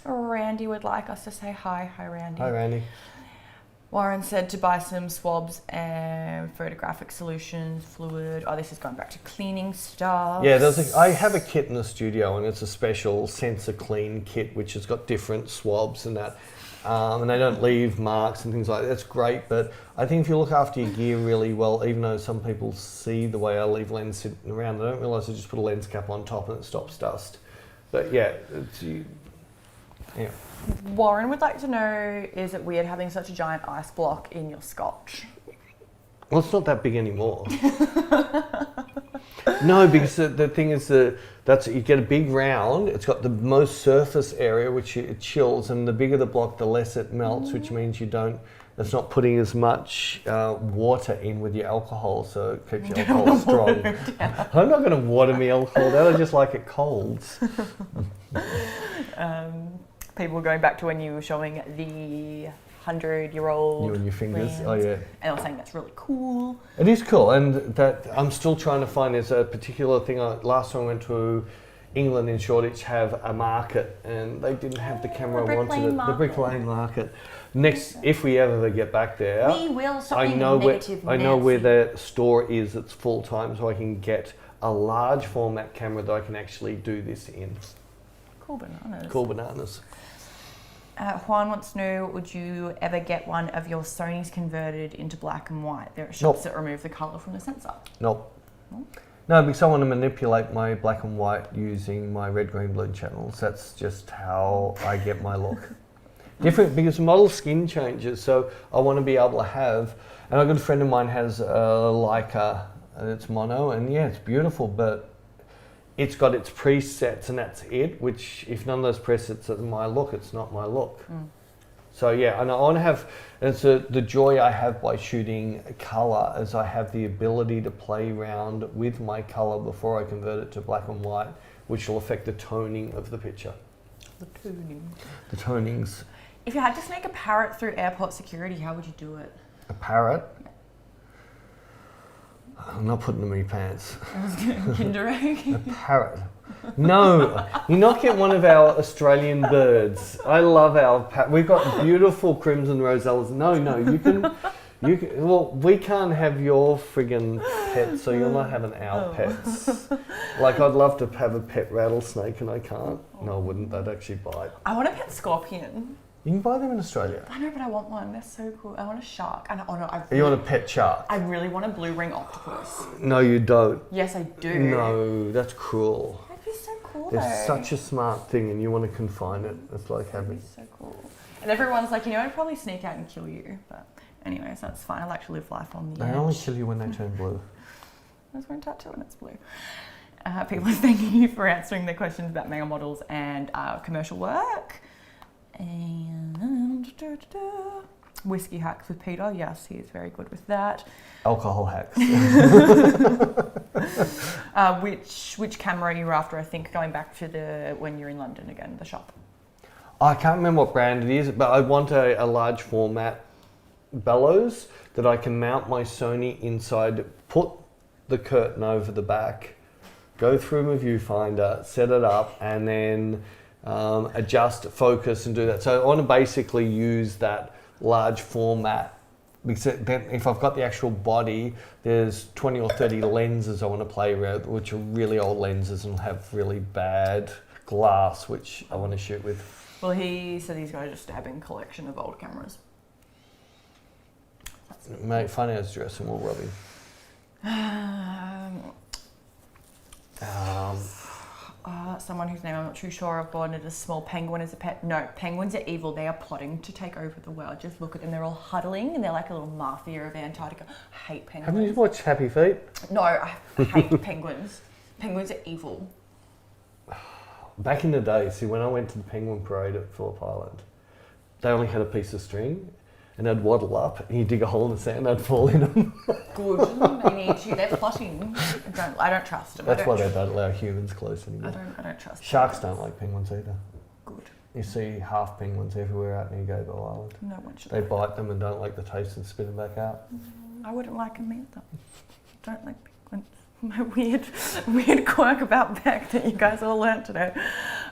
Randy would like us to say hi. Hi, Randy. Hi Randy. Warren said to buy some swabs and photographic solutions, fluid. Oh, this is going back to cleaning stuff. Yeah, I have a kit in the studio, and it's a special sensor clean kit which has got different swabs and that. And they don't leave marks and things like that. That's great, but I think if you look after your gear really well, even though some people see the way I leave lens sitting around, they don't realise I just put a lens cap on top and it stops dust. But yeah, yeah. Warren would like to know, is it weird having such a giant ice block in your scotch? Well, it's not that big anymore. No, because the thing is that's you get a big round. It's got the most surface area, which it chills, and the bigger the block, the less it melts, which means it's not putting as much water in with your alcohol, so it keeps your alcohol strong. I'm not going to water me alcohol down. I just like it cold. People going back to when you were showing the 100-year-old. You and your fingers. lens, Oh yeah. And I was saying that's really cool. It is cool, and that I'm still trying to find. There's a particular thing. Last time I went to England in Shoreditch, have a market, and they didn't have the camera I wanted. The Brick Lane market. Next, if we ever get back there, We will stop I being know negative where Nancy. the store is. It's full time, so I can get a large format camera that I can actually do this in. Cool bananas. Cool bananas. Juan wants to know, would you ever get one of your Sonys converted into black and white? There are shops that remove the colour from the sensor. Nope. No, because I want to manipulate my black and white using my red, green, blue channels. That's just how I get my look. Different, because the model's skin changes, so I want to be able to have, and a good friend of mine has a Leica, and it's mono, and yeah, it's beautiful, but it's got its presets and that's it, which if none of those presets are my look, it's not my look. So yeah, and I want to have, and it's the joy I have by shooting colour, is I have the ability to play around with my colour before I convert it to black and white, which will affect the toning of the picture. The tuning. The tonings. If you had to snake a parrot through airport security, how would you do it? A parrot? I'm not putting them in my pants. Kinder egg? A parrot. No, you're not getting one of our Australian birds. I love our we've got beautiful crimson rosellas. No, you can, well, we can't have your friggin' pets, so you're not having our pets. Like, I'd love to have a pet rattlesnake and I can't. No, I wouldn't. They'd actually bite. I want a pet scorpion. You can buy them in Australia. I know, but I want one. They're so cool. I want a shark. And You want a pet shark? I really want a blue ring octopus. No, you don't. Yes, I do. No, that's cruel. That'd be so cool, It's though. such a smart thing and you want to confine it. It's like That'd having... be so cool. And everyone's like, I'd probably sneak out and kill you. But anyways, that's fine. I like to live life on the They edge. only kill you when they turn blue. There's one tattoo and it's blue. People are thanking you for answering their questions about male models and commercial work. And whiskey hacks with Peter. Yes, he is very good with that. Alcohol hacks. Which camera are you after? I think going back to when you're in London again, the shop. I can't remember what brand it is, but I want a large format bellows that I can mount my Sony inside, put the curtain over the back, go through my viewfinder, set it up, and then adjust, focus, and do that. So I want to basically use that large format, because then if I've got the actual body, there's 20 or 30 lenses I want to play with, which are really old lenses and have really bad glass, which I want to shoot with. Well, he said he's got a stabbing collection of old cameras. Mate, find out his address and we'll rob him. Someone whose name I'm not too sure of wanted a small penguin as a pet. No, penguins are evil. They are plotting to take over the world. Just look at them. They're all huddling and they're like a little mafia of Antarctica. I hate penguins. Haven't you watched Happy Feet? No, I hate penguins. Penguins are evil. Back in the day, see, when I went to the penguin parade at Phillip Island, they only had a piece of string and they'd waddle up and you dig a hole in the sand, they'd fall in them. Good. They need to. They're plotting. I don't trust them. That's why they don't allow humans close anymore. I don't trust Sharks penguins. don't like penguins either. Good. You see half penguins everywhere out near Gable Island. No one should. They bite them and don't like the taste and spit them back out. I wouldn't like them either. Don't like penguins. My weird quirk about Beck that you guys all learnt today.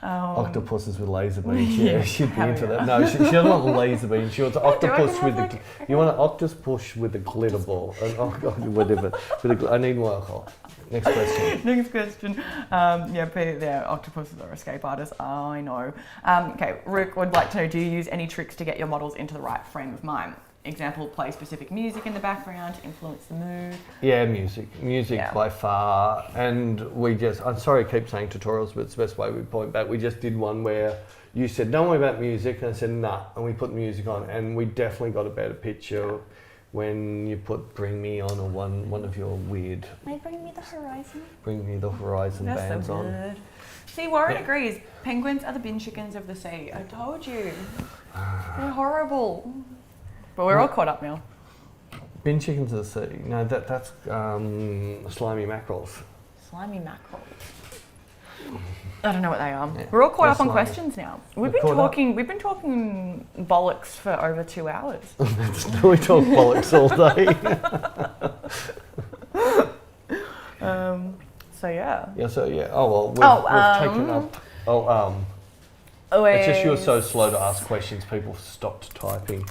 Octopuses with laser beams, yeah, she'd be Hell into yeah. that. No, she doesn't want laser beams. She wants an octopus can with have, the. like, You want an octopus with a glitter ball. Oh God, whatever. I need more alcohol. Next question. Next question. Yeah, octopuses are escape artists. I know. Okay, Rook would like to know, do you use any tricks to get your models into the right frame of mind? Example, play specific music in the background to influence the mood. Yeah, music Yeah. by far. And I'm sorry I keep saying tutorials, but it's the best way we point back. We just did one where you said, don't worry about music, and I said, nah, and we put music on, and we definitely got a better picture when you put Bring Me On or one of your weird May Bring Me the Horizon. Bring Me the Horizon That's bands so on. good. See, Warren agrees. Penguins are the bin chickens of the sea. I told you. They're horrible. But we're all caught up now. Bin chickens of the sea. No, that's slimy mackerels. Slimy mackerel. I don't know what they are. Yeah, We're all caught they're up on slimy. questions now. We've We're caught up. been talking bollocks for over 2 hours. We talk bollocks all day. So yeah. Yeah, so yeah. Oh well, we've taken up. It's just you were so slow to ask questions, people stopped typing.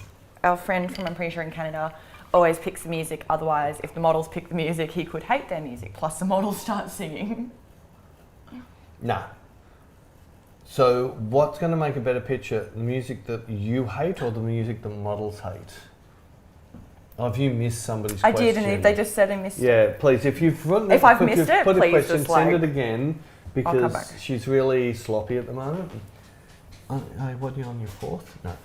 Our friend from, I'm pretty sure in Canada, always picks the music. Otherwise, if the models pick the music, he could hate their music. Plus the models start singing. Nah. So what's going to make a better picture? The music that you hate or the music the models hate? Oh, have you missed somebody's I question? did, and if they just said I missed it. Yeah, please, if you've written If I've missed it, put a please question, just, send like, it again, I'll come because back. she's really sloppy at the moment. What are you on your fourth? No.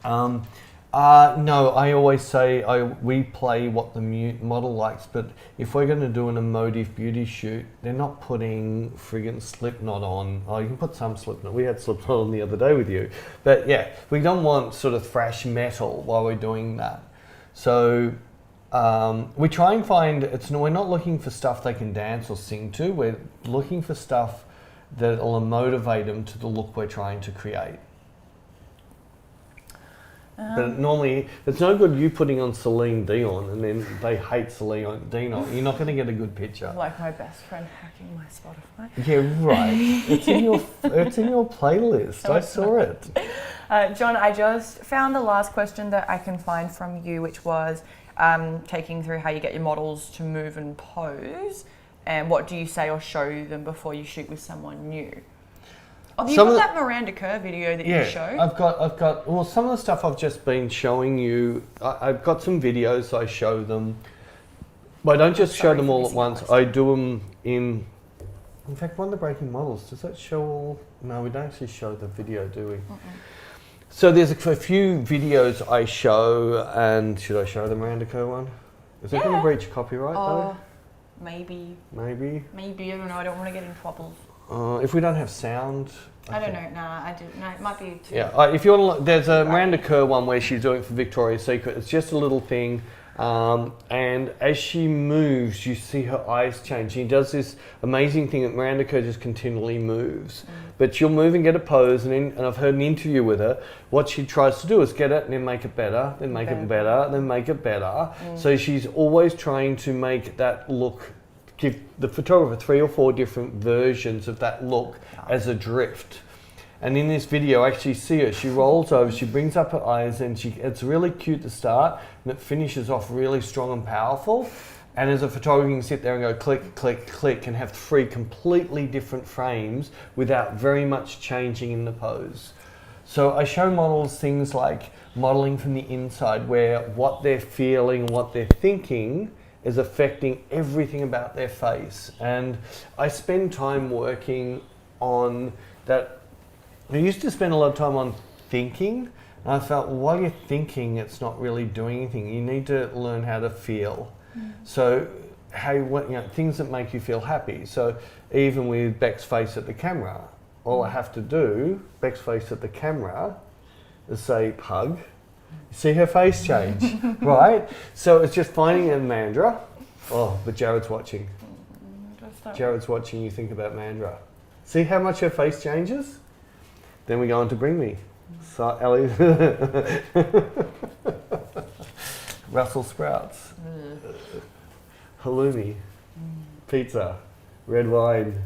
No, I always say we play what the model likes, but if we're going to do an emotive beauty shoot, they're not putting friggin' Slipknot on. Oh, you can put some Slipknot. We had Slipknot on the other day with you. But yeah, we don't want sort of thrash metal while we're doing that. So we try and find, we're not looking for stuff they can dance or sing to. We're looking for stuff that will motivate them to the look we're trying to create. But normally, it's no good you putting on Celine Dion and then they hate Celine Dion. You're not going to get a good picture. Like my best friend hacking my Spotify. Yeah, right. It's in your playlist. I saw it. John, I just found the last question that I can find from you, which was taking through how you get your models to move and pose, and what do you say or show them before you shoot with someone new? Oh, you've got that Miranda Kerr video that you showed? I've got, well, some of the stuff I've just been showing you, I've got some videos I show them, but I don't just show them all at once. I do them in fact, one of the breaking models, does that show all? No, we don't actually show the video, do we? So there's a few videos I show, and should I show the Miranda Kerr one? Is it going to breach copyright though? Maybe. Maybe? Maybe, I don't know, I don't want to get in trouble. If we don't have sound, I don't know. Nah, I do. No, it might be too. Yeah, if you want to look, there's a Miranda Kerr one where she's doing it for Victoria's Secret. It's just a little thing, and as she moves, you see her eyes change. She does this amazing thing that Miranda Kerr just continually moves. But she'll move and get a pose, and I've heard an interview with her. What she tries to do is get it and then make it better, then make it better, then make it better. So she's always trying to make that look. Give the photographer 3 or 4 different versions of that look as a drift. And in this video, I actually see her. She rolls over, she brings up her eyes, and it's really cute to start, and it finishes off really strong and powerful. And as a photographer, you can sit there and go click, click, click, and have 3 completely different frames without very much changing in the pose. So I show models things like modeling from the inside, where what they're feeling, what they're thinking is affecting everything about their face. And I spend time working on that. I used to spend a lot of time on thinking, and I felt, well, while you're thinking, it's not really doing anything. You need to learn how to feel. So things that make you feel happy. So even with Beck's face at the camera, all I have to do, Beck's face at the camera, is say hug. See her face change, right? So it's just finding a Mandra. Oh, but Jared's watching. Jared's watching you think about Mandra. See how much her face changes? Then we go on to Bring Me. So, Ellie. Brussels sprouts. Halloumi. Pizza. Red wine.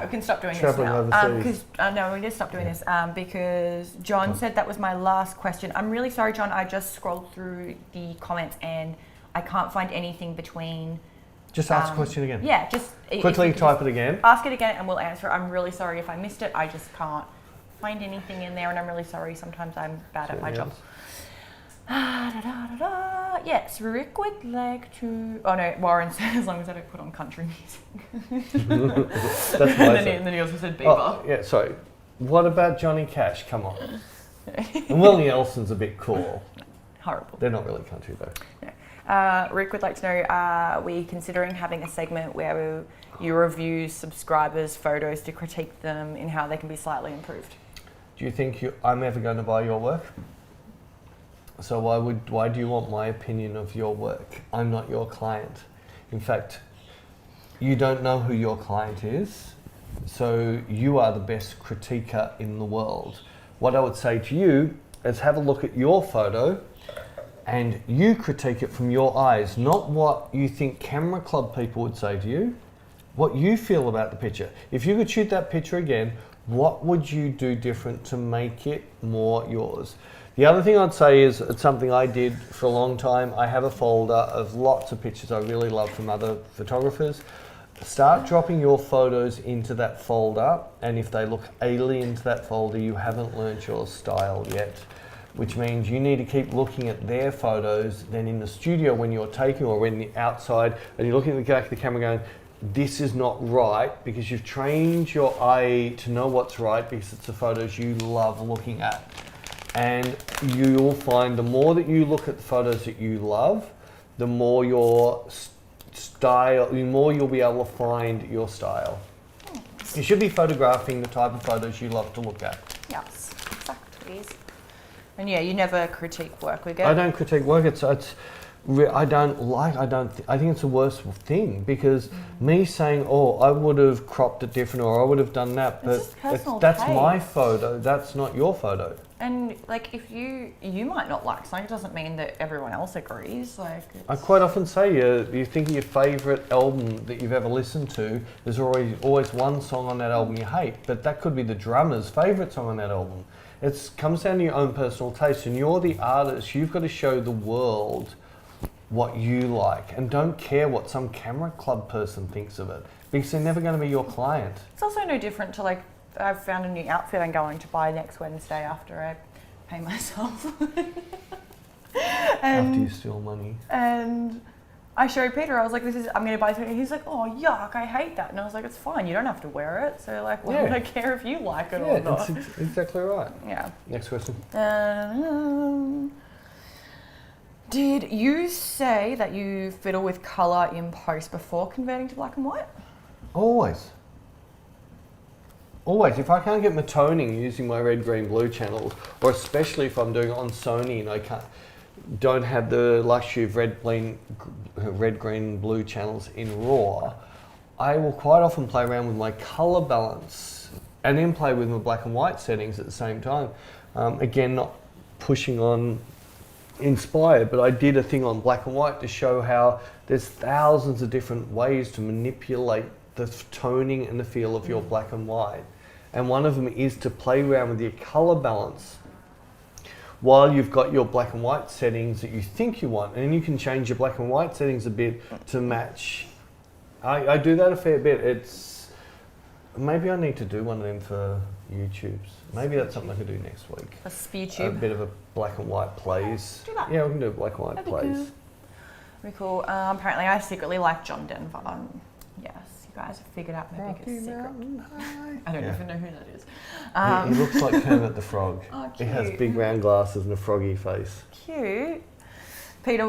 We can stop doing Traveling this now. overseas. No, we need to stop doing this because John said that was my last question. I'm really sorry, John. I just scrolled through the comments and I can't find anything between. Just ask the question again. Yeah, just quickly type it again. Ask it again and we'll answer it. I'm really sorry if I missed it. I just can't find anything in there, and I'm really sorry. Sometimes I'm bad at my job. Yes, Rick would like to. Oh no, Warren said as long as I don't put on country music. That's what I said. And then he also said Bieber. Oh, yeah, sorry. What about Johnny Cash? Come on. And Willie Nelson's a bit cool. Horrible. They're not really country though. No. Rick would like to know, are we considering having a segment where you review subscribers' photos to critique them in how they can be slightly improved? Do you think I'm ever going to buy your work? So why do you want my opinion of your work? I'm not your client. In fact, you don't know who your client is, so you are the best critiquer in the world. What I would say to you is have a look at your photo and you critique it from your eyes, not what you think camera club people would say to you, what you feel about the picture. If you could shoot that picture again, what would you do different to make it more yours? The other thing I'd say is it's something I did for a long time. I have a folder of lots of pictures I really love from other photographers. Start dropping your photos into that folder, and if they look alien to that folder, you haven't learnt your style yet, which means you need to keep looking at their photos. Then in the studio when you're taking, or when you're outside and you're looking at the back of the camera going, this is not right, because you've trained your eye to know what's right because it's the photos you love looking at. And you will find the more that you look at the photos that you love, the more your style, the more you'll be able to find your style. You should be photographing the type of photos you love to look at. Yes, exactly. And yeah, you never critique work we get. I don't critique work. I think it's the worst thing, because me saying, oh, I would have cropped it different, or I would have done that, but that's my photo, that's not your photo. And like, if you might not like something, it doesn't mean that everyone else agrees. Like, I quite often say, you think of your favourite album that you've ever listened to, there's always one song on that album you hate, but that could be the drummer's favourite song on that album. It comes down to your own personal taste, and you're the artist. You've got to show the world what you like, and don't care what some camera club person thinks of it, because they're never going to be your client. It's also no different to, like, I've found a new outfit I'm going to buy next Wednesday after I pay myself. After you steal money. And I showed Peter, I was like, I'm going to buy something. He's like, oh, yuck, I hate that. And I was like, it's fine, you don't have to wear it. So, like, why would I care if you like it or not? That's exactly right. Yeah. Next question. Did you say that you fiddle with colour in post before converting to black and white? Always. Always. If I can't get my toning using my red, green, blue channels, or especially if I'm doing it on Sony and I don't have the luxury of red, green, blue channels in RAW, I will quite often play around with my colour balance and then play with my black and white settings at the same time. Again, not pushing on inspired, but I did a thing on black and white to show how there's thousands of different ways to manipulate the toning and the feel of your black and white. And one of them is to play around with your color balance while you've got your black and white settings that you think you want. And then you can change your black and white settings a bit to match. I do that a fair bit. Maybe I need to do one of them for YouTube's. Maybe that's something I could do next week. A SpeedTube. A bit of a black and white plays. Do that. Yeah, we can do black and white plays. Very cool. Apparently I secretly like John Denver. Yes, you guys have figured out my biggest secret. I don't even know who that is. He looks like Kermit the Frog. Oh, He cute. has big round glasses and a froggy face. Cute. Peter,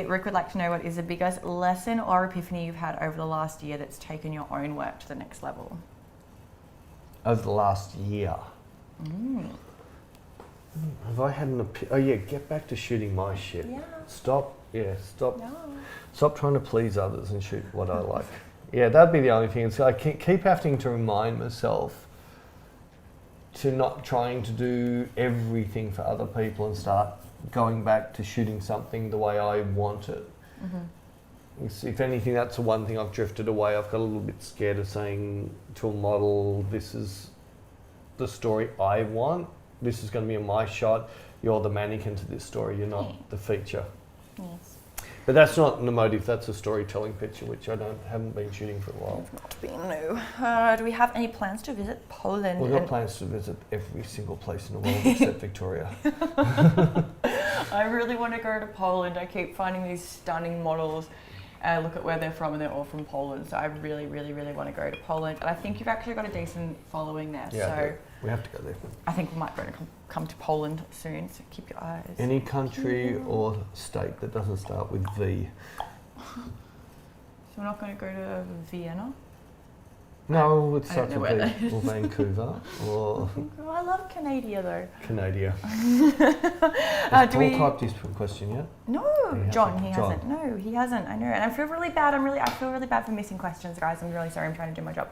Rick would like to know, what is the biggest lesson or epiphany you've had over the last year that's taken your own work to the next level? Over the last year. Have I had an oh yeah, get back to shooting my shit. Yeah. Stop No. Stop trying to please others and shoot what I like. Yeah, that'd be the only thing. So I keep having to remind myself to not trying to do everything for other people and start going back to shooting something the way I want it. If anything, that's the one thing I've drifted away. I've got a little bit scared of saying to a model, this is the story I want. This is going to be my shot. You're the mannequin to this story. You're not the feature. Yes. But that's not the motive. That's a storytelling picture, which I haven't been shooting for a while. It's not been new. Do we have any plans to visit Poland? We've got plans to visit every single place in the world except Victoria. I really want to go to Poland. I keep finding these stunning models. Look at where they're from, and they're all from Poland. So I really, really, really want to go to Poland. And I think you've actually got a decent following there. Yeah, so we have to go there. I think we might go to come to Poland soon. So keep your eyes. Any country or state that doesn't start with V. So we're not going to go to Vienna? No, it I don't starts know with where V. Or Vancouver. Or Oh, I love Canada though. Canada. Has Paul we- typed his question yet? No, He John, hasn't. he John. hasn't. No, he hasn't. I know, and I feel really bad. I feel really bad for missing questions, guys. I'm really sorry. I'm trying to do my job.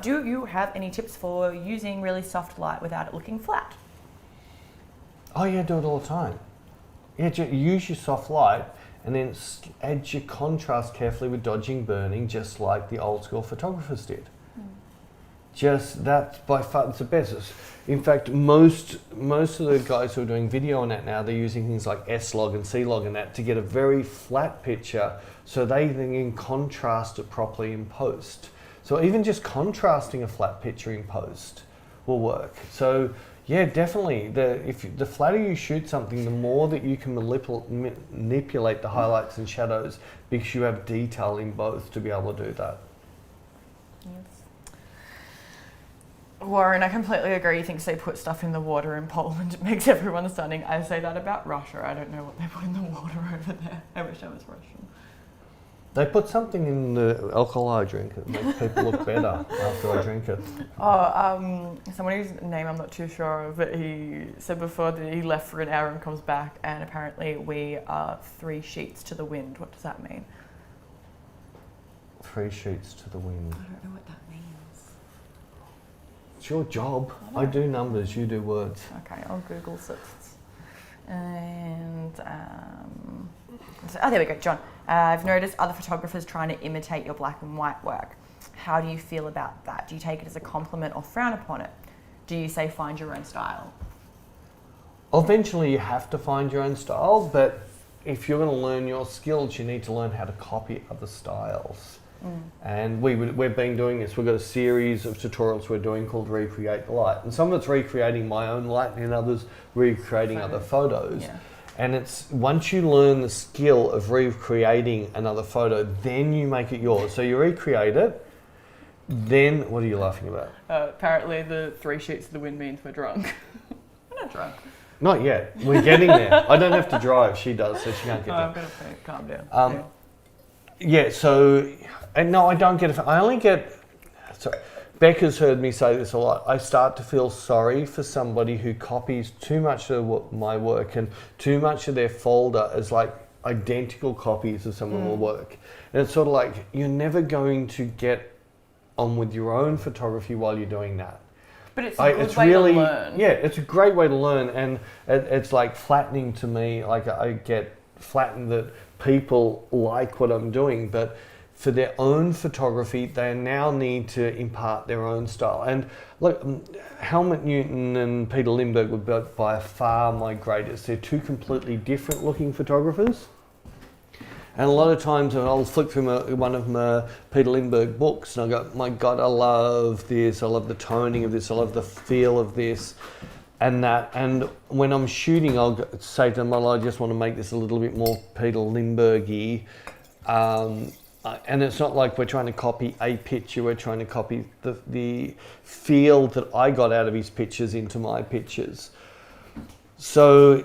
Do you have any tips for using really soft light without it looking flat? Oh yeah, do it all the time. Yeah, use your soft light and then add your contrast carefully with dodging burning, just like the old school photographers did. Just that's by far it's the best. In fact, most of the guys who are doing video on that now, they're using things like S-Log and C-Log and that to get a very flat picture, so they then can contrast it properly in post. So even just contrasting a flat picture in post will work. So yeah, definitely. The flatter you shoot something, the more that you can manipulate the highlights and shadows, because you have detail in both to be able to do that. Warren, I completely agree. He thinks they put stuff in the water in Poland. It makes everyone stunning. I say that about Russia. I don't know what they put in the water over there. I wish I was Russian. They put something in the alcohol I drink that makes people look better after I drink it. Someone whose name I'm not too sure of, but he said before that he left for an hour and comes back, and apparently we are 3 sheets to the wind. What does that mean? 3 sheets to the wind. I don't know what that means. It's your job. I do numbers, you do words. Okay, I'll Google it. And there we go, John. I've noticed other photographers trying to imitate your black and white work. How do you feel about that? Do you take it as a compliment or frown upon it? Do you say find your own style? Eventually you have to find your own style, but if you're going to learn your skills, you need to learn how to copy other styles. And we've been doing this. We've got a series of tutorials we're doing called Recreate the Light. And some of it's recreating my own light and others recreating other photos. Yeah. And it's once you learn the skill of recreating another photo, then you make it yours. So you recreate it, then what are you laughing about? Apparently the 3 sheets of the wind means we're drunk. We're not drunk. Not yet. We're getting there. I don't have to drive. She does, so she can't get there. I'm going to calm down. Yeah, so, and no, I don't get it. I only get, sorry, Becca's heard me say this a lot. I start to feel sorry for somebody who copies too much of my work and too much of their folder as like identical copies of some of my work. And it's sort of like, you're never going to get on with your own photography while you're doing that. But it's a good way to learn. Yeah, it's a great way to learn, and it's like flattening to me. Like I get flattened that people like what I'm doing, but for their own photography, they now need to impart their own style. And look, Helmut Newton and Peter Lindbergh were by far my greatest. They're 2 completely different looking photographers. And a lot of times I'll flick through one of my Peter Lindbergh books and I go, my God, I love this. I love the toning of this. I love the feel of this and that. And when I'm shooting, I'll say to the model, I just want to make this a little bit more Peter Lindbergh-y. And it's not like we're trying to copy a picture. We're trying to copy the feel that I got out of his pictures into my pictures. So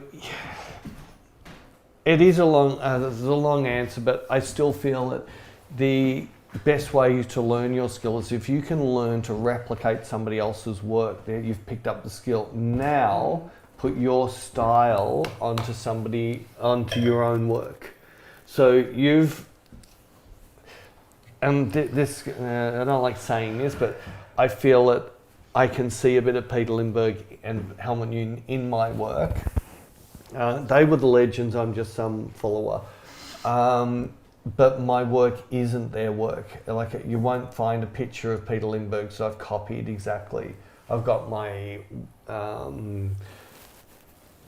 it is a long answer, but I still feel that the best way to learn your skill is if you can learn to replicate somebody else's work. You've picked up the skill. Now put your style onto your own work. So I don't like saying this, but I feel that I can see a bit of Peter Lindbergh and Helmut Newton in my work. They were the legends, I'm just some follower. But my work isn't their work. Like, you won't find a picture of Peter Lindbergh, so I've copied exactly. I've got my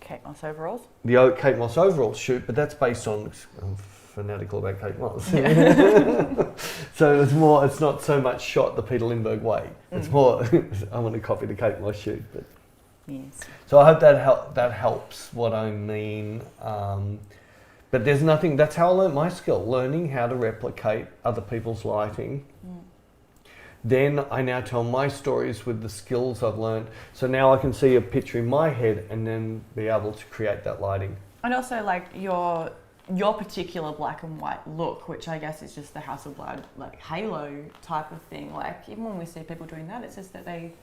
Kate Moss overalls? The Kate Moss overalls shoot, but that's based on, I'm fanatical about Kate Moss. Yeah. So it's not so much shot the Peter Lindbergh way. It's more, I want to copy the Kate Moss shoot. But. Yes. So I hope that helps what I mean. But there's nothing, that's how I learned my skill, learning how to replicate other people's lighting. Then I now tell my stories with the skills I've learned. So now I can see a picture in my head and then be able to create that lighting. And also like your particular black and white look, which I guess is just the House of Blood, like halo type of thing. Like even when we see people doing that, it's just that they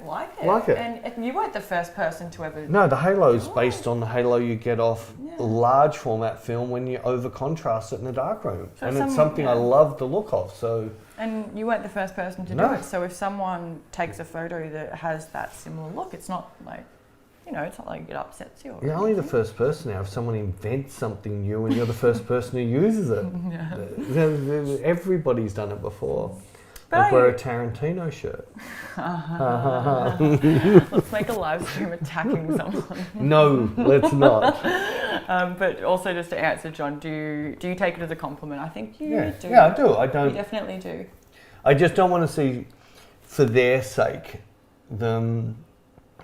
like it. And you weren't the first person to ever... No, the halo is based on the halo you get off large format film when you over contrast it in the darkroom. So and it's something I love the look of. So. And you weren't the first person to do it. So if someone takes a photo that has that similar look, it's not like, it's not like it upsets you. You're only the first person now. If someone invents something new and you're the first person who uses it. Everybody's done it before. Like wear a Tarantino shirt. Let's make a live stream attacking someone. No, let's not. But also just to answer John, do you take it as a compliment? I think you do. Yeah, I do. I don't. You definitely do. I just don't want to see, for their sake, them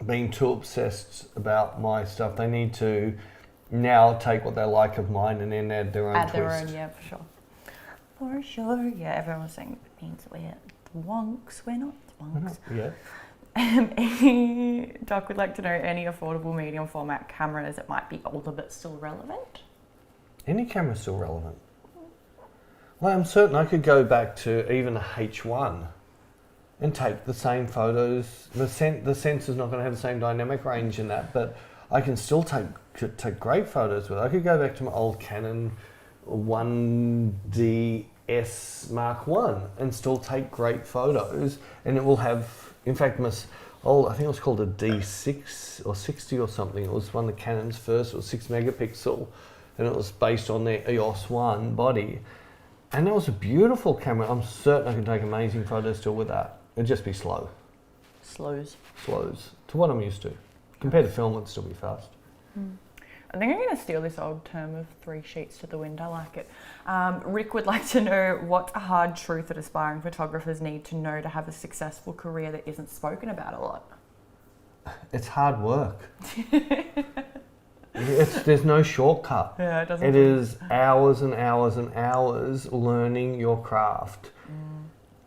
being too obsessed about my stuff. They need to now take what they like of mine and then add their own twist. Add their own, yeah, for sure. For sure, yeah. Everyone was saying it means we're wonks. We're not wonks. Yeah. Doc would like to know any affordable medium format cameras that might be older but still relevant. Any camera's still relevant. Well, I'm certain I could go back to even a H1 and take the same photos. The sensor's not going to have the same dynamic range in that, but I can still take great photos with it. I could go back to my old Canon 1DS Mark 1 and still take great photos, and it will have, in fact, I think it was called a D6 or 60 or something. It was one of the Canon's first. It was 6 megapixel, and it was based on their EOS 1 body. And that was a beautiful camera. I'm certain I can take amazing photos still with that. It'd just be slow. Slows. Slows to what I'm used to. Compared to film, it'd still be fast. I think I'm going to steal this old term of 3 sheets to the wind. I like it. Rick would like to know what's a hard truth that aspiring photographers need to know to have a successful career that isn't spoken about a lot. It's hard work. There's no shortcut. Yeah, it doesn't. It is hours and hours and hours learning your craft.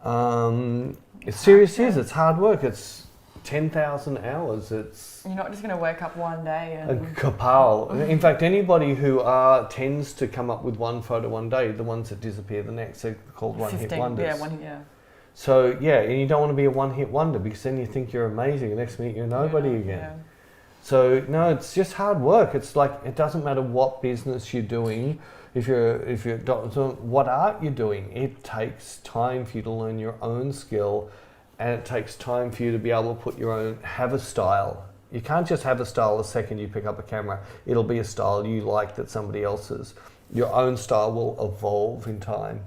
It seriously is. It's hard work. It's 10,000 hours. It's You're not just going to wake up one day and... a kapal. In fact, anybody who tends to come up with one photo one day, the ones that disappear the next, they're called one-hit wonders. Yeah. So, yeah, and you don't want to be a one-hit wonder because then you think you're amazing and next minute you're nobody again. Yeah. So, no, it's just hard work. It's like, it doesn't matter what business you're doing. If you're what art you're doing, it takes time for you to learn your own skill, and it takes time for you to be able to have a style. You can't just have a style the second you pick up a camera. It'll be a style you like that somebody else's. Your own style will evolve in time.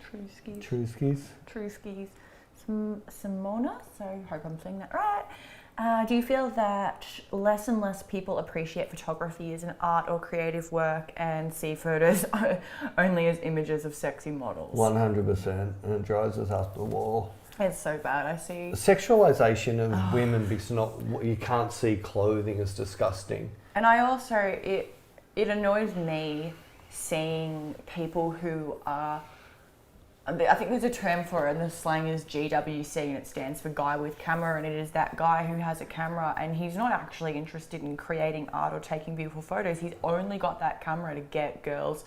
True skis. Simona, so hope I'm saying that right. Do you feel that less and less people appreciate photography as an art or creative work and see photos only as images of sexy models? 100%, and it drives us up the wall. It's so bad. I see Sexualization of women because you can't see clothing as disgusting. And I also, it annoys me seeing people who are, I think there's a term for it, and the slang is GWC, and it stands for guy with camera, and it is that guy who has a camera and he's not actually interested in creating art or taking beautiful photos. He's only got that camera to get girls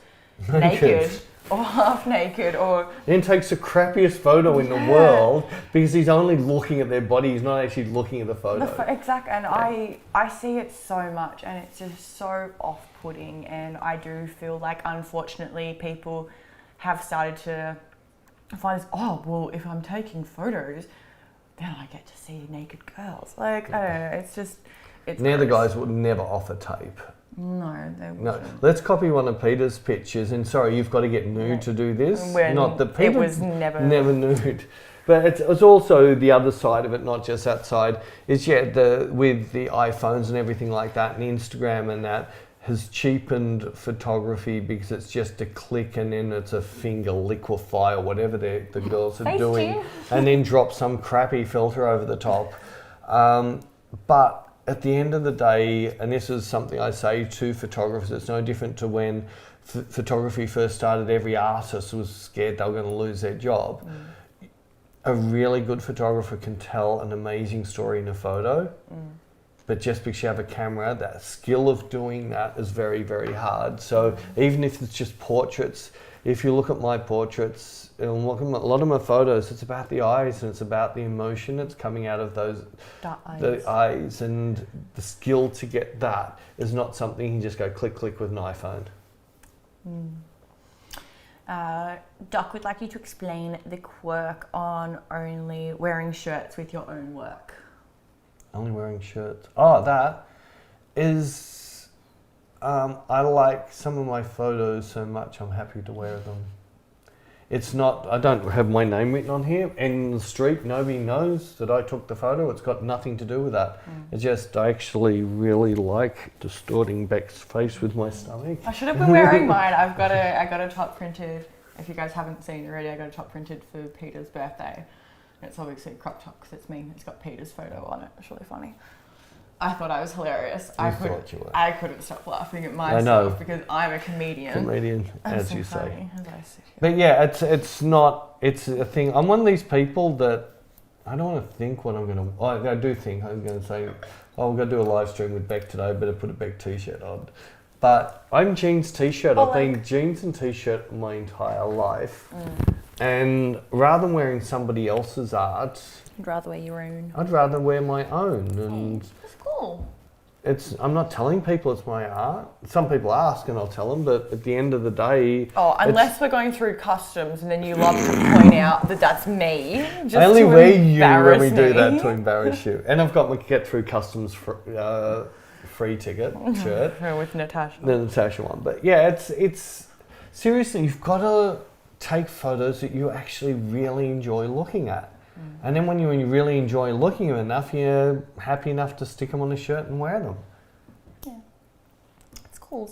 naked or half naked, or then takes the crappiest photo in the world because he's only looking at their body. He's not actually looking at the photo. Exactly, and I see it so much, and it's just so off-putting. And I do feel like, unfortunately, people have started to find this. Oh well, if I'm taking photos, then I get to see naked girls. Like I don't know. It's just. Now the guys would never offer tape. No, they wouldn't. No, let's copy one of Peter's pictures. And sorry, you've got to get nude to do this. Not that Peter it was never nude, but it's also the other side of it, not just that side. Is with the iPhones and everything like that, and Instagram and that has cheapened photography because it's just a click and then it's a finger liquefy or whatever the girls are doing, and then drop some crappy filter over the top. But at the end of the day, and this is something I say to photographers, it's no different to when photography first started. Every artist was scared they were going to lose their job. A really good photographer can tell an amazing story in a photo, but just because you have a camera, that skill of doing that is very, very hard. So even if it's just portraits, if you look at my portraits and look at a lot of my photos, it's about the eyes and it's about the emotion that's coming out of the eyes, and the skill to get that is not something you can just go click, click with an iPhone. Doc would like you to explain the quirk on only wearing shirts with your own work. Only wearing shirts. Oh, that is... I like some of my photos so much I'm happy to wear them. It's not... I don't have my name written on here. In the street, nobody knows that I took the photo. It's got nothing to do with that. It's just I actually really like distorting Beck's face with my stomach. I should have been wearing mine. I got a top printed. If you guys haven't seen it already, I got a top printed for Peter's birthday. It's obviously a crop top because it's me. It's got Peter's photo on it. It's really funny. I thought I was hilarious. thought you were. I couldn't stop laughing at myself because I'm a comedian. As you say. Funny, as I sit here. But yeah, it's a thing. I'm one of these people that I don't want to think what I'm going to... I do think I'm going to say, oh, we're going to do a live stream with Beck today, better put a Beck t-shirt on. But I'm jeans t-shirt. I've been jeans and t-shirt my entire life. And rather than wearing somebody else's art... I'd rather wear your own. I'd rather wear my own. And That's cool. I'm not telling people it's my art. Some people ask and I'll tell them, but at the end of the day... Oh, unless we're going through customs and then you love to point out that that's me. Just I only to wear you when we embarrass do me. that to embarrass you. And I've got my get through customs free ticket shirt. With Natasha. The Natasha one. But yeah, it's seriously, you've got to take photos that you actually really enjoy looking at. And then when you really enjoy looking at them enough, you're happy enough to stick them on a shirt and wear them. Yeah, it's cool.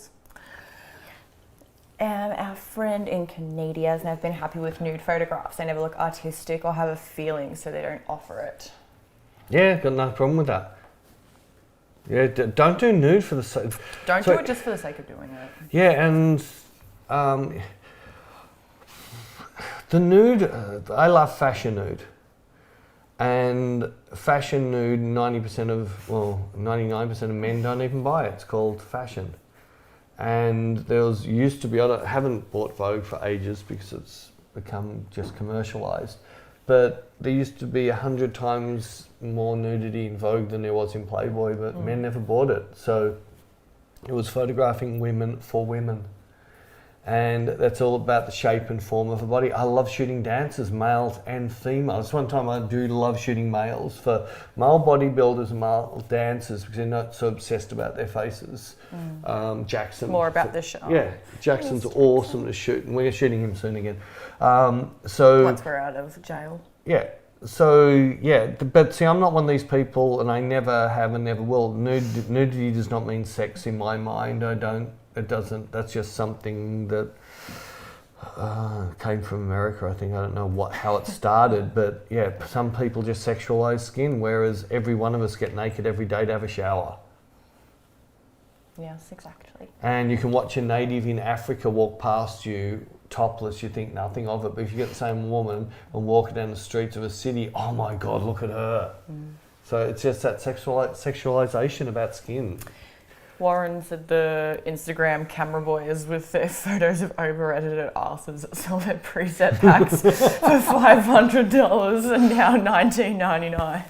Our friend in Canada has never been happy with nude photographs. They never look artistic or have a feeling, so they don't offer it. Yeah, got no problem with that. Yeah, don't do nude for the sake. Don't do it just for the sake of doing it. Yeah, and the nude, I love fashion nude. And fashion nude, 99% of men don't even buy it. It's called fashion. And used to be, I haven't bought Vogue for ages because it's become just commercialised. But there used to be 100 times more nudity in Vogue than there was in Playboy, but men never bought it. So it was photographing women for women. And that's all about the shape and form of a body. I love shooting dancers, males and females. One time I do love shooting males for male bodybuilders and male dancers because they're not so obsessed about their faces. Jackson. More about the show. Yeah, Jackson's awesome to shoot, and we're shooting him soon again. So once we're out of jail. Yeah. So yeah, but see, I'm not one of these people, and I never have and never will. Nudity does not mean sex in my mind. It doesn't. That's just something that came from America. I think I don't know how it started, but yeah, some people just sexualize skin, whereas every one of us get naked every day to have a shower. Yes, exactly. And you can watch a native in Africa walk past you topless, you think nothing of it, but if you get the same woman and walk down the streets of a city, oh my God, look at her. So it's just that sexualization about skin. Warren said the Instagram camera boys with their photos of over-edited asses that sell their preset packs for $500 and now $19.99.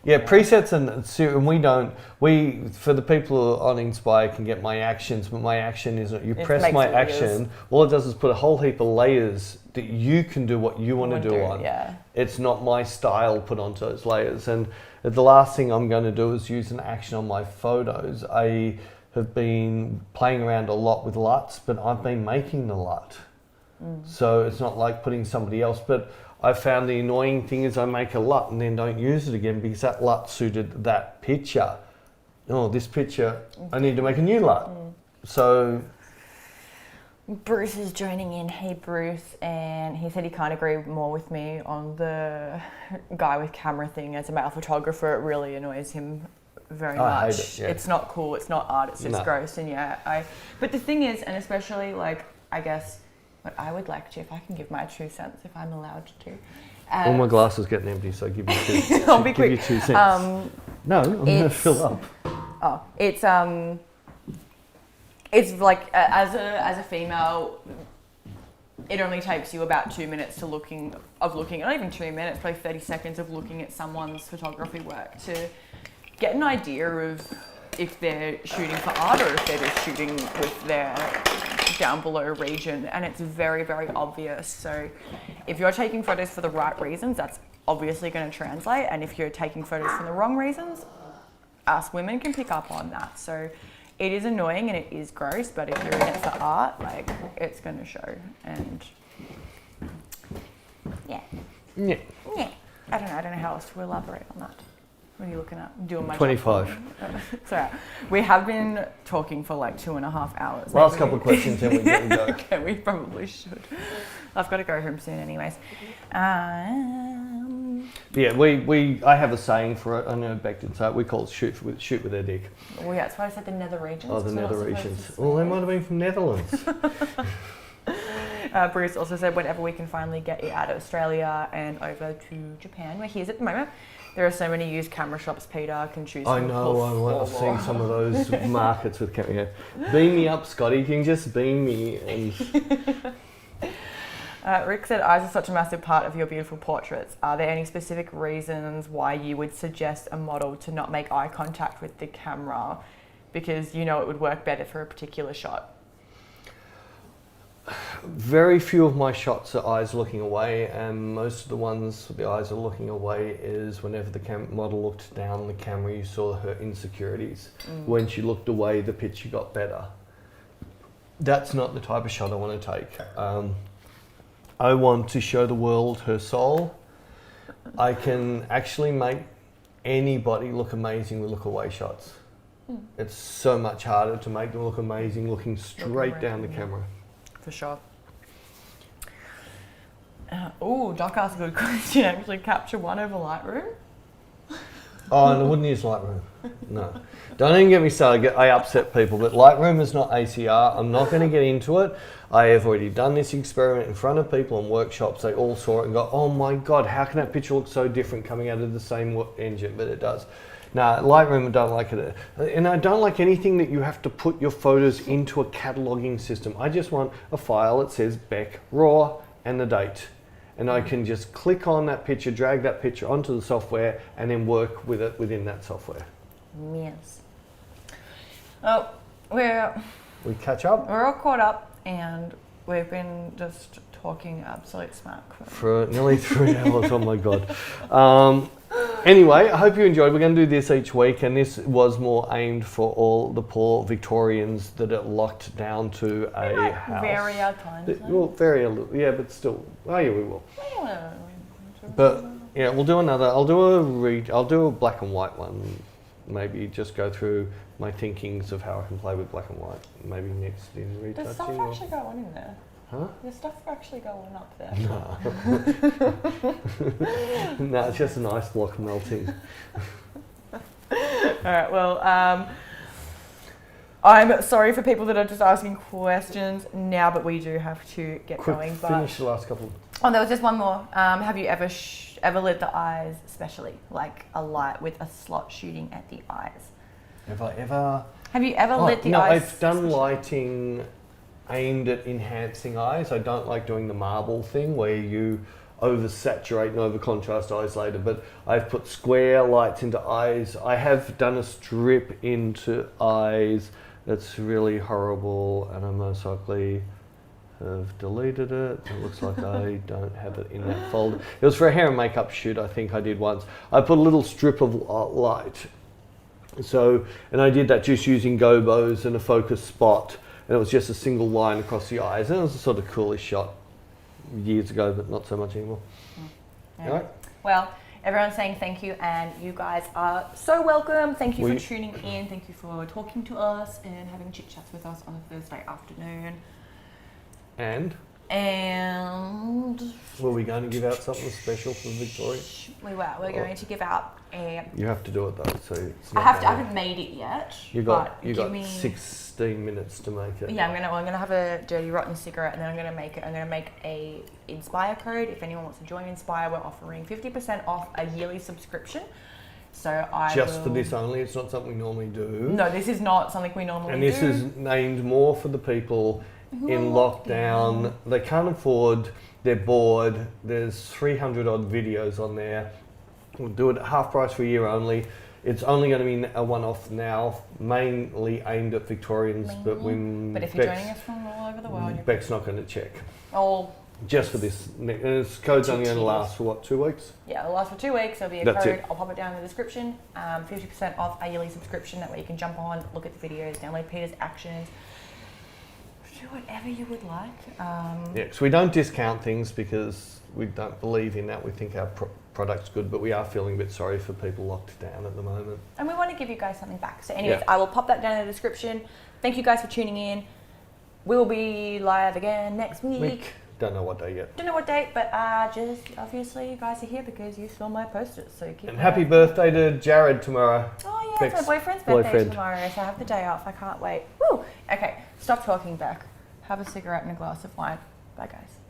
Yeah, presets and we for the people who are on Inspire can get my actions, but my action is you press my action, all it does is put a whole heap of layers that you can do what you want to do on. Yeah. It's not my style put onto those layers. And the last thing I'm going to do is use an action on my photos. I have been playing around a lot with LUTs, but I've been making the LUT. So it's not like putting somebody else, but I found the annoying thing is I make a LUT and then don't use it again because that LUT suited that picture. Oh, this picture, I need to make a new LUT. So Bruce is joining in. Hey Bruce, and he said he can't agree more with me on the guy with camera thing. As a male photographer, it really annoys him very much. I hate it, yeah. It's not cool, it's not art, it's just gross. And but the thing is, and especially like, I guess, what I would like to, if I can give my 2 cents, if I'm allowed to. All my glasses getting empty, so give me 2. I'll be quick. Give you 2 cents. No, I'm going to fill up. Oh, it's like as a female, it only takes you about 2 minutes not even 2 minutes, probably 30 seconds of looking at someone's photography work to get an idea of if they're shooting for art or if they're just shooting with their down below region, and it's very, very obvious. So if you're taking photos for the right reasons, that's obviously going to translate, and if you're taking photos for the wrong reasons, us women can pick up on that. So it is annoying and it is gross, but if you're in it for art, like, it's going to show. And yeah. I don't know how else to elaborate on that. What are you looking at? Doing my 25. Sorry, we have been talking for like 2.5 hours. Last couple of questions, then we can go. Okay, we probably should. I've got to go home soon, anyways. Yeah, I have a saying for it. I know Beck didn't say it. We call it shoot with their dick. Well, yeah, that's why I said the nether regions. Oh, the 'cause we're not nether supposed regions. to Well, they swear. might have been from Netherlands. Bruce also said whenever we can finally get it out of Australia and over to Japan, where he is at the moment, there are so many used camera shops Peter can choose I from. know, I've seen some of those markets with camera. Yeah. Beam me up, Scotty. You can just beam me. And Rick said eyes are such a massive part of your beautiful portraits. Are there any specific reasons why you would suggest a model to not make eye contact with the camera because you know it would work better for a particular shot? very few of my shots are eyes looking away, and most of the ones the eyes are looking away is whenever the model looked down the camera, you saw her insecurities. When she looked away, the picture got better. That's not the type of shot I want to take. I want to show the world her soul. I can actually make anybody look amazing with look away shots. It's so much harder to make them look amazing looking straight down the camera. For sure. Oh, Doc asked a good question. Actually, capture one over Lightroom. Oh, and I wouldn't use Lightroom. No. Don't even get me started. I upset people, but Lightroom is not ACR. I'm not going to get into it. I have already done this experiment in front of people in workshops. They all saw it and go, oh my God, how can that picture look so different coming out of the same engine? But it does. Now, Lightroom, I don't like it. And I don't like anything that you have to put your photos into a cataloging system. I just want a file that says Beck Raw and the date. And I can just click on that picture, drag that picture onto the software, and then work with it within that software. Yes. Oh, We catch up? we're all caught up, and we've been just talking absolute smack. For nearly 3 hours, oh my God. Anyway, I hope you enjoyed. We're going to do this each week, and this was more aimed for all the poor Victorians that are locked down to a house. Vary our times. We'll vary a little, yeah, but still. Oh yeah, we will. But yeah, we'll do another. I'll do a black and white one. Maybe just go through my thinkings of how I can play with black and white. Maybe next in retouching. Does stuff actually go on in there? Huh? Does stuff actually go on up there? No. No, it's just an ice block melting. Alright, well, I'm sorry for people that are just asking questions now, but we do have to get going. But Finish the last couple. oh, there was just one more. Have you ever lit the eyes, especially like a light with a slot shooting at the eyes? Have I ever? Have you ever lit the no, eyes? I've done lighting aimed at enhancing eyes. I don't like doing the marble thing where you oversaturate and overcontrast eyes later, but I've put square lights into eyes. I have done a strip into eyes that's really horrible, and I most likely have deleted it. It looks like I don't have it in that folder. It was for a hair and makeup shoot, I think I did once. I put a little strip of light. So, and I did that just using gobos and a focus spot, and it was just a single line across the eyes, and it was a sort of coolish shot years ago, but not so much anymore. Yeah. All right. Well, everyone's saying thank you, and you guys are so welcome. Thank you for tuning in. Thank you for talking to us and having chit chats with us on a Thursday afternoon. And were we going to give out something special for Victoria? We were. We're going to give out a. You have to do it though, so it's I not haven't made it yet. You got 16 minutes to make it. Yeah, I'm gonna have a dirty rotten cigarette, and then I'm gonna make a Inspire code. If anyone wants to join Inspire, we're offering 50% off a yearly subscription. So for this only. It's not something we normally do. No, this is not something we normally do. And this is aimed more for the people in lockdown. They can't afford. They're bored. There's 300 odd videos on there. We'll do it at half price for a year only. It's only going to be a one-off now, mainly aimed at Victorians. But if you're joining us from all over the world, Beck's not going to check. Oh, just for this. And this code's only going to last for what, 2 weeks? Yeah, it'll last for 2 weeks. There'll be a code. I'll pop it down in the description. 50% off a yearly subscription. That way you can jump on, look at the videos, download Peter's actions, do whatever you would like. Yeah, so we don't discount things because we don't believe in that. We think our product's good, but we are feeling a bit sorry for people locked down at the moment. And we want to give you guys something back. So anyways, I will pop that down in the description. Thank you guys for tuning in. We'll be live again next week. Don't know what day yet. Don't know what date, but just obviously you guys are here because you saw my posters. So keep And happy birthday to Jared tomorrow. Oh yeah, it's my boyfriend's birthday tomorrow, so I have the day off. I can't wait. Woo! Okay, stop talking, Beck. Have a cigarette and a glass of wine. Bye, guys.